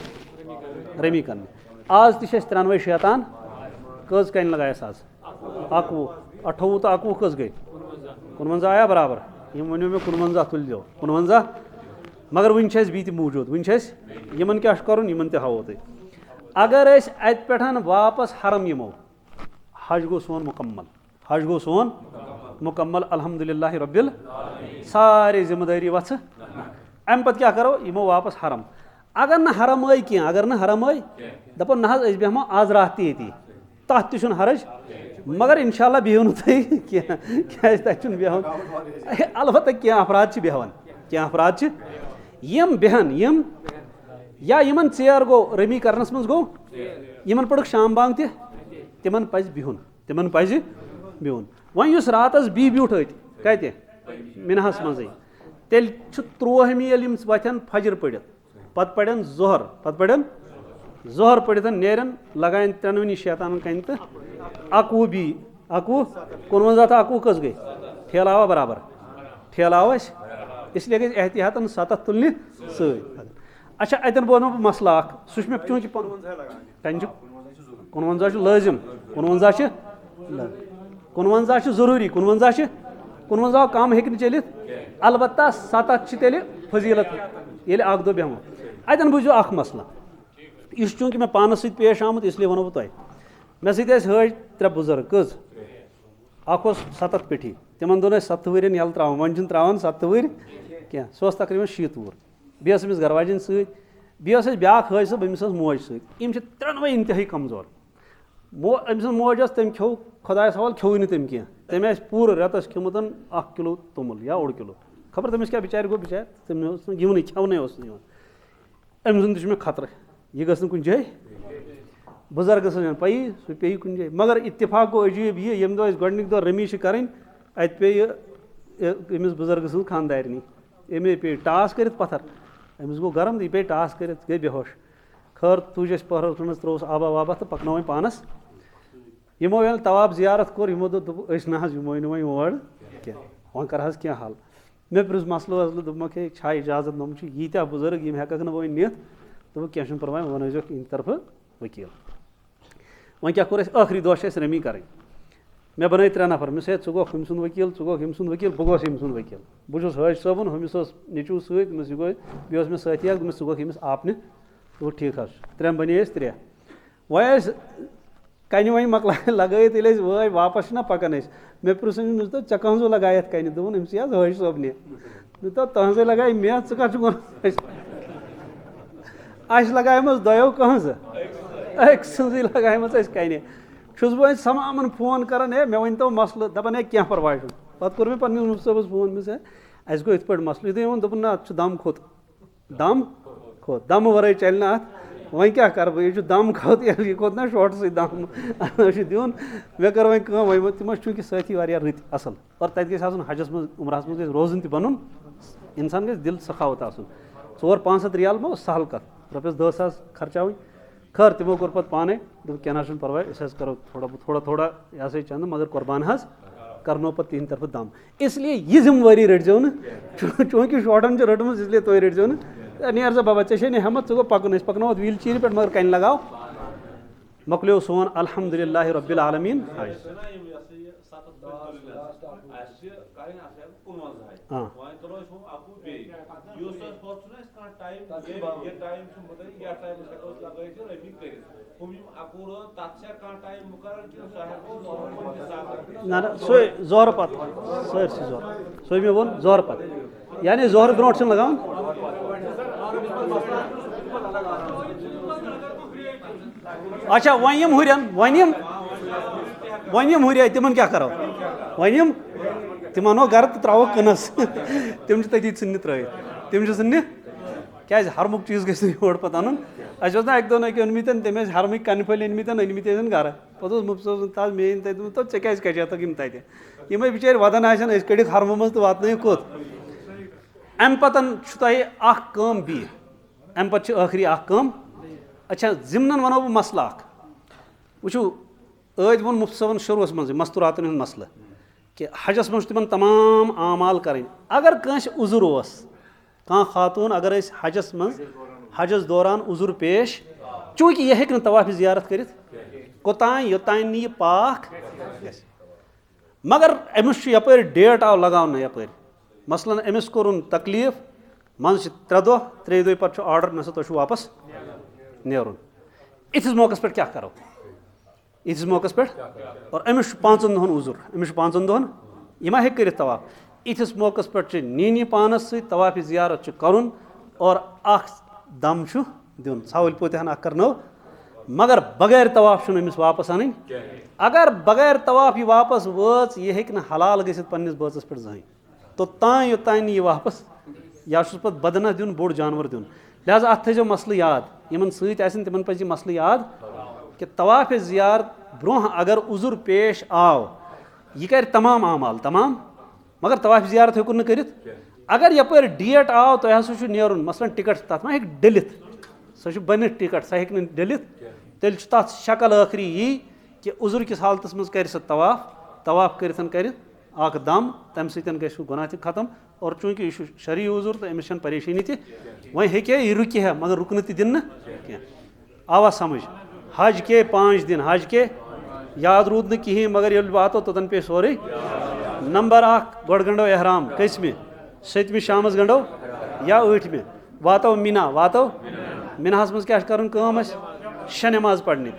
रमी कर आज तस 93 शैतान कज कन लगायस आज 21 28 तो 21 कज गई 51 आया बराबर यम वो मे 51 तुल दो 51 मगर वन बी मौजूद वन यमन क्या कर यमन हावो तुम अगर अत पे वापस हरम यमो हज गो सोन मुकम्मल अल्हम्दुलिल्लाह रब्बिल सारे जिम्मेदारी वत्स अम पे क्या करो यमो वापस हरम अगर न हरम आई कह अगर न हरम आई दपो ना बेहमो आज रात ये तथ तुम हरज मगर इंशाल्लाह बिहू नु क्या बेहन अलबत्ता क्या अफराद बेहन क्या अफराद यम बेहन यम या यमन चेर गो रमी करनस मज गो यमन पढ़ शाम बांग तिमन पज बिहुन वन युस रातस बी ब्यूठ कत मिनहस मज तेल 3 वथन फजर पढ़ित पत पढ़न जोहर पत पढ़न जोहर पढ़ित नेरन लगान त्रेनवनी शैतान कन तो 11 बी 11 51 तो 11 कस गई ठेलावा बराबर ठेलाव इसलिए गई एहतियातन 7 तुलने सत। अच्छा अतन बोनो बह मसला सह मे चूंकि 51 लाजिम 51 जरूरी 51 कम हे चलित अलबत्ता 7 तेल फजीलत ये अख दो बेहमो अतन बुझो अख मसला यह चूंकि मैं पानस सत पेश आमुत इसलिए वनो बह मे सत हज 3 बुजुर्ग कज अख 7 पेठी तिमन दोन 7 वर यल त्रा वन त्रावान 7 वर क्या सह तकरीबन 60 वुर बेस अमिस घरवाजन सत ब्या हज सब अमिस मोज सत त्रोनवे इंतहाई कमजोर अमिस मोज तम खो खुदायस हवाल खो तम कह तम पूरे रेतस खियोमुत 1 किलो तोमुल या 1.5 किलो खबर तमिस क्या बिचार गो बिचार तम गिवन खेवन अमिस मे खतर यह गस कुछ जाए बुजुर्गस पी सह पे कुछ जाए मगर इत्तेफाक गो अजीब यह यम दो गोडनिक दो रमी करें अत पे अमिस बुजुर्ग सज खानदारनी अमे पे टास कर पत्थर अमिस गो गरम यह पे टास कर गई बेहोश खैर तुज पहर त्रोस आबा वाबा तो पकनो पानस यमो ये तवाब जियारत कोर यमो दोप ना यमो वन और क्या वन कर क्या हल मे प्रिस मसलो वसलो दोपमक छा इजाजत नम यीत्या बुजुर्ग यम हेकक न वन नित दोप क्या परवाह वन जो इन तरफ वकील वन क्या कोर आखिरी दोह रमी करें मे बन 3 नफर मे षो गोख हम सुन वकील षो गोख हम सुन वकील बह गोस हम सुन वकील बहुत हज सोबन हमिस नीचू सत मे साथी षो गोख अमिस आपने तो ठीक 3 बने 3 वह कन वन मकल लगत वो वापस ना पकान मे प्रिस तो चे कह लगात कन दोन अमस हज सोबने तो तहजे लगाए मे कह लगाम 2 कह अक सज लगाम कन छुस बह तमाम फोन करान मे वन तो मसल दपान क्या परवाह पे कोर मे पन्निस मुफ्ती साहबस फोन मे अस गो इत मसल युत दोपन ना दम खोत दम वराई चल ना वह क्या कर बह यह दम खोत यह खोत ना शॉर्ट से दम दिन मे कर वन तम चूंकि साथी वारिया रत असल और तत गज हजस मज उमरहस मज रोजन तन इंसान गज दिल सखावत 400-500 रियाल मो सहल कत रॉपिस 10,000 खर्चावन खैर तमो कोर पे पाने क्या ना परवाह करो थोड़ा यह चंद मगर कुर्बान करनो पे तिहद तरफ दम इसलिए यह जिम्मेवारी रटो न चूंकि शॉर्टन रटम इसलिए तुम रटो न नेर सा बाबा चे हिम्मत गो पकन पकनो व्हील चेयर पे मगर कन लगाओ मकलो सोन अल्हम्दुलिल्लाह रब्बिल आलमीन ना जोहर पत सरसी जोहर सो मे वो जोहर पत यानी जोहर ब्रो लगान अच्छा वन हुरन वन हुर तिमन क्या करो वन तिम अनो गर तो त्रो कनस तम तती इन त्रित तम इन क्या हरमुक चीज गोर पे अन अस ना अक दोन अनमित तम हरमिक कन फल अनमित अनमित गर पे मुफ्ती तज मे तो ऐ क्या कचत ये बिचार वदान कड़ हरमो मज तो वात कोत अम पतन तुम बी अम पे आखिरी अच्छा जिमन वनो बह मसल वो ऐद वो मुफ्ती साहबन शुरुस मज मस्तूरातन हूँ मसल कि हजस मज तिमन तमाम आमाल करें अगर कंस उजुर कह खातून अगर हजस मज हजस दौरान उजुर पेश चूंकि यह हेक तवाफ जियारत कर कोतान योतान यह पाक मगर अमिस यप डेट आव लगान यप मसलन अमिस कोर तकलीफ मन 3 दह 3 दह पे आर्डर ना तुम वापस नेरुन इथिस मौके पे क्या करो इथिस मौके पे और अमिस 5 दोहन उजुर अमिस 5 दोहन यह मा कर तवाफ इथिस मौके पे नी पानस सत तवाफ जियारत करुन और दम दिन सावल पोतहन करनो मगर बगैर तवाफ अमिस वापस अन अगर बगैर तवाफ यह वापस वच यह हेक हलाल गसित पन्निस बचस पे जहें तो योतान यह वापस या पे बदना दिन बोड़ जानवर दिन लिहाजा अत थो मसल याद इन सतन तिमन पे मसल याद कि तवाफ जियारत ब्रो अगर उजुर पेश आव यह कर तमाम आमाल तमाम मगर तवाफ जियारत हेकुन न कर अगर यपर डेट आव तो हसा नेरुन मसलन टिकट तथ मा डलित सह बनित टिकट सह हेक डलित तेल तथ शक्ल आखिरी यी कि उजुर किस हालतस मज कर तवाफ कर दम तम सतन गु गुनाह तक खत्म और चूंकि यह शरी उजुर तो अमिस परेशानी तह वह हे रुक है मगर रुकन दिन आवा समझ हज के 5 दिन हज के याद रूद न कहें मगर ये वातो तोतन पे सोरे नंबर 1 गोड़ गंडो एहराम कसमे 7 शाम गंडो या 8 वातो मिनाहस मज क्या कर शे नमाज पढ़ने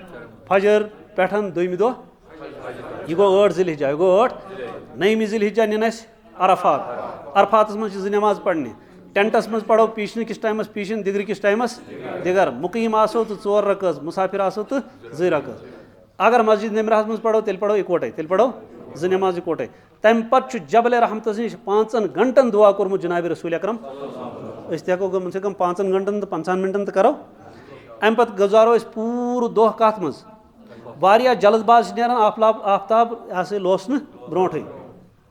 फजर पे 2 दो यह गो 8 जिलहिजा यह गो 8 9 जिलहिजा निन अरफात मज 2 नमाज पढ़ने टेंटस मज पढ़ो पीछन किस टाइमस पीछन दिगर किस टाइमस दिगर मुकीम आसो तो 4 रकअत मुसाफिर आसो तो 2 रकअत अगर मस्जिद नमरास मज पढ़ो तेल पढ़ो इकोटे तेल पढ़ो 2 नमाज इकोटे तम पे जबल रहमत नश 5 घंटन दुआ कोर्मुत जनाब रसूल अकरम हेको कम से कम 5 घंटन तो 50 मिनटन तो करो अम पे गुजारो पूर दोह कत मज वारिया जल्दबाज नेरान आफ्ताब यह लोस ब्रोठे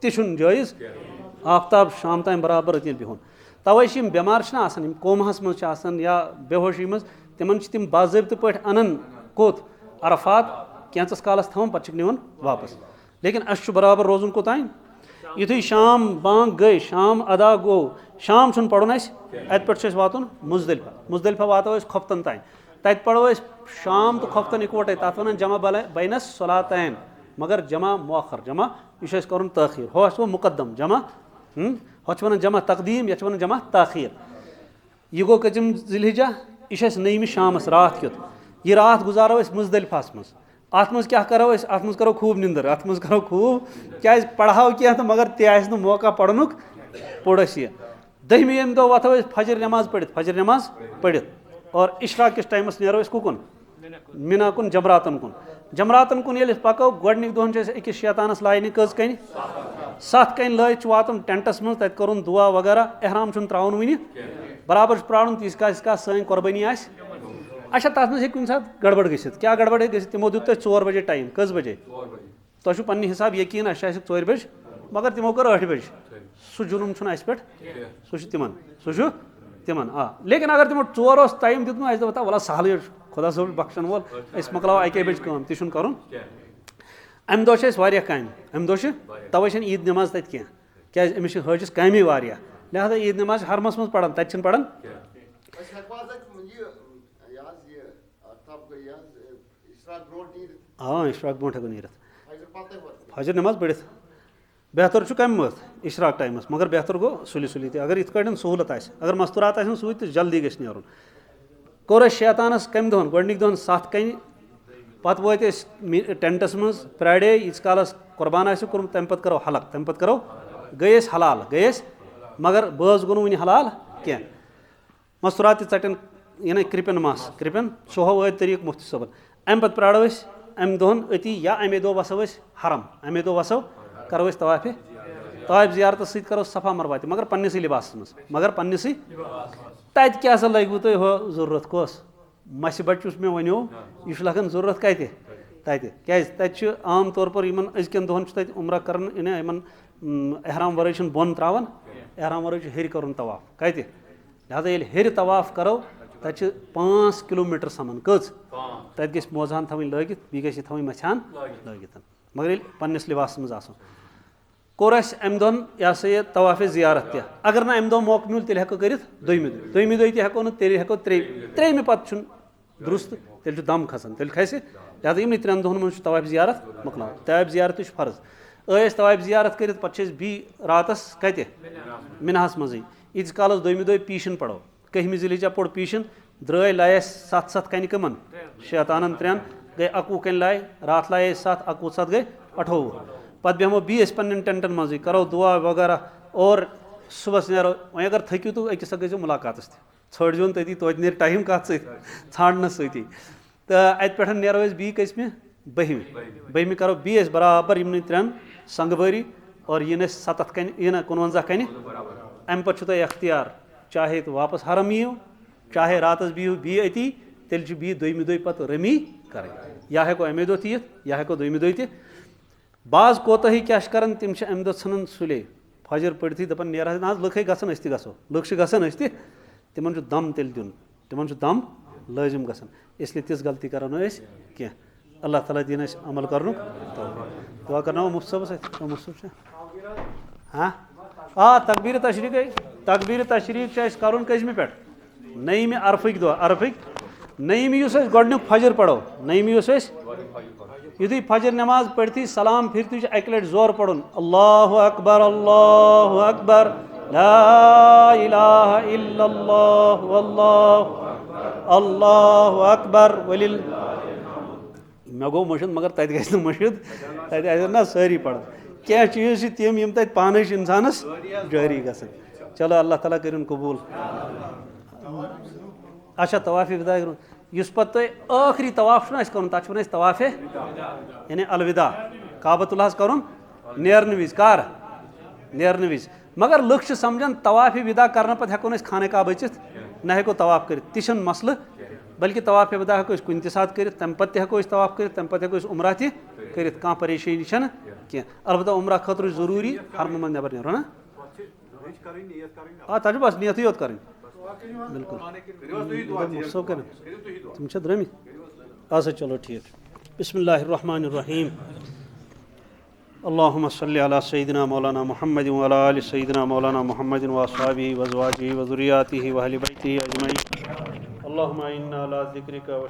तुम जायज़ आफ्ताब शाम ताम बराबर अत बिहुन तवे बेमार कोमाहस मज या बेहोशी मज तिम बाज़ाब्त पे अनन कोत अरफात कैंचस कालस थवन पे निवन वापस लेकिन अस बराबर रोजन कोतान युथु शाम बांग गई शाम अदा गो शाम छुन पढ़ुन अत पे वातुन मुजदलिफा वातो खोफ्तन तान तत पढ़ो शाम तो खोफ्तन इकवटे तथ वन जमा बैनस सलातैन मगर जमा मौखर जमा यह कर तखीर हो वो मुकदम जमा हो वन जमा तकदीम यह वन जमा तखीर यह गो कतिम जिलहिजा यह 9 शामस रात कित यह रात गुजारो मुजदलिफास मज अत मज क्या करो अत मज करो खूब निंदर अत मज करो खूब क्या पढ़ाओ क्या तो मगर तह मौका पढ़नुक पोड़ यह 10 यम दो वथो फजर नमाज पढ़ित और इशरा किस टाइमस नेरो कुकुन मिना कुन जमरातन कुन ये पको गोडनिक दोहन अकिस शैतानस लायन कज कन 7 कन लैत वातुन टेंटस मज तत करुन दुआ वगैरह एहराम त्राउन वन बराबर प्राणुन तीस का सन कुर्बानी अच्छा तथ मे कुछ सात गड़बड़ गसित क्या गड़बड़ है तिमो दुत 4 बजे टाइम कस बजे तुम पे हिसाब यकीन अस 4 बज मगर तिमो कर 8 बज सह जुलुम पे सह तिमन लेकिन अगर तिमो 4 टाइम दित दपा वल्ला सहल खुदा सोल बख्शन वोल मकलाव अके बज कम तह कर अम दो काम अम दो तवे ईद नमाज तत क्या अमिस हजिस कामे वारिया लिहाजा ईद नमाज हरमस मज पढ़ान तत पढ़ान इशराक ब्रो हेको नीर फजर नमाज पढ़ित बेहतर कम मत इशराक टाइमस मगर बेहतर गो सुलि सुलि अगर इत सहूलत अगर मस्तूरात सूत जल्दी गि नीरुन कोर शैतानस कम दोहन गोडनिक दोहन 7 कन पत वो टेंटस मज प्राड़े यीस कालस कुर्बान कोर्मुत तम पे करो हलक तम पे करो गयस हलाल गयस मगर बज गो वन हलाल क्या मस्तूरात चटन यह कृपन मस कृपन सो हो तरीक मुफ्ती सबन अम पे प्राड़ो अम दोहन अति या अमे दो वसो हरम अमे दो वसो करो तवाफ जियारत सत करो सफा मरवा मगर पन्नस लिबास मगर पन्नस तत क्या लगे तुम हो जरूरत कस मस बचुस मे वनो यह लगन जरूरत कत क्या तत आम तौर पर इन अजकन दोहन तत उम्र कर एहराम वर बोन त्रावान एहराम वर हेर कर तवाफ कत लिहाजा ये हेर तवाफ करो तत 5 किलोमीटर समन कच तत गि मोजान थवन लगित बी गि थवन मछान लगित मगर ये पन्नस लिबास मज आसन कोर अम दोन यह सा तवाफ जियारत अगर ना अम दो मौका मिल तेल हेको कर 2 दो हेको न तेल हेको 3 पे दुरुस्त तेल दम खसान तेल खसे लिहाजा इन 3 दोहन मज तवाफ जियारत मकलान तवाफ जियारत फर्ज तवाफ जियारत कर बी रातस कत मिनाहस मज ईज कालस 2 दो पीशन पढ़ो 1 जिलहिजा पोड़ पीशन द्राय लायस 7 कन कमन शैतानन 3 गई 21 कन लाय रात लाये 7 21 7 गई 28 पे बेहमो बीस पन्न टेंटन मज करो दुआ वगैरह और सुबह नो वह अगर थकिव तो अकिस गो मुलाकात षोन तथी तोत नीर टाइम कत ाणन सती तो अत पे नो बी कसमे 12 करो बी बराबर इन 3 संगबारी और यह 7 कन यह 51 कन अम पे तुम अख्तियार चाहे तो वापस हरम यीव चाहे रातस बीहू बी अती तेल बी 2 दो पे रमी कर या हेको अमे दो या हेको 2 दो बाज कोताही क्या कर तम अमे दो सन सुले फजर पढ़ी दपान नेर ना लुक गसन गो लुक गसन तिमन दम तेल दिन तिमन दम लाजिम गसन इसलिए तिस गलती करो ना कह अल्लाह ताला दिन अमल कर दुआ करना मुफ्त साहब मुफ्त हाँ तकबीर तशरीक कर कजम पे नईम अरफक दह अरफक नईम गोडनुक फजर पढ़ो नईम युद्ध फजर नमाज पढ़ती सलाम फिरती अक लट जोर पढ़ुन अल्लाहु अकबर ला इलाहा इल्लल्लाह अल्लाहु अकबर वलिल मे गो मुशद मगर तत गो मुशद तत ना सारी पढ़ क्या चीज़ तम यम तत पान इंसानस जारी गसन चलो अल्लाह ताला करिन कबूल अच्छा तवाफ़ विदा इस पे आखिरी तवाफ़ कर तथा तवाफ़ यानी अलविदा काबतुल्लाह कर नेरन विज कर नेरन विज मगर लुक समझान तवाफ़ विदा करने पे हेको खाने काब अचित न हेको तवाफ़ कर तह मसल बल्कि तवाफ़ विदा हेको कुन सात कर तम पे हेको तवाफ़ कर तम पे हेको उम्रा कर कह परेशानी कह अलबत्ता उम्रा खतर जरूरी हरम मन नबर नीर ना तब बस नियत योत कर बिल्कुल तुम द्रमि अच्छा चलो ठीक बिस्मिल्लाहिर्रहमानिर्रहीम अल्लाहुम्मा सल्लि अला सय्यिदिना मौलाना मुहम्मद व अला आलि सय्यिदिना मौलाना मुहम्मद व अस्हाबिही व अज़वाजिही व ज़ुर्रिय्यातिही व अहलि बैतिही अजमईन अल्लाहुम्मा इन्ना अला ज़िक्रिका व